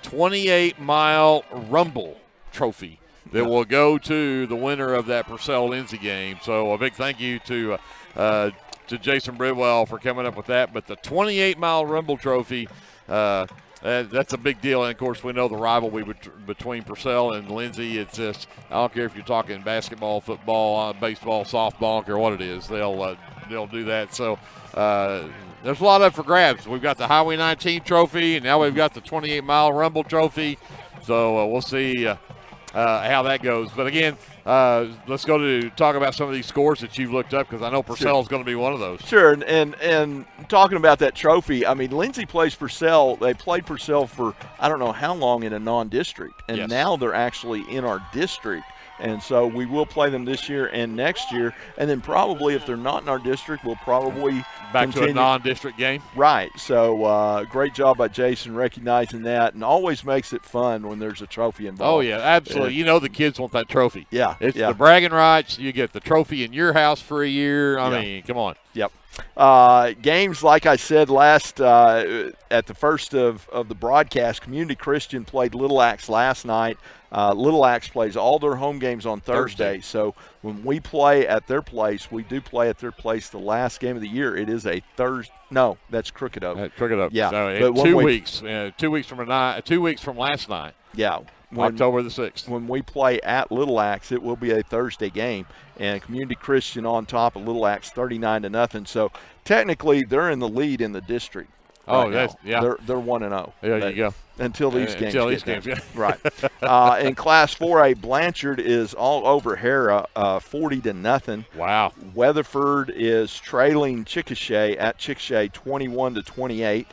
28-mile Rumble Trophy that will go to the winner of that Purcell-Lindsay game. So a big thank you to Jason Bridwell for coming up with that. But the 28-mile Rumble Trophy, that's a big deal. And, of course, we know the rivalry between Purcell and Lindsay. It's just, I don't care if you're talking basketball, football, baseball, softball, I don't care what it is. They'll do that. So there's a lot of it for grabs. We've got the Highway 19 Trophy, and now we've got the 28-mile Rumble Trophy. So we'll see how that goes. But again, let's go to talk about some of these scores that you've looked up, because I know Purcell is going to be one of those. Sure, and talking about that trophy, I mean, Lindsay plays Purcell. They played Purcell for I don't know how long in a non-district, and now they're actually in our district. And so we will play them this year and next year. And then probably if they're not in our district, we'll probably back to a non-district game. Right. So great job by Jason recognizing that, and always makes it fun when there's a trophy involved. Oh, yeah, absolutely. You know the kids want that trophy. Yeah. It's the bragging rights. You get the trophy in your house for a year. I mean, come on. Yep. Games, like I said last at the first of the broadcast, Community Christian played Little Axe last night. Little Axe plays all their home games on Thursday. So when we play at their place, we do play at their place the last game of the year. It is a Thursday. No, that's Crooked Oak. Crooked Oak. Yeah. So but 2 weeks. 2 weeks from tonight. 2 weeks from last night. Yeah. October the 6th. When we play at Little Axe, it will be a Thursday game, and Community Christian on top of Little Axe 39-0. So technically, they're in the lead in the district. They're 1-0. There you go. Until these games. Until these games, yeah. Right. In Class 4A, Blanchard is all over Hera, 40-0. Wow. Weatherford is trailing Chickasha at Chickasha 21-28.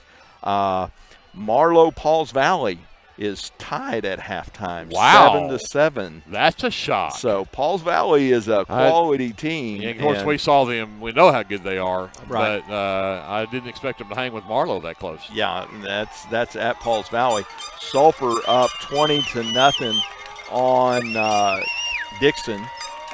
Marlowe Pauls Valley is tied at halftime. Wow. 7-7. That's a shock. So Pauls Valley is a quality team. And of course, we saw them. We know how good they are. Right. But I didn't expect them to hang with Marlowe that close. Yeah, that's at Pauls Valley. Sulphur up 20-0 on Dixon,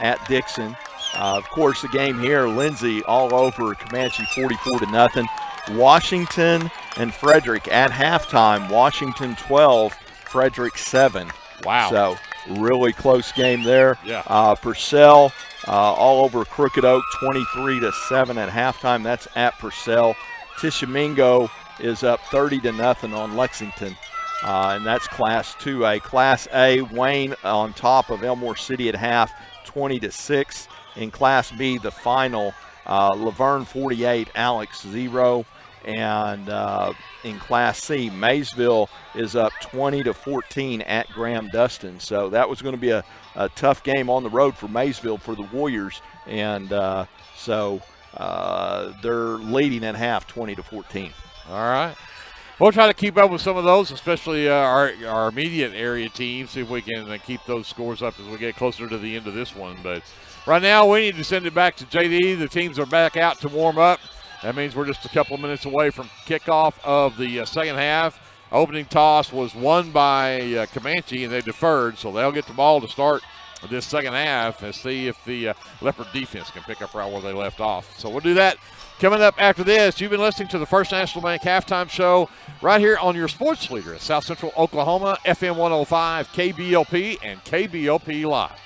at Dixon. Of course, the game here, Lindsay all over Comanche 44-0. Washington and Frederick at halftime. Washington 12, Frederick 7. Wow. So really close game there. Yeah. Purcell all over Crooked Oak 23-7 at halftime. That's at Purcell. Tishomingo is up 30-0 on Lexington. And that's Class 2A. Class A, Wayne on top of Elmore City at half, 20-6. In Class B, the final, Laverne 48, Alex 0. And in Class C, Maysville is up 20-14 at Graham Dustin. So that was going to be a tough game on the road for Maysville for the Warriors. And so they're leading at half 20-14. All right. We'll try to keep up with some of those, especially our immediate area teams, see if we can keep those scores up as we get closer to the end of this one. But right now we need to send it back to JD. The teams are back out to warm up. That means we're just a couple of minutes away from kickoff of the second half. Opening toss was won by Comanche, and they deferred, so they'll get the ball to start this second half and see if the Leopard defense can pick up right where they left off. So we'll do that coming up after this. You've been listening to the First National Bank Halftime Show right here on your sports leader at South Central Oklahoma, FM 105, KBLP, and KBLP Live.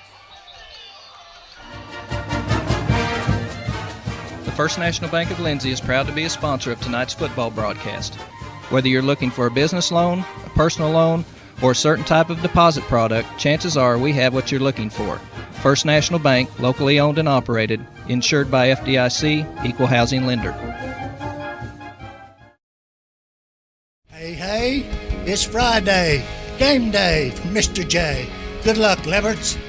The First National Bank of Lindsay is proud to be a sponsor of tonight's football broadcast. Whether you're looking for a business loan, a personal loan, or a certain type of deposit product, chances are we have what you're looking for. First National Bank, locally owned and operated, insured by FDIC, equal housing lender. It's Friday, game day from Mr. J. Good luck, Leopards.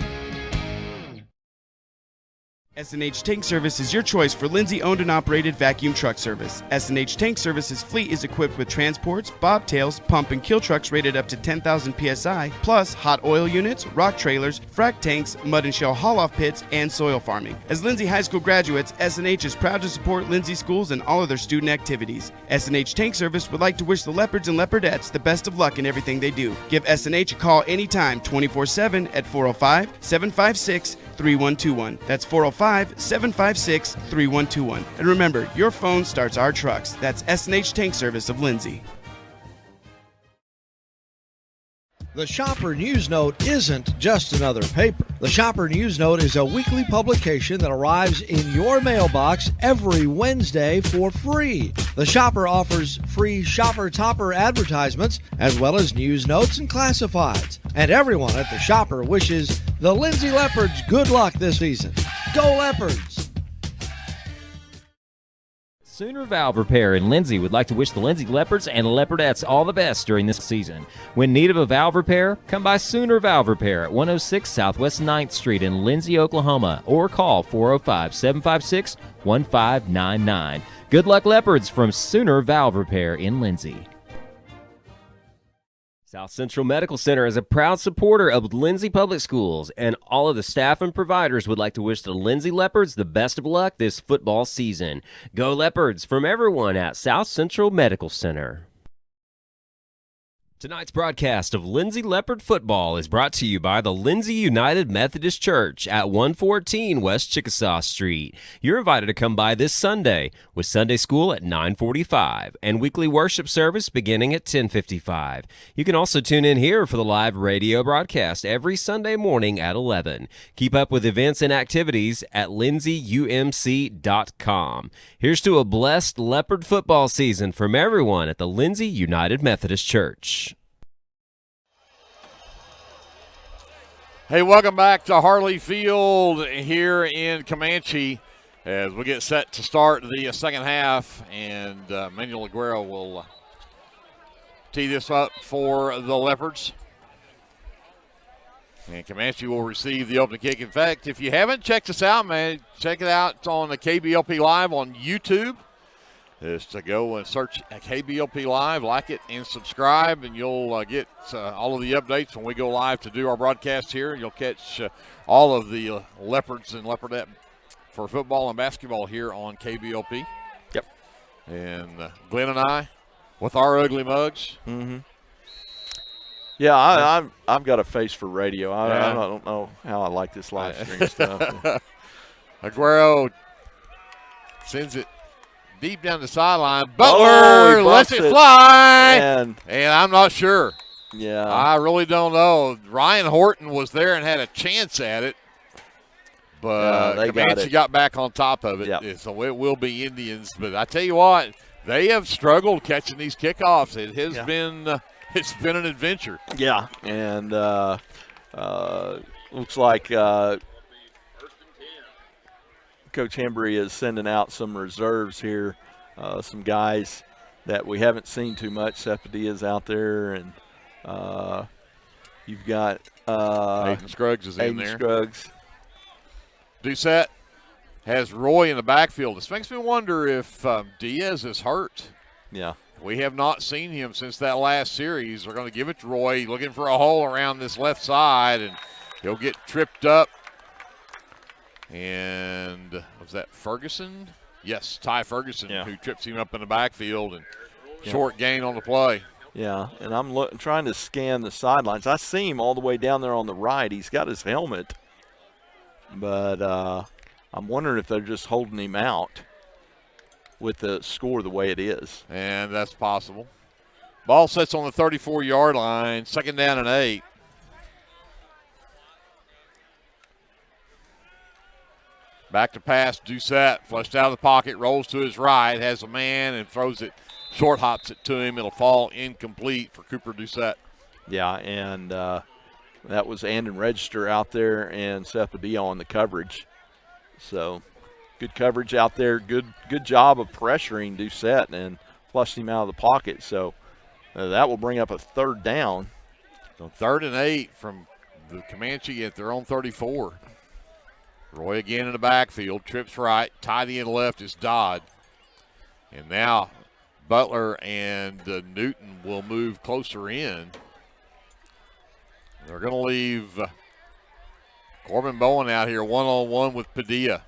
S&H Tank Service is your choice for Lindsay owned and operated vacuum truck service. S&H Tank Service's fleet is equipped with transports, bobtails, pump and kill trucks rated up to 10,000 psi, plus hot oil units, rock trailers, frac tanks, mud and shell haul-off pits, and soil farming. As Lindsay High School graduates, S&H is proud to support Lindsay schools and all of their student activities. S&H Tank Service would like to wish the Leopards and Leopardettes the best of luck in everything they do. Give S&H a call anytime, 24/7 at 405-756-3121. That's 405-756-3121. And remember, your phone starts our trucks. That's S&H Tank Service of Lindsay. The Shopper News Note isn't just another paper. The Shopper News Note is a weekly publication that arrives in your mailbox every Wednesday for free. The Shopper offers free Shopper Topper advertisements as well as news notes and classifieds. And everyone at the Shopper wishes the Lindsay Leopards good luck this season. Go Leopards! Sooner Valve Repair in Lindsay would like to wish the Lindsay Leopards and Leopardettes all the best during this season. When in need of a valve repair, come by Sooner Valve Repair at 106 Southwest 9th Street in Lindsay, Oklahoma, or call 405-756-1599. Good luck, Leopards, from Sooner Valve Repair in Lindsay. South Central Medical Center is a proud supporter of Lindsay Public Schools, and all of the staff and providers would like to wish the Lindsay Leopards the best of luck this football season. Go Leopards from everyone at South Central Medical Center. Tonight's broadcast of Lindsay Leopard Football is brought to you by the Lindsay United Methodist Church at 114 West Chickasaw Street. You're invited to come by this Sunday with Sunday school at 9:45 and weekly worship service beginning at 10:55. You can also tune in here for the live radio broadcast every Sunday morning at 11. Keep up with events and activities at lindsayumc.com. Here's to a blessed Leopard football season from everyone at the Lindsay United Methodist Church. Hey, welcome back to Harley Field here in Comanche as we get set to start the second half, and Manuel Aguero will tee this up for the Leopards. And Comanche will receive the opening kick. In fact, if you haven't checked us out, man, check it out on the KBLP Live on YouTube. Is to go and search KBLP Live, like it, and subscribe, and you'll get all of the updates when we go live to do our broadcast here. You'll catch all of the Leopards and Leopardette for football and basketball here on KBLP. Yep. And Glenn and I, with our ugly mugs. Mm-hmm. Yeah, I've got a face for radio. I don't know how I like this live stream stuff. Aguero sends it deep down the sideline. Butler lets it fly. And I'm not sure. Yeah. I really don't know. Ryan Horton was there and had a chance at it. But Comanche got back on top of it. Yep. So it will be Indians. But I tell you what, they have struggled catching these kickoffs. It has been it's been an adventure. Yeah. And looks like Coach Hembry is sending out some reserves here, some guys that we haven't seen too much. Sepadia's out there, and you've got Aiden Scruggs is in there. Scruggs. Doucette has Roy in the backfield. This makes me wonder if Diaz is hurt. Yeah. We have not seen him since that last series. We're going to give it to Roy, looking for a hole around this left side, and he'll get tripped up. And was that Ferguson? Yes, Ty Ferguson, who trips him up in the backfield, and short gain on the play. Yeah, and I'm trying to scan the sidelines. I see him all the way down there on the right. He's got his helmet, but I'm wondering if they're just holding him out with the score the way it is. And that's possible. Ball sits on the 34-yard line, 2nd down and 8. Back to pass, Doucette, flushed out of the pocket, rolls to his right, has a man and throws it, short hops it to him. It'll fall incomplete for Cooper Doucette. Yeah, and that was Andon Register out there and Seth Padilla on the coverage. So good coverage out there, good job of pressuring Doucette and flushed him out of the pocket. So That will bring up a third down. So 3rd and 8 from the Comanche at their own 34. Roy again in the backfield, trips right, tight end left is Dodd. And now Butler and Newton will move closer in. They're going to leave Corbin Bowen out here one-on-one with Padilla.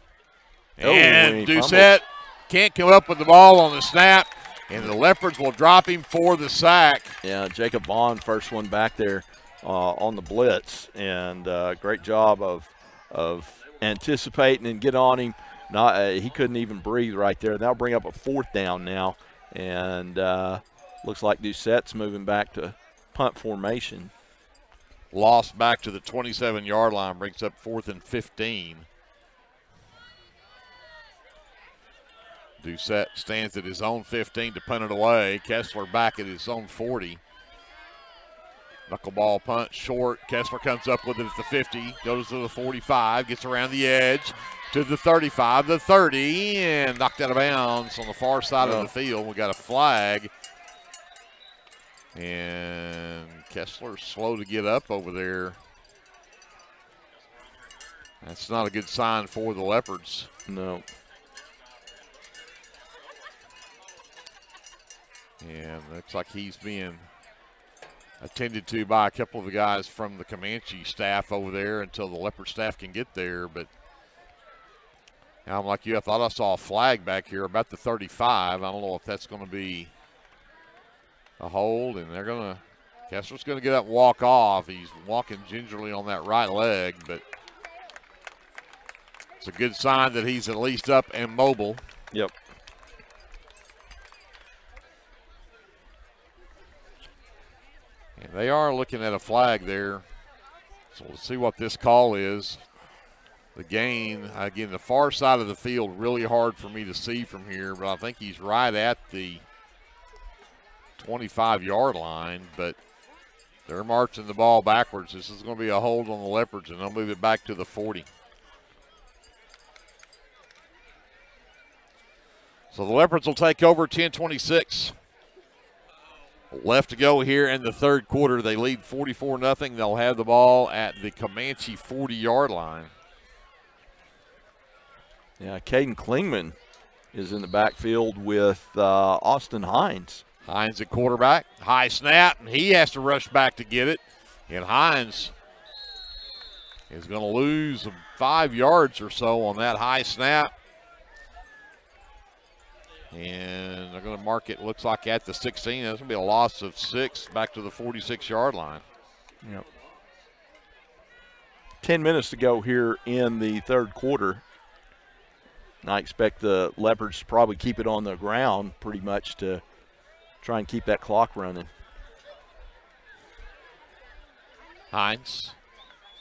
And Doucette can't come up with the ball on the snap, and the Leopards will drop him for the sack. Yeah, Jacob Vaughn, first one back there on the blitz, and great job of anticipating and get on him. He couldn't even breathe right there. That'll bring up a 4th down now, and looks like Doucette's moving back to punt formation. Lost back to the 27-yard line, brings up 4th and 15. Doucette stands at his own 15 to punt it away. Kessler back at his own 40. Knuckleball punt short. Kessler comes up with it at the 50, goes to the 45, gets around the edge to the 35, the 30, and knocked out of bounds on the far side of the field. We got a flag. And Kessler's slow to get up over there. That's not a good sign for the Leopards. No. And looks like he's being attended to by a couple of the guys from the Comanche staff over there until the Leopard staff can get there. But I'm like you, I thought I saw a flag back here about the 35. I don't know if that's going to be a hold, and Kessler's going to get up and walk off. He's walking gingerly on that right leg, but it's a good sign that he's at least up and mobile. Yep. And they are looking at a flag there. So we'll see what this call is. The gain, again, the far side of the field, really hard for me to see from here, but I think he's right at the 25-yard line, but they're marching the ball backwards. This is going to be a hold on the Leopards, and they'll move it back to the 40. So the Leopards will take over 10-26. Left to go here in the third quarter. They lead 44-0. They'll have the ball at the Comanche 40-yard line. Yeah, Caden Klingman is in the backfield with Austin Hines. Hines at quarterback. High snap, and he has to rush back to get it. And Hines is going to lose 5 yards or so on that high snap. And they're going to mark it, looks like, at the 16. That's going to be a loss of 6 back to the 46-yard line. Yep. 10 minutes to go here in the third quarter. And I expect the Leopards to probably keep it on the ground pretty much to try and keep that clock running. Hines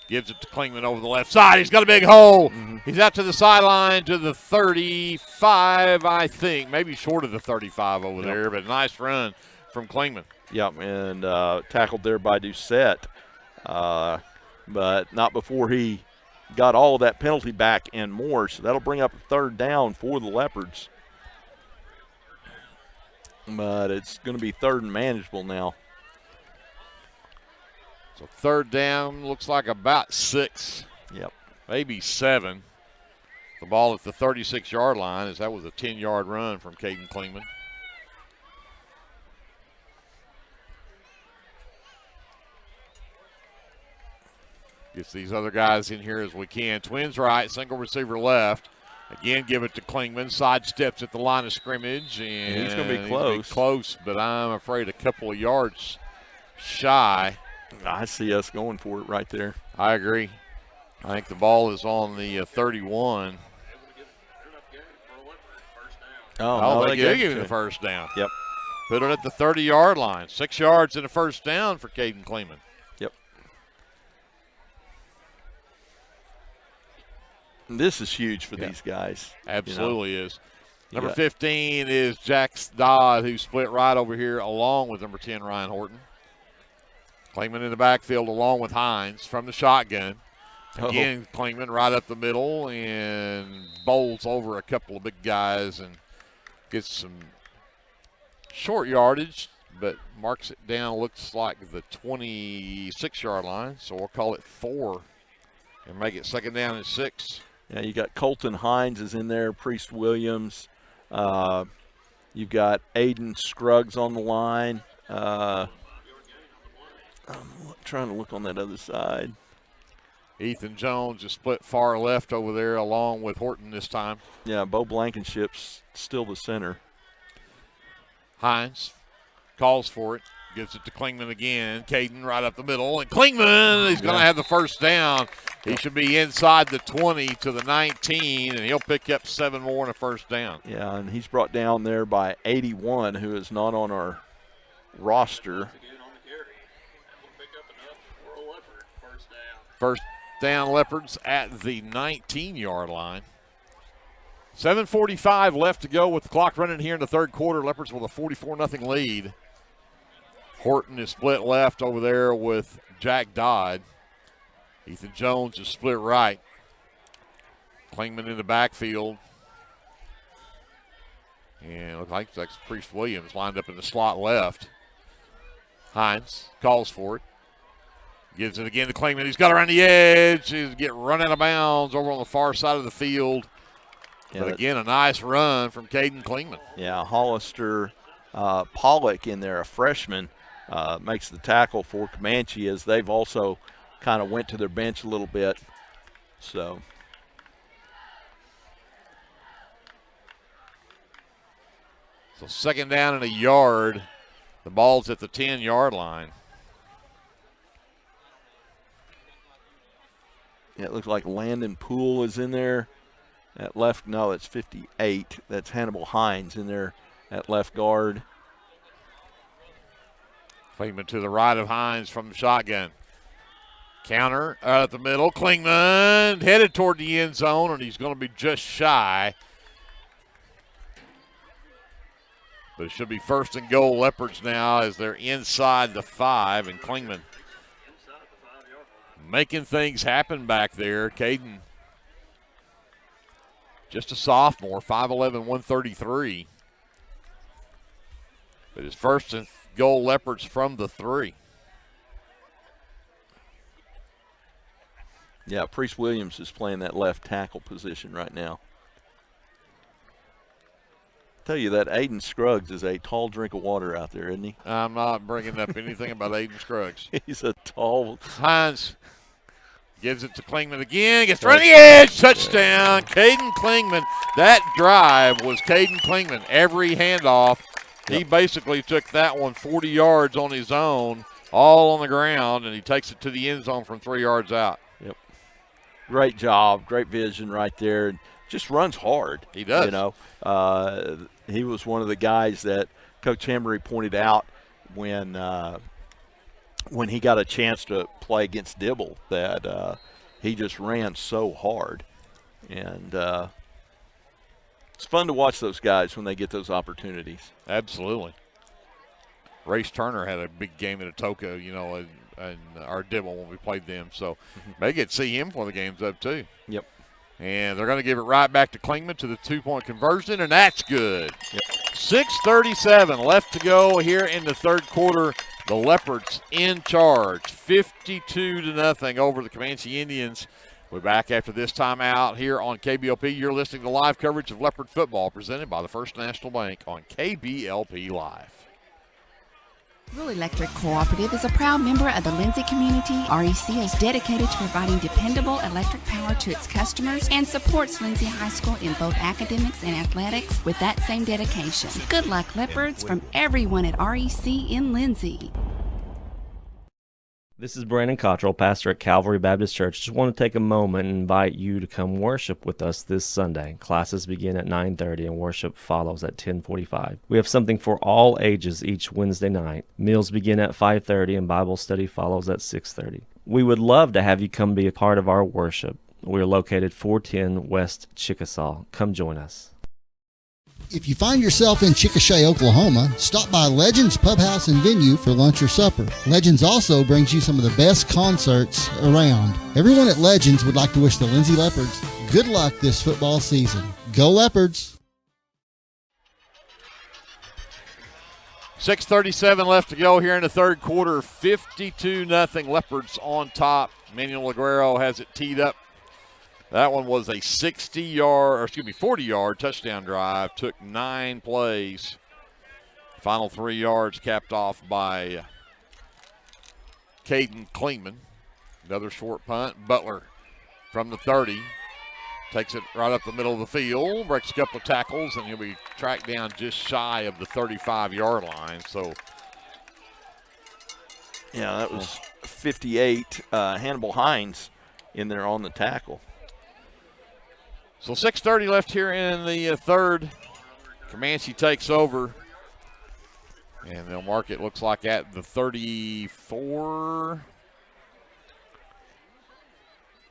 gives it to Klingman over the left side. He's got a big hole. He's out to the sideline to the 35, I think. Maybe short of the 35 over there, but nice run from Klingman. Yep, and tackled there by Doucette, but not before he got all of that penalty back and more. So that'll bring up a third down for the Leopards. But it's going to be third and manageable now. So third down looks like about 6. Yep. Maybe 7. The ball at the 36-yard line, as that was a 10-yard run from Caden Klingman. Gets these other guys in here as we can. Twins right, single receiver left. Again, give it to Klingman. Sidesteps at the line of scrimmage. And he's going to be close. Close, but I'm afraid a couple of yards shy. I see us going for it right there. I agree. I think the ball is on the 31. Oh, they give him the first down. Yep. Put it at the 30-yard line. 6 yards and a first down for Caden Klingman. Yep. And this is huge for these guys. Absolutely is. Number 15 is Jack Dodd, who split right over here along with number 10, Ryan Horton. Klingman in the backfield along with Hines from the shotgun. Again, Klingman right up the middle and bowls over a couple of big guys and gets some short yardage, but marks it down, looks like the 26-yard line, so we'll call it 4 and make it 2nd down and 6. Yeah, you got Colton Hines is in there, Priest Williams. You've got Aiden Scruggs on the line. I'm trying to look on that other side. Ethan Jones is split far left over there along with Horton this time. Yeah, Bo Blankenship's still the center. Hines calls for it, gives it to Klingman again. Caden right up the middle, and Klingman, he's going to have the first down. He should be inside the 20 to the 19, and he'll pick up 7 more and a first down. Yeah, and he's brought down there by 81, who is not on our roster. First down, Leopards at the 19-yard line. 7:45 left to go with the clock running here in the third quarter. Leopards with a 44-0 lead. Horton is split left over there with Jack Dodd. Ethan Jones is split right. Klingman in the backfield. And it looks like that's Priest Williams lined up in the slot left. Hines calls for it. Gives it again to Klingman. He's got around the edge. He's getting run out of bounds over on the far side of the field. Yeah, but again, a nice run from Caden Klingman. Yeah, Hollister Pollock in there, a freshman, makes the tackle for Comanche as they've also kind of went to their bench a little bit. So 2nd down and a yard. The ball's at the 10-yard line. Yeah, it looks like Landon Poole is in there at left. No, it's 58. That's Hannibal Hines in there at left guard. Klingman to the right of Hines from the shotgun. Counter at the middle. Klingman headed toward the end zone, and he's going to be just shy. But it should be 1st and goal Leopards now as they're inside the 5, and Klingman making things happen back there. Caden, just a sophomore, 5'11", 133. But his 1st and goal Leopards from the 3. Yeah, Priest Williams is playing that left tackle position right now. Tell you that Aiden Scruggs is a tall drink of water out there, isn't he? I'm not bringing up anything about Aiden Scruggs. He's a tall. Hines gives it to Klingman again. Gets right on the edge. Touchdown. Caden Klingman. That drive was Caden Klingman. Every handoff, he basically took that one 40 yards on his own, all on the ground, and he takes it to the end zone from 3 yards out. Yep. Great job. Great vision right there. And just runs hard. He does. You know, he was one of the guys that Coach Emery pointed out when he got a chance to play against Dibble that he just ran so hard. And it's fun to watch those guys when they get those opportunities. Absolutely. Race Turner had a big game at Atoka, you know, and our Dibble when we played them. So they get to see him before the game's up too. Yep. And they're going to give it right back to Klingman to the 2-point conversion, and that's good. Yep. 6:37 left to go here in the third quarter. The Leopards in charge, 52-0 over the Comanche Indians. We're back after this timeout here on KBLP. You're listening to live coverage of Leopard football presented by the First National Bank on KBLP Live. Rural Electric Cooperative is a proud member of the Lindsay community. REC is dedicated to providing dependable electric power to its customers and supports Lindsay High School in both academics and athletics with that same dedication. Good luck, Leopards, from everyone at REC in Lindsay. This is Brandon Cottrell, pastor at Calvary Baptist Church. Just want to take a moment and invite you to come worship with us this Sunday. Classes begin at 9:30 and worship follows at 10:45. We have something for all ages each Wednesday night. Meals begin at 5:30 and Bible study follows at 6:30. We would love to have you come be a part of our worship. We are located 410 West Chickasaw. Come join us. If you find yourself in Chickasha, Oklahoma, stop by Legends Pub House and Venue for lunch or supper. Legends also brings you some of the best concerts around. Everyone at Legends would like to wish the Lindsay Leopards good luck this football season. Go Leopards! 6:37 left to go here in the third quarter. 52-0 Leopards on top. Manuel Aguero has it teed up. That one was a 40-yard touchdown drive. Took 9 plays. Final 3 yards capped off by Caden Klingman. Another short punt. Butler from the 30. Takes it right up the middle of the field, breaks a couple of tackles, and he'll be tracked down just shy of the 35-yard line. So, yeah, that was 58. Hannibal Hines in there on the tackle. So 6:30 left here in the third. Comanche takes over, and they'll mark it, looks like, at the 34.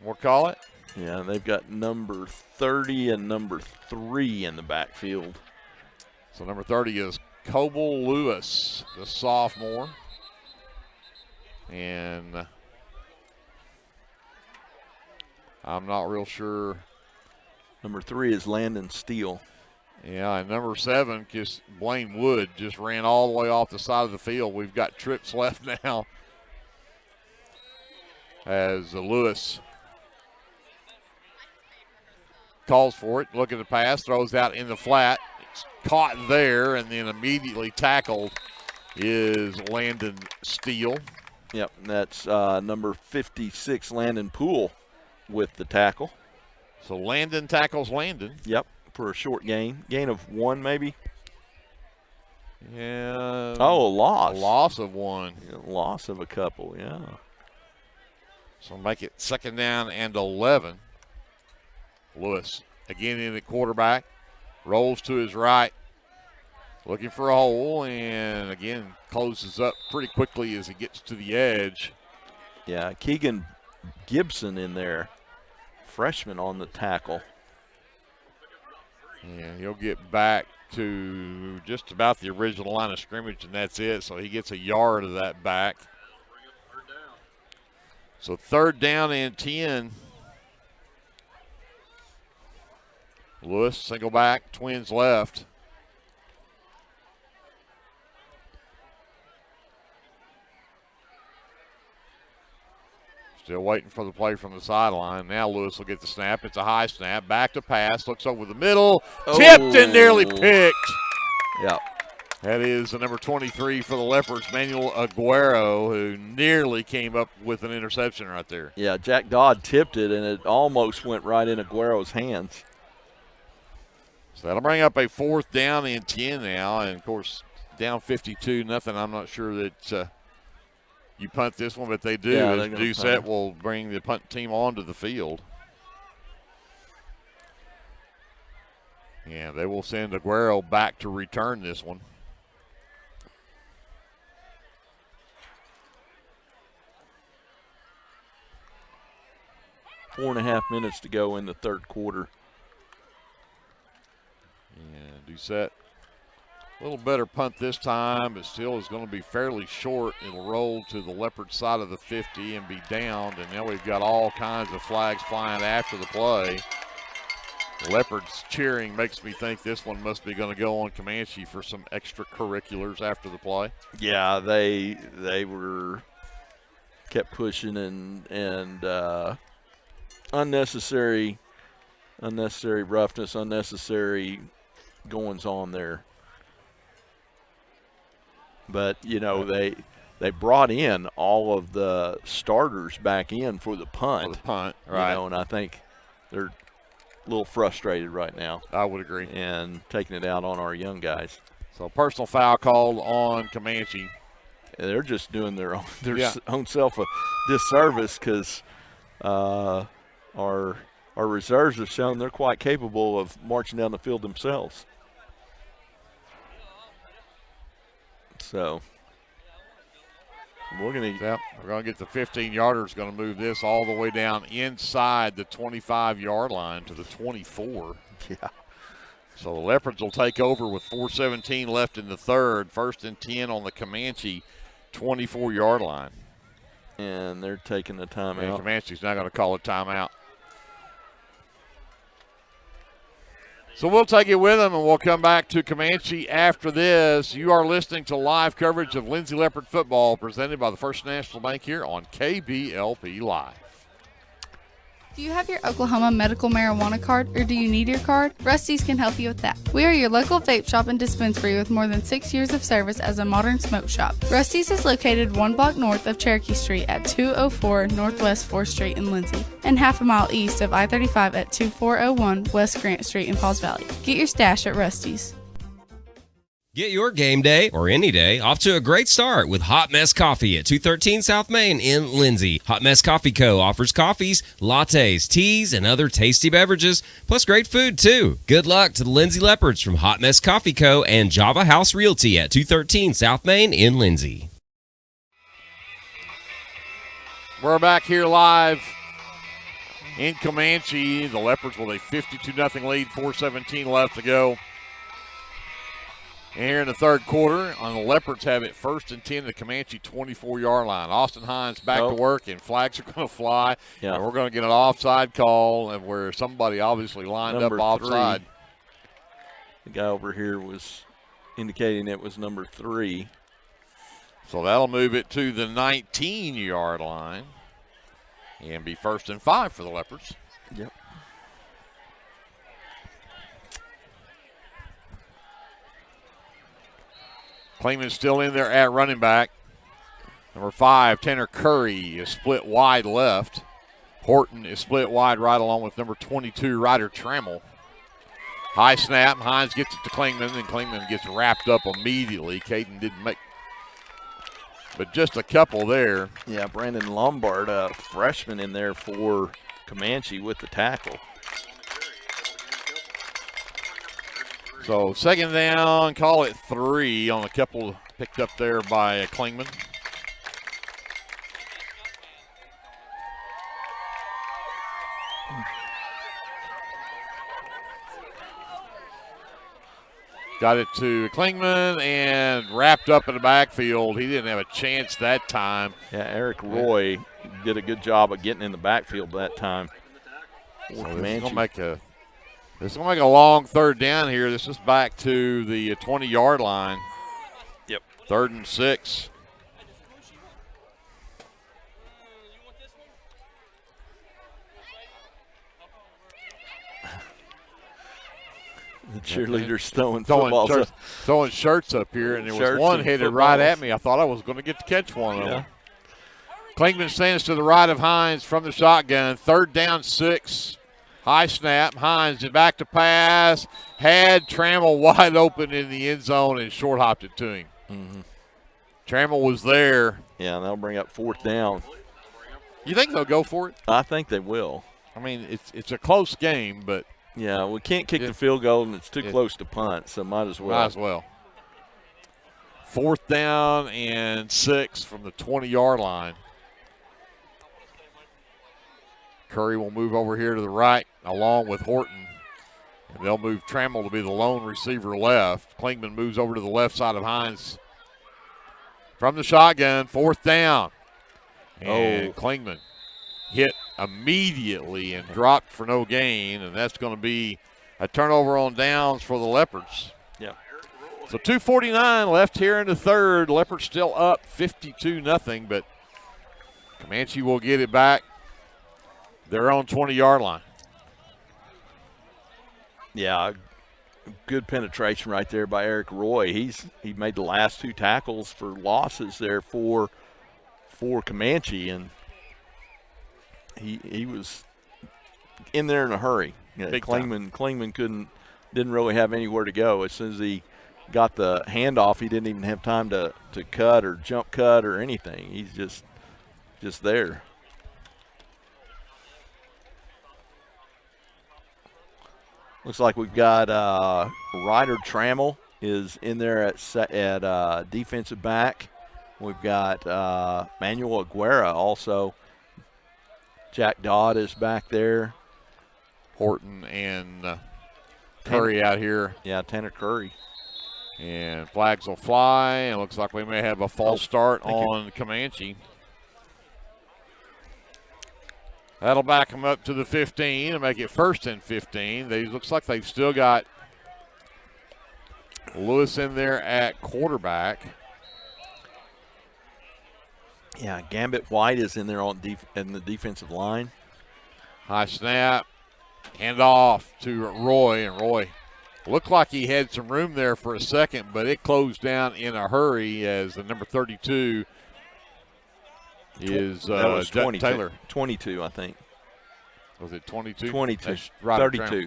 We'll call it. Yeah, they've got number 30 and number 3 in the backfield. So number 30 is Coble Lewis, the sophomore. And I'm not real sure. Number 3 is Landon Steele. Yeah, and number 7, Blaine Wood, just ran all the way off the side of the field. We've got trips left now as Lewis calls for it, look at the pass, throws out in the flat. It's caught there, and then immediately tackled is Landon Steele. Yep, that's number 56, Landon Poole, with the tackle. So Landon tackles Landon. Yep, for a short gain of 1 maybe. Yeah. Oh, a loss. A loss of 1. Yeah, loss of a couple, yeah. So make it 2nd down and 11. Lewis again in the quarterback, rolls to his right, looking for a hole, and again closes up pretty quickly as he gets to the edge. Yeah, Keegan Gibson in there, freshman on the tackle. Yeah, he'll get back to just about the original line of scrimmage, and that's it. So he gets a yard of that back. So 3rd down and 10. Lewis, single back, twins left. Still waiting for the play from the sideline. Now Lewis will get the snap. It's a high snap. Back to pass. Looks over the middle. Tipped and nearly picked. Yeah. That is the number 23 for the Leopards, Manuel Aguero, who nearly came up with an interception right there. Yeah, Jack Dodd tipped it, and it almost went right in Aguero's hands. So that'll bring up a 4th down and 10 now. And, of course, down 52-0. I'm not sure that you punt this one, but they do. Yeah, as Doucette will bring the punt team onto the field. Yeah, they will send Aguero back to return this one. Four and a half minutes to go in the third quarter. And Doucette, a little better punt this time, but still is going to be fairly short. It'll roll to the Leopard side of the 50 and be downed. And now we've got all kinds of flags flying after the play. Leopards cheering makes me think this one must be going to go on Comanche for some extracurriculars after the play. Yeah, they were kept pushing and unnecessary roughness, unnecessary goings on there. But you know they brought in all of the starters back in for the punt. Right? You know, and I think they're a little frustrated right now. I would agree. And taking it out on our young guys. So personal foul called on Comanche. And they're just doing their own self a disservice because our reserves have shown they're quite capable of marching down the field themselves. So we're going to get the 15-yarder. Going to move this all the way down inside the 25-yard line to the 24. Yeah. So the Leopards will take over with 4:17 left in the third. 1st and 10 on the Comanche 24-yard line. And they're taking the timeout. And Comanche's not going to call a timeout. So we'll take it with them, and we'll come back to Comanche after this. You are listening to live coverage of Lindsay Leopard football presented by the First National Bank here on KBLP Live. Do you have your Oklahoma medical marijuana card, or do you need your card? Rusty's can help you with that. We are your local vape shop and dispensary with more than 6 years of service as a modern smoke shop. Rusty's is located 1 block north of Cherokee Street at 204 Northwest 4th Street in Lindsay, and half a mile east of I-35 at 2401 West Grant Street in Pauls Valley. Get your stash at Rusty's. Get your game day, or any day, off to a great start with Hot Mess Coffee at 213 South Main in Lindsay. Hot Mess Coffee Co. offers coffees, lattes, teas, and other tasty beverages, plus great food, too. Good luck to the Lindsay Leopards from Hot Mess Coffee Co. and Java House Realty at 213 South Main in Lindsay. We're back here live in Comanche. The Leopards with a 52-0 lead, 4:17 left to go. And here in the third quarter, on the Leopards have it 1st and 10 at the Comanche 24-yard line. Austin Hines back to work, and flags are going to fly. Yeah. And we're going to get an offside call, and where somebody obviously lined up offside. The guy over here was indicating it was number 3. So that'll move it to the 19-yard line and be 1st and 5 for the Leopards. Yep. Klingman's still in there at running back. Number 5, Tanner Curry, is split wide left. Horton is split wide right along with number 22, Ryder Trammell. High snap. Hines gets it to Klingman, and Klingman gets wrapped up immediately. Caden didn't make but just a couple there. Yeah, Brandon Lombard, a freshman in there for Comanche with the tackle. So 2nd down, call it 3 on a couple picked up there by Klingman. Got it to Klingman and wrapped up in the backfield. He didn't have a chance that time. Yeah, Eric Roy did a good job of getting in the backfield that time. So this is going to make a long 3rd down here. This is back to the 20-yard line. Yep. 3rd and 6. The cheerleaders throwing footballs. Throwing shirts up here, and there was one headed right at me. I thought I was going to get to catch one of them. Klingman stands to the right of Hines from the shotgun. 3rd down, 6. High snap. Hines is back to pass. Had Trammell wide open in the end zone and short hopped it to him. Mm-hmm. Trammell was there. Yeah, and that'll bring up 4th down. You think they'll go for it? I think they will. I mean, it's a close game, but yeah, we can't kick the field goal, and it's too close to punt, so might as well. Might as well. 4th down and 6 from the 20-yard line. Curry will move over here to the right along with Horton. And they'll move Trammell to be the lone receiver left. Klingman moves over to the left side of Hines. From the shotgun, 4th down. And Klingman hit immediately and dropped for no gain, and that's going to be a turnover on downs for the Leopards. Yeah. So 2:49 left here in the 3rd. Leopards still up 52-0, but Comanche will get it back. Their own 20-yard line. Yeah, good penetration right there by Eric Roy. He made the last 2 tackles for losses there for Comanche, and he was in there in a hurry. Klingman didn't really have anywhere to go. As soon as he got the handoff, he didn't even have time to cut or jump cut or anything. He's just there. Looks like we've got Ryder Trammell is in there at defensive back. We've got Manuel Aguera also. Jack Dodd is back there. Horton and Curry out here. Yeah, Tanner Curry. And flags will fly. It looks like we may have a false start on Comanche. That'll back them up to the 15 and make it 1st and 15. Looks like they've still got Lewis in there at quarterback. Yeah, Gambit White is in there in the defensive line. High snap, hand off to Roy, and Roy looked like he had some room there for a second, but it closed down in a hurry as the number 32 is Taylor. 22, I think. Was it 22? 22. Right,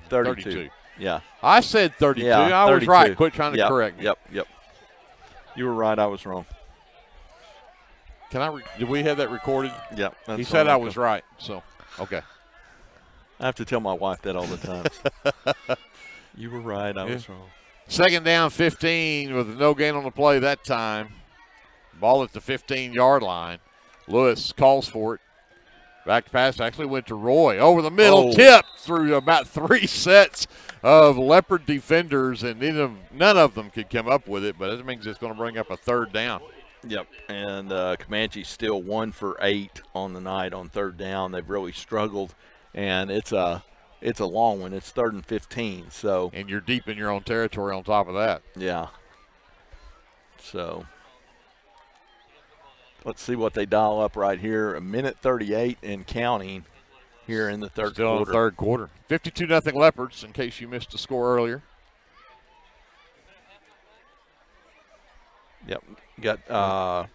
32. Yeah. I said 32. Yeah, I 32. was right. Quit trying to correct me. Yep. You were right. I was wrong. Did we have that recorded? Yep. He said I was right. So, okay. I have to tell my wife that all the time. You were right. I was wrong. 2nd down, 15 with no gain on the play that time. Ball at the 15-yard line. Lewis calls for it. Back to pass actually went to Roy. Over the middle, tipped through about 3 sets of Leopard defenders, and none of them could come up with it, but that means it's going to bring up a 3rd down. Yep, and Comanche's still 1 for 8 on the night on 3rd down. They've really struggled, and it's a long one. It's 3rd and 15. So, and you're deep in your own territory on top of that. Yeah. So let's see what they dial up right here. 1:38 and counting here in the third quarter. Still in the third quarter. 52-0 Leopards, in case you missed the score earlier. Yep. Got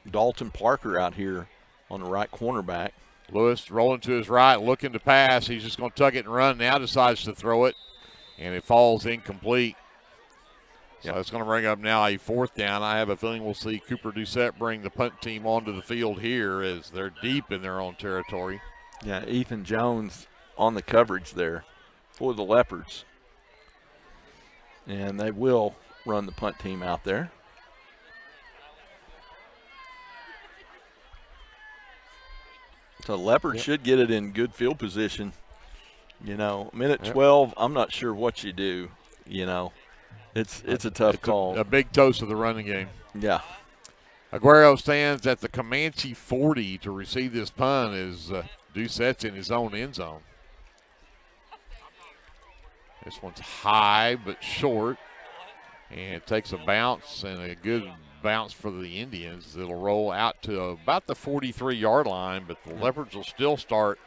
Dalton Parker out here on the right cornerback. Lewis rolling to his right, looking to pass. He's just going to tuck it and run. Now decides to throw it, and it falls incomplete. So it's going to bring up now a 4th down. I have a feeling we'll see Cooper Doucette bring the punt team onto the field here as they're deep in their own territory. Yeah, Ethan Jones on the coverage there for the Leopards. And they will run the punt team out there. So Leopards should get it in good field position. You know, minute 12, I'm not sure what you do, you know. It's a tough call. A big toast of the running game. Yeah. Aguero stands at the Comanche 40 to receive this punt as Doucette's in his own end zone. This one's high but short, and it takes a bounce and a good bounce for the Indians. It'll roll out to about the 43-yard line, but the Leopards will still start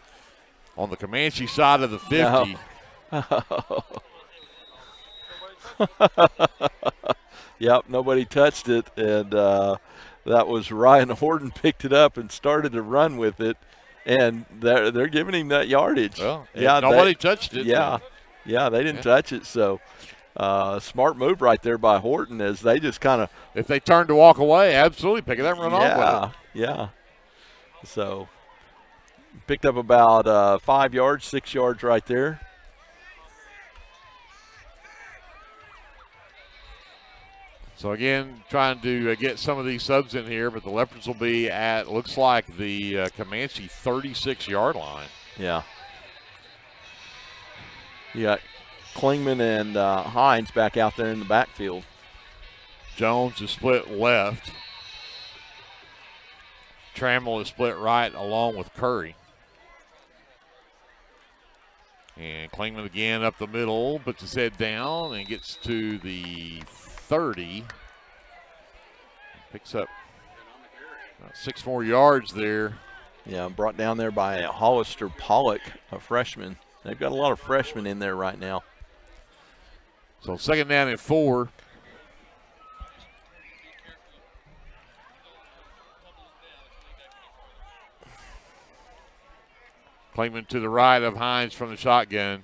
on the Comanche side of the 50. No. Yep, nobody touched it, and that was Ryan Horton picked it up and started to run with it, and they're giving him that yardage. Well, yeah, nobody touched it. Yeah, they didn't touch it, so smart move right there by Horton as they just kind of. If they turn to walk away, absolutely pick it up and run off with it. Yeah. So picked up about 5 yards, 6 yards right there. So, again, trying to get some of these subs in here, but the Leopards will be at, looks like, the Comanche 36-yard line. Yeah. You got Klingman and Hines back out there in the backfield. Jones is split left. Trammell is split right along with Curry. And Klingman again up the middle, puts his head down and gets to the 30. Picks up 6 more yards there. Yeah, brought down there by Hollister Pollock, a freshman. They've got a lot of freshmen in there right now. So 2nd down and 4. Klingman to the right of Hines from the shotgun.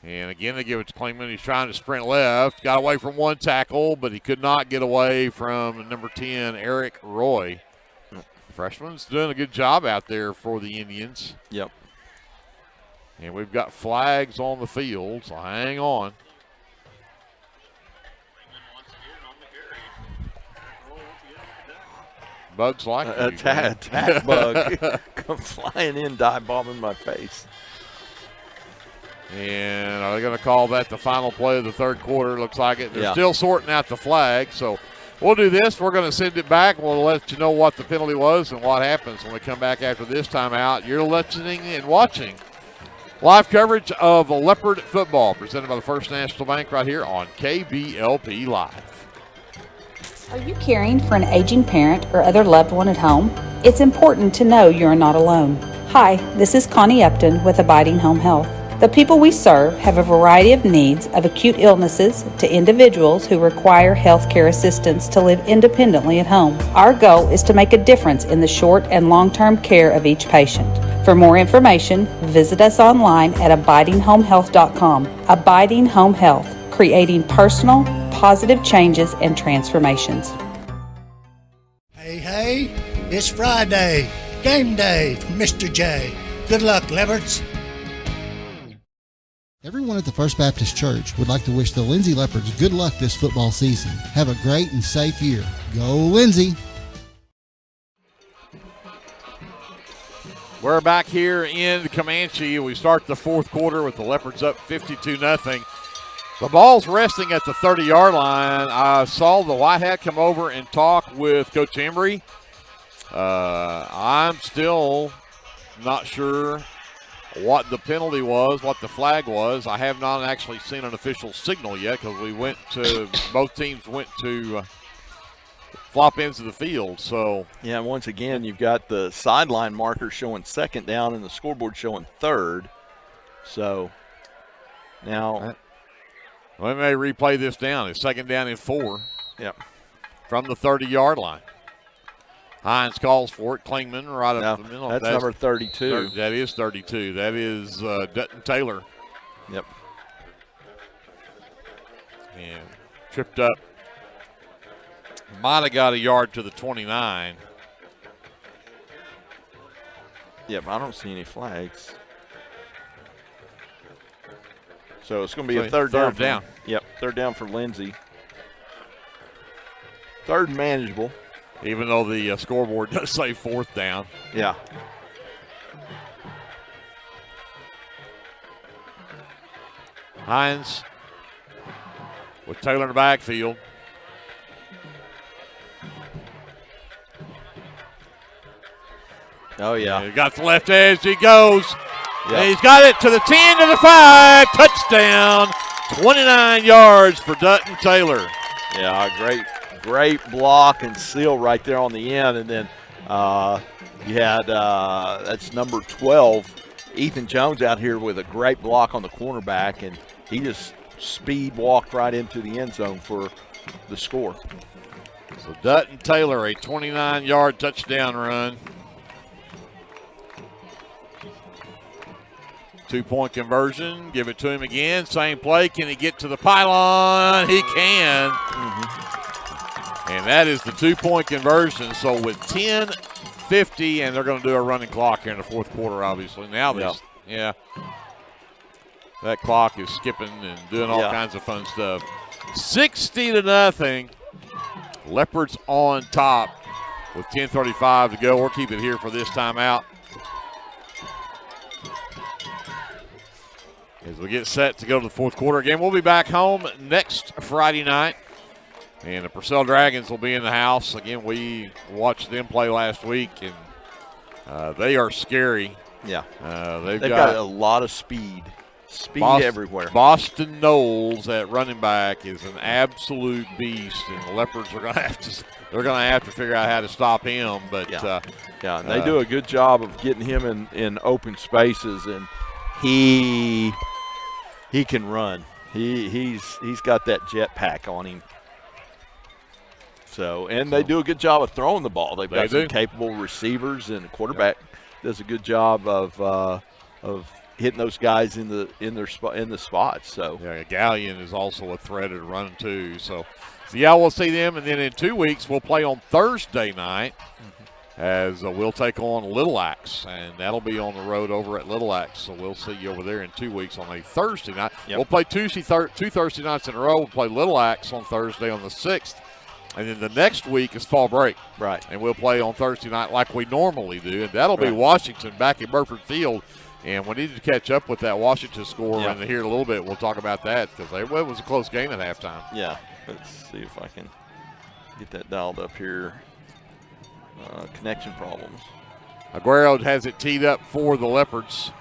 And again, they give it to Klingman. He's trying to sprint left. Got away from one tackle, but he could not get away from number 10, Eric Roy. The freshman's doing a good job out there for the Indians. Yep. And we've got flags on the field, so hang on. Bugs like a attack bug come flying in, dive bombing my face. And are they going to call that the final play of the third quarter? Looks like it. They're still sorting out the flag. So We'll do this. We're going to send it back. We'll let you know what the penalty was and what happens when we come back after this timeout. You're listening and watching live coverage of Leopard football presented by the First National Bank right here on KBLP Live. Are you caring for an aging parent or other loved one at home? It's important to know you're not alone. Hi, this is Connie Upton with Abiding Home Health. The people we serve have a variety of needs, of acute illnesses to individuals who require health care assistance to live independently at home. Our goal is to make a difference in the short and long-term care of each patient. For more information, visit us online at abidinghomehealth.com. Abiding Home Health, creating personal, positive changes and transformations. Hey, it's Friday. Game day from Mr. J. Good luck, Leopards. Everyone at the First Baptist Church would like to wish the Lindsay Leopards good luck this football season. Have a great and safe year. Go Lindsay! We're back here in Comanche. We start the fourth quarter with the Leopards up 52-0. The ball's resting at the 30-yard line. I saw the White Hat come over and talk with Coach Embry. I'm still not sure what the penalty was, what the flag was. I have not actually seen an official signal yet because both teams went to flop ends of the field. So yeah, once again, you've got the sideline marker showing second down and the scoreboard showing third. So now we may replay this down. It's second down and 4. Yep. From the 30-yard line. Hines calls for it. Klingman right up the middle. That's number 32. That is 32. That is Dutton Taylor. Yep. And tripped up. Might have got a yard to the 29. Yep, I don't see any flags. So it's going to be a third down. Yep, third down for Lindsay. Third manageable. Even though the scoreboard does say fourth down. Yeah. Hines with Taylor in the backfield. Oh, yeah. He got the left edge. He goes. Yep. And he's got it to the 10, to the 5. Touchdown. 29 yards for Dutton Taylor. Yeah, great block and seal right there on the end. And then you had, that's number 12, Ethan Jones out here with a great block on the cornerback. And he just speed walked right into the end zone for the score. So Dutton Taylor, a 29-yard touchdown run. 2-point conversion. Give it to him again. Same play. Can he get to the pylon? He can. And that is the 2-point conversion. So with 10:50, and they're going to do a running clock here in the fourth quarter, obviously. Now this, that clock is skipping and doing all kinds of fun stuff. 60-0. Leopards on top with 10:35 to go. We'll keep it here for this timeout. As we get set to go to the fourth quarter again, we'll be back home next Friday night. And the Purcell Dragons will be in the house. Again, we watched them play last week, and they are scary. Yeah. They've got a lot of speed. Everywhere. Boston Knowles at running back is an absolute beast, and the Leopards are going to have to figure out how to stop him. But and they do a good job of getting him in open spaces, and he can run. He's got that jetpack on him. So, and they do a good job of throwing the ball. They've got some capable receivers, and the quarterback does a good job of hitting those guys in the spots. So Gallion is also a threat at running too. So we'll see them, and then in 2 weeks we'll play on Thursday night. As we'll take on Little Axe, and that'll be on the road over at Little Axe. So we'll see you over there in 2 weeks on a Thursday night. We'll play two Thursday nights in a row. We'll play Little Axe on Thursday on the 6th. And then the next week is fall break. Right. And we'll play on Thursday night like we normally do. And that'll be Washington back at Burford Field. And we need to catch up with that Washington score in here in a little bit. We'll talk about that because it was a close game at halftime. Yeah. Let's see if I can. Get that dialed up here. Connection problems. Aguero has it teed up for the Leopards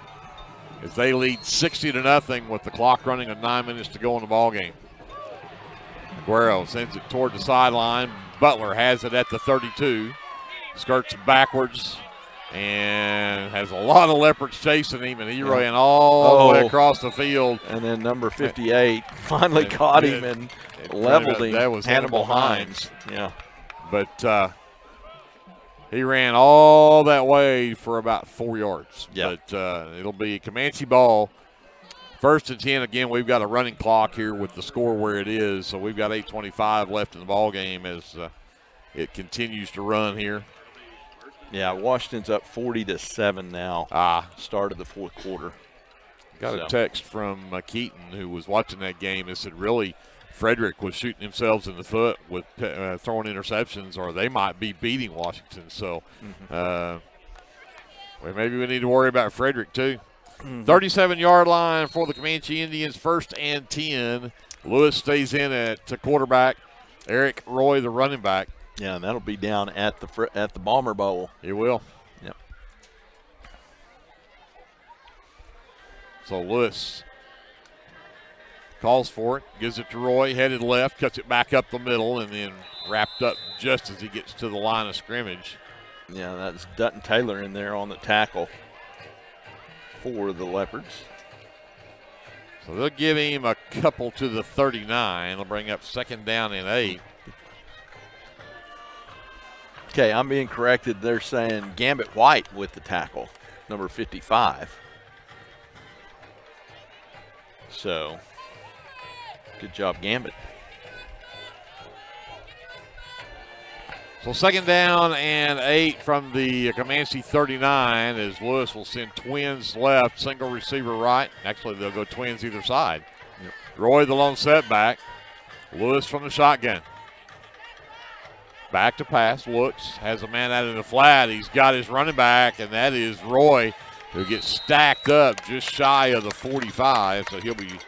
as they lead 60-0 with the clock running at 9 minutes to go in the ball game. Aguero sends it toward the sideline. Butler has it at the 32. Skirts backwards and has a lot of Leopards chasing him, and he ran all the way across the field. And then number 58 finally caught him and leveled him. That was Hannibal Hines. Yeah. But he ran all that way for about 4 yards. Yeah. But it'll be Comanche ball. 1st and 10. Again, we've got a running clock here with the score where it is. So we've got 8:25 left in the ball game as it continues to run here. Yeah, Washington's up 40-7 now. Start of the 4th quarter. Got a text from Keaton, who was watching that game, and said really Frederick was shooting themselves in the foot with throwing interceptions, or they might be beating Washington. So maybe we need to worry about Frederick too. 37-yard line for the Comanche Indians, 1st and 10. Lewis stays in at quarterback. Eric Roy, the running back. Yeah, and that'll be down at the Bomber Bowl. It will. Yep. So Lewis calls for it, gives it to Roy, headed left, cuts it back up the middle, and then wrapped up just as he gets to the line of scrimmage. Yeah, that's Dutton Taylor in there on the tackle for the Leopards. So they'll give him a couple to the 39. They'll bring up 2nd down and 8. Okay, I'm being corrected. They're saying Gambit White with the tackle, number 55. So, good job, Gambit. So 2nd down and 8 from the Comanche 39 as Lewis will send twins left, single receiver right. Actually, they'll go twins either side. Yep. Roy, the lone setback. Lewis from the shotgun. Back to pass, looks, has a man out in the flat. He's got his running back, and that is Roy, who gets stacked up just shy of the 45. So he'll be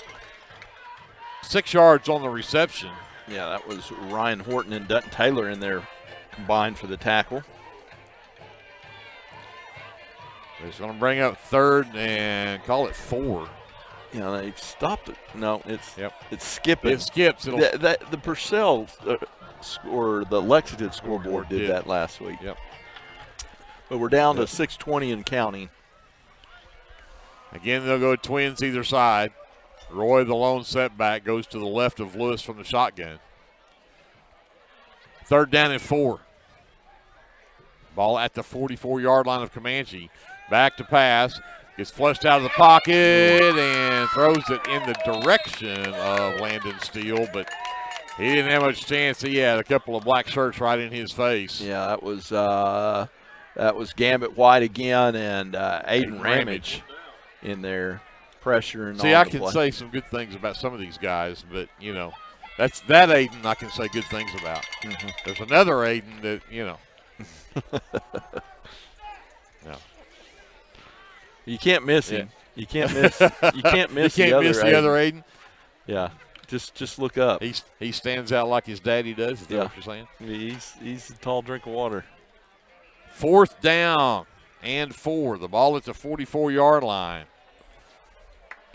6 yards on the reception. Yeah, that was Ryan Horton and Dutton Taylor in there combined for the tackle. He's going to bring up 3rd and call it 4. Yeah, they stopped it. No, it's skipping. It skips. The Purcell or the Lexington scoreboard did that last week. Yep. But we're down to 6:20 and counting. Again, they'll go twins either side. Roy, the lone setback, goes to the left of Lewis from the shotgun. 3rd down and 4. Ball at the 44-yard line of Comanche. Back to pass. Gets flushed out of the pocket and throws it in the direction of Landon Steele, but he didn't have much chance. He had a couple of black shirts right in his face. Yeah, that was Gambit White again and Aiden Ramage in there pressuring. See, I can say some good things about some of these guys, but that Aiden I can say good things about. There's another Aiden that Yeah. You can't miss him. Yeah. You can't miss. You can't miss. You can't miss the other Aiden. Yeah. Just look up. He stands out like his daddy does. Is that what you're saying? He's a tall drink of water. 4th down and 4. The ball at the 44-yard line.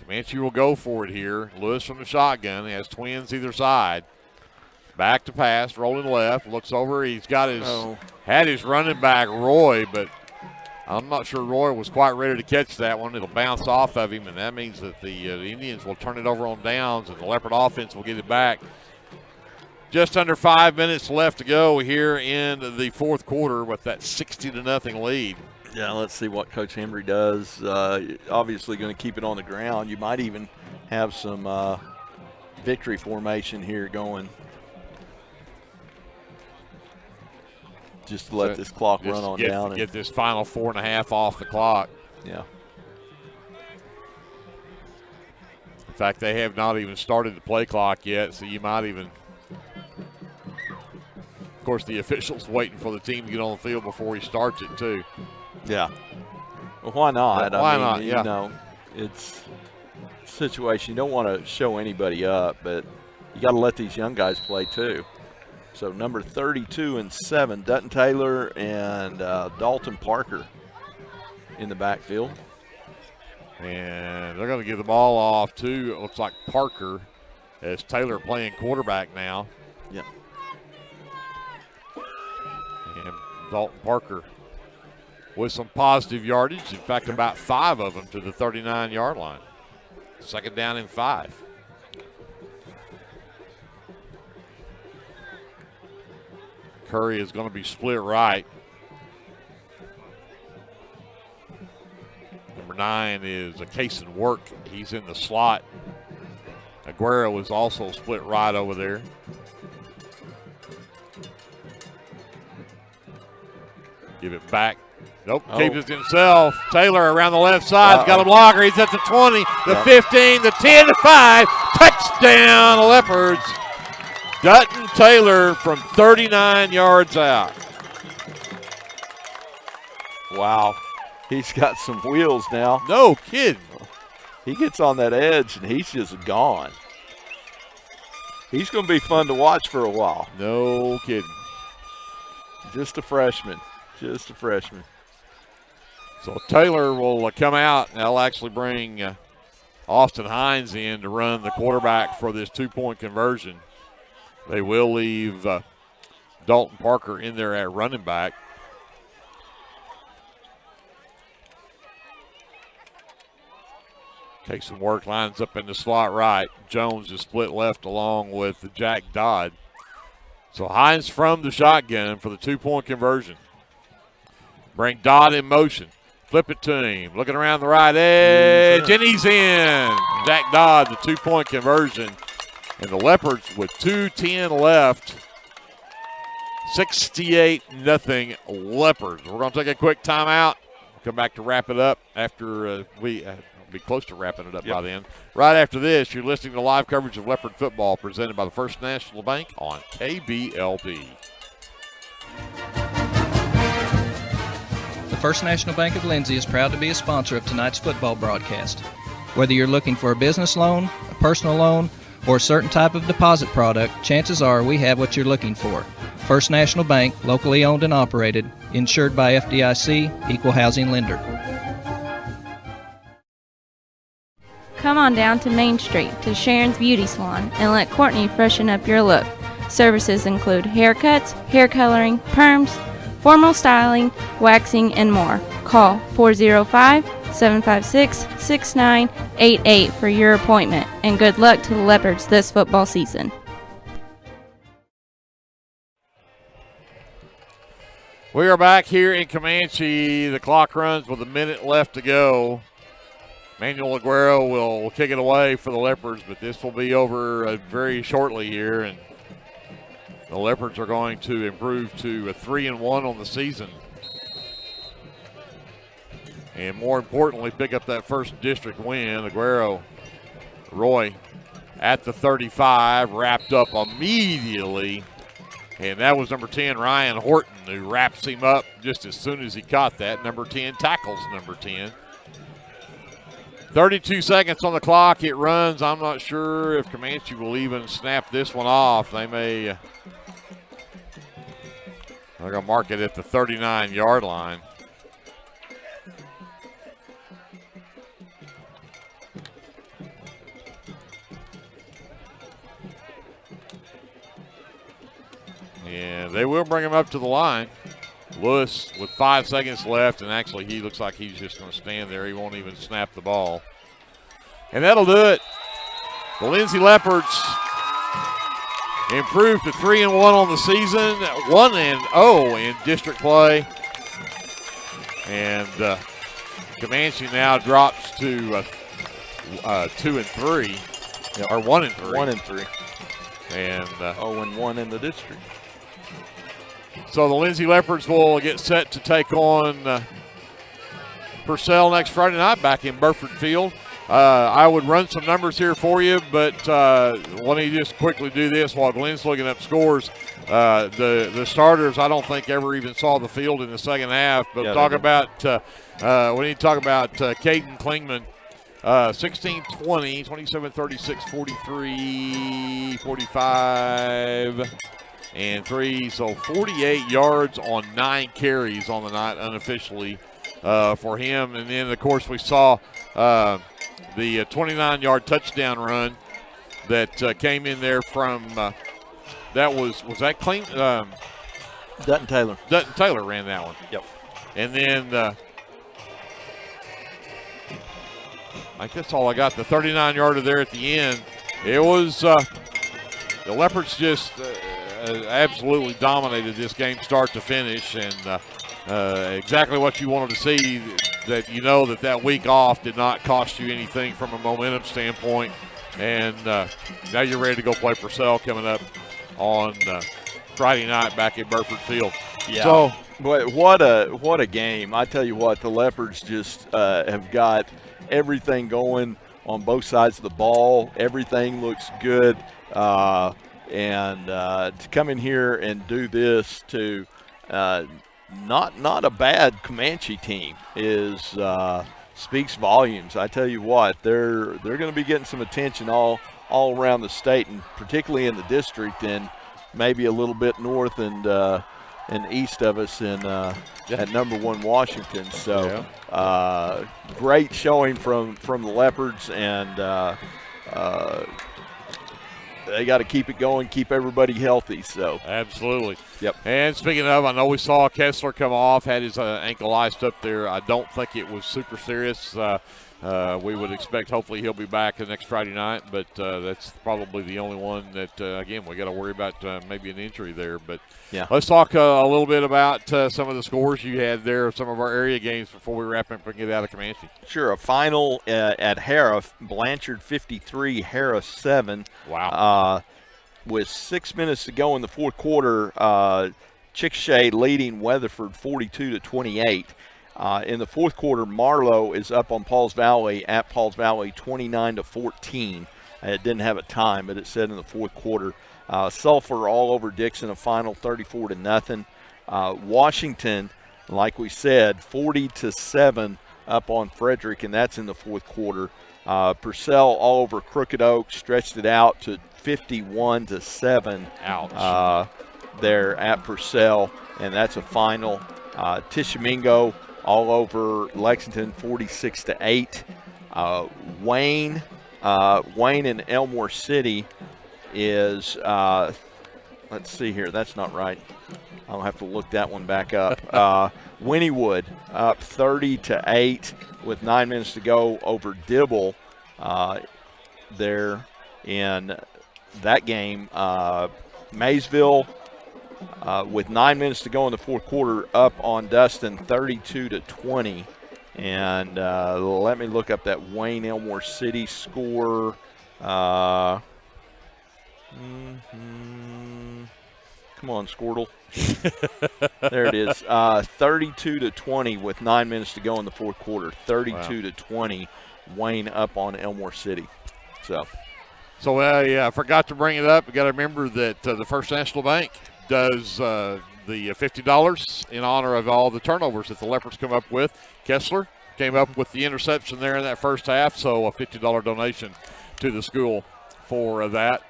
Comanche will go for it here. Lewis from the shotgun. He has twins either side. Back to pass, rolling left. Looks over. He's got had his running back Roy, but I'm not sure Roy was quite ready to catch that one. It'll bounce off of him, and that means that the Indians will turn it over on downs, and the Leopard offense will get it back. Just under 5 minutes left to go here in the 4th quarter with that 60-0 lead. Yeah, let's see what Coach Henry does. Obviously going to keep it on the ground. You might even have some victory formation here going. Just to let this clock run on down. Get this final 4.5 off the clock. Yeah. In fact, they have not even started the play clock yet, so you might even – of course, the official's waiting for the team to get on the field before he starts it, too. Yeah. Well, why not? Why not, yeah. You know, it's a situation. You don't want to show anybody up, but you got to let these young guys play, too. So number 32 and 7, Dutton Taylor and Dalton Parker in the backfield. And they're going to give the ball off to, it looks like Parker, as Taylor playing quarterback now. Yep. And Dalton Parker with some positive yardage. In fact, about 5 of them to the 39-yard line. 2nd down and 5. Curry is going to be split right. Number 9 is a case and work. He's in the slot. Aguero is also split right over there. Give it back. Nope, keeps it himself. Taylor around the left side. Got a blocker. He's at the 20, the 15, the 10, the 5. Touchdown, Leopards. Dutton Taylor from 39 yards out. Wow. He's got some wheels now. No kidding. He gets on that edge, and he's just gone. He's going to be fun to watch for a while. No kidding. Just a freshman. Just a freshman. So Taylor will come out, and they'll actually bring Austin Hines in to run the quarterback for this 2-point conversion. They will leave Dalton Parker in there at running back. Takes some work, lines up in the slot right. Jones is split left along with Jack Dodd. So Hines from the shotgun for the 2-point conversion. Bring Dodd in motion. Flip it to him. Looking around the right edge, and he's in. Jack Dodd, the 2-point conversion. And the Leopards with 2:10 left. 68-0 Leopards. We're going to take a quick timeout. Come back to wrap it up after we be close to wrapping it up by then. Right after this, you're listening to live coverage of Leopard football presented by the First National Bank on KBLP. The First National Bank of Lindsay is proud to be a sponsor of tonight's football broadcast. Whether you're looking for a business loan, a personal loan, or a certain type of deposit product, chances are we have what you're looking for. First National Bank, locally owned and operated, insured by FDIC, equal housing lender. Come on down to Main Street to Sharon's Beauty Salon and let Courtney freshen up your look. Services include haircuts, hair coloring, perms, formal styling, waxing, and more. Call 405-756-6988 for your appointment, and good luck to the Leopards this football season. We are back here in Comanche. The clock runs with a minute left to go. Manuel Aguero will kick it away for the Leopards, but this will be over very shortly here, and the Leopards are going to improve to a 3-1 on the season. And more importantly, pick up that first district win. Aguero, Roy at the 35, wrapped up immediately. And that was number 10, Ryan Horton, who wraps him up just as soon as he caught that. Number 10 tackles number 10. 32 seconds on the clock. It runs. I'm not sure if Comanche will even snap this one off. They may. They're going to mark it at the 39-yard line. And they will bring him up to the line. Lewis with 5 seconds left, and actually he looks like he's just going to stand there. He won't even snap the ball. And that'll do it. The Lindsay Leopards improved to 3-1 on the season, 1-0 in district play. And Comanche now drops to 2-3, or 1-3. 1-3. And 0-1 in the district. So the Lindsay Leopards will get set to take on Purcell next Friday night back in Burford Field. I would run some numbers here for you, but let me just quickly do this while Glenn's looking up scores. The starters, I don't think ever even saw the field in the second half. But we need to talk about Caden Klingman. 16-20, 27-36, 43, 45. and 3, so 48 yards on 9 carries on the night unofficially for him. And then, of course, we saw the 29-yard touchdown run that came in there from was that clean? Dutton Taylor. Dutton Taylor ran that one. Yep. And then I guess all I got, the 39-yarder there at the end. It was the Leopards just absolutely dominated this game start to finish, and exactly what you wanted to see, that you know that week off did not cost you anything from a momentum standpoint. And now you're ready to go play Purcell coming up on Friday night back at Burford Field. Yeah. So, what a game. I tell you what, the Leopards just have got everything going on both sides of the ball. Everything looks good. And to come in here and do this to not a bad Comanche team is speaks volumes. I tell you what, they're going to be getting some attention all around the state, and particularly in the district, and maybe a little bit north and east of us at number 1 Washington. So great showing from the Leopards, and they got to keep it going, keep everybody healthy. So absolutely. Yep. And speaking of, I know we saw Kessler come off, had his ankle iced up there. I don't think it was super serious. We would expect hopefully he'll be back the next Friday night, but that's probably the only one that, again, we got to worry about maybe an injury there. But yeah, let's talk a little bit about some of the scores you had there, some of our area games before we wrap up and get out of Comanche. Sure. A final at Harrah, Blanchard 53, Harrah 7. Wow. With 6 minutes to go in the fourth quarter, Chickasha leading Weatherford 42-28. In the fourth quarter, Marlowe is up on Pauls Valley at Pauls Valley 29-14. It didn't have a time, but it said in the fourth quarter. Sulphur all over Dixon, a final 34-0. Washington, like we said, 40-7 up on Frederick, and that's in the fourth quarter. Purcell all over Crooked Oak, stretched it out to 51-7. Ouch. There at Purcell, and that's a final. Tishomingo all over Lexington, 46-8. Wayne and Elmore City is, let's see here, that's not right. I'll have to look that one back up. Wynnewood up 30-8 with 9 minutes to go over Dibble there in that game. Maysville, with 9 minutes to go in the fourth quarter, up on Dustin 32-20. And let me look up that Wayne Elmore City score. Come on, Squirtle. There it is. 32-20 with 9 minutes to go in the fourth quarter. 32-20. Wayne up on Elmore City. So I forgot to bring it up. We got to remember that the First National Bank does the $50 in honor of all the turnovers that the Leopards come up with. Kessler came up with the interception there in that first half, so a $50 donation to the school for that.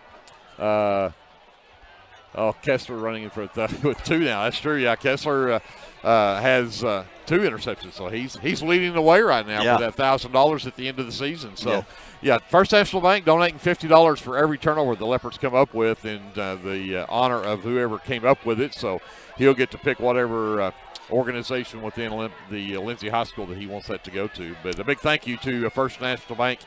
Kessler running in for with 2 now. That's true. Yeah, Kessler has 2 interceptions, so he's leading the way right now for that $1,000 at the end of the season. So, First National Bank donating $50 for every turnover the Leopards come up with in the honor of whoever came up with it. So he'll get to pick whatever organization within the Lindsay High School that he wants that to go to. But a big thank you to First National Bank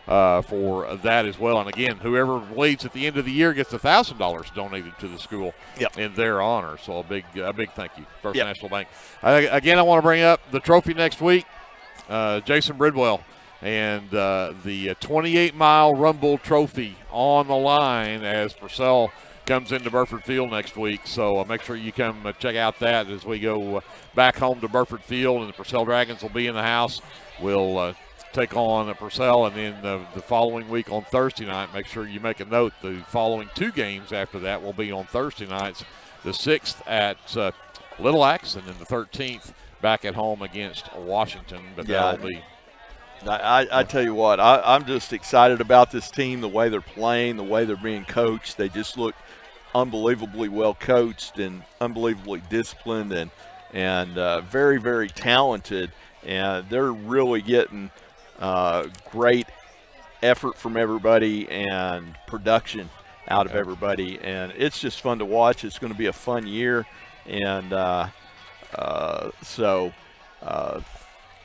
for that as well. And again, whoever leads at the end of the year gets $1,000 donated to the school in their honor. So a big thank you, First National Bank. Again, I want to bring up the trophy next week. Jason Bridwell and the 28-mile Rumble Trophy on the line as Purcell comes into Burford Field next week. So make sure you come check out that as we go back home to Burford Field, and the Purcell Dragons will be in the house. We'll take on Purcell, and then the following week on Thursday night, make sure you make a note, the following 2 games after that will be on Thursday nights, the 6th at Little Axe, and then the 13th back at home against Washington. But that'll be... I tell you what, I'm just excited about this team, the way they're playing, the way they're being coached. They just look unbelievably well coached and unbelievably disciplined and very, very talented. And they're really getting great effort from everybody and production out of everybody. And it's just fun to watch. It's going to be a fun year. And so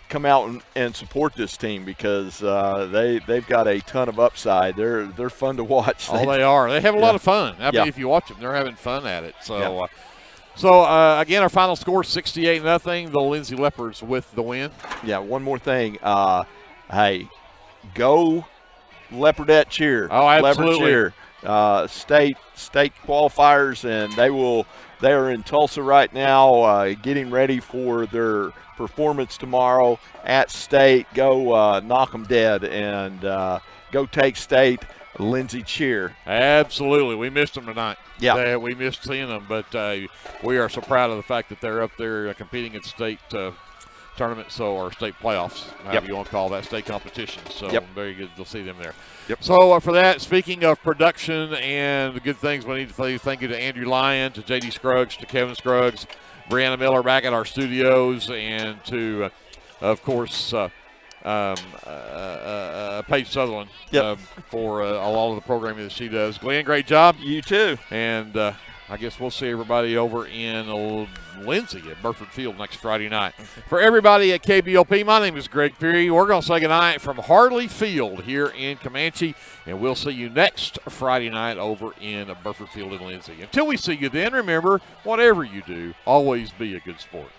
come out and support this team because they've got a ton of upside. They're fun to watch. Oh, they are. They have a lot of fun. I mean, if you watch them, they're having fun at it. So, again, our final score 68-0. The Lindsay Leopards with the win. Yeah. One more thing. Hey, go Leopardette cheer. Oh, absolutely. Leopard cheer. State qualifiers, and they are in Tulsa right now, getting ready for their performance tomorrow at state. Go knock them dead and go take state. Lindsay cheer. Absolutely. We missed them tonight. Yeah. We missed seeing them, but we are so proud of the fact that they're up there competing at state tournament, or state playoffs, however you want to call that, state competition. So very good to see them there. Yep. So for that, speaking of production and the good things, we need to say thank you to Andrew Lyon, to J.D. Scruggs, to Kevin Scruggs, Brianna Miller back at our studios, and to, of course, Paige Sutherland for a lot of the programming that she does. Glenn, great job. You too. And I guess we'll see everybody over in Lindsay at Burford Field next Friday night. For everybody at KBLP, my name is Greg Peary. We're going to say goodnight from Hartley Field here in Comanche, and we'll see you next Friday night over in Burford Field in Lindsay. Until we see you then, remember, whatever you do, always be a good sport.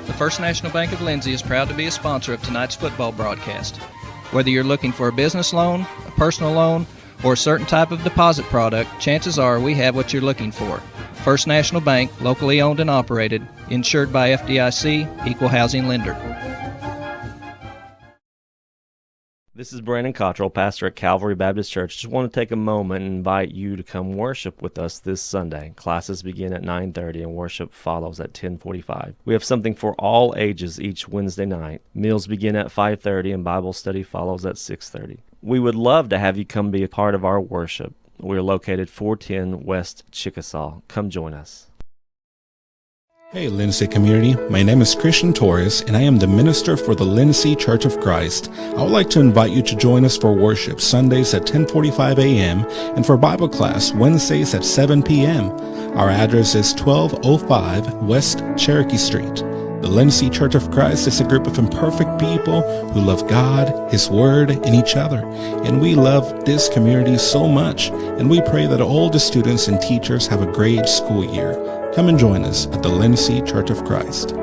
The First National Bank of Lindsay is proud to be a sponsor of tonight's football broadcast. Whether you're looking for a business loan, a personal loan, or a certain type of deposit product, chances are we have what you're looking for. First National Bank, locally owned and operated, insured by FDIC, equal housing lender. This is Brandon Cottrell, pastor at Calvary Baptist Church. Just want to take a moment and invite you to come worship with us this Sunday. Classes begin at 9:30 and worship follows at 10:45. We have something for all ages each Wednesday night. Meals begin at 5:30 and Bible study follows at 6:30. We would love to have you come be a part of our worship. We're located 410 West Chickasaw. Come join us. Hey Lindsay community, my name is Christian Torres and I am the minister for the Lindsay Church of Christ. I would like to invite you to join us for worship Sundays at 10:45 a.m. and for Bible class Wednesdays at 7 p.m. Our address is 1205 West Cherokee Street. The Lindsay Church of Christ is a group of imperfect people who love God, His Word, and each other. And we love this community so much, and we pray that all the students and teachers have a great school year. Come and join us at the Lindsay Church of Christ.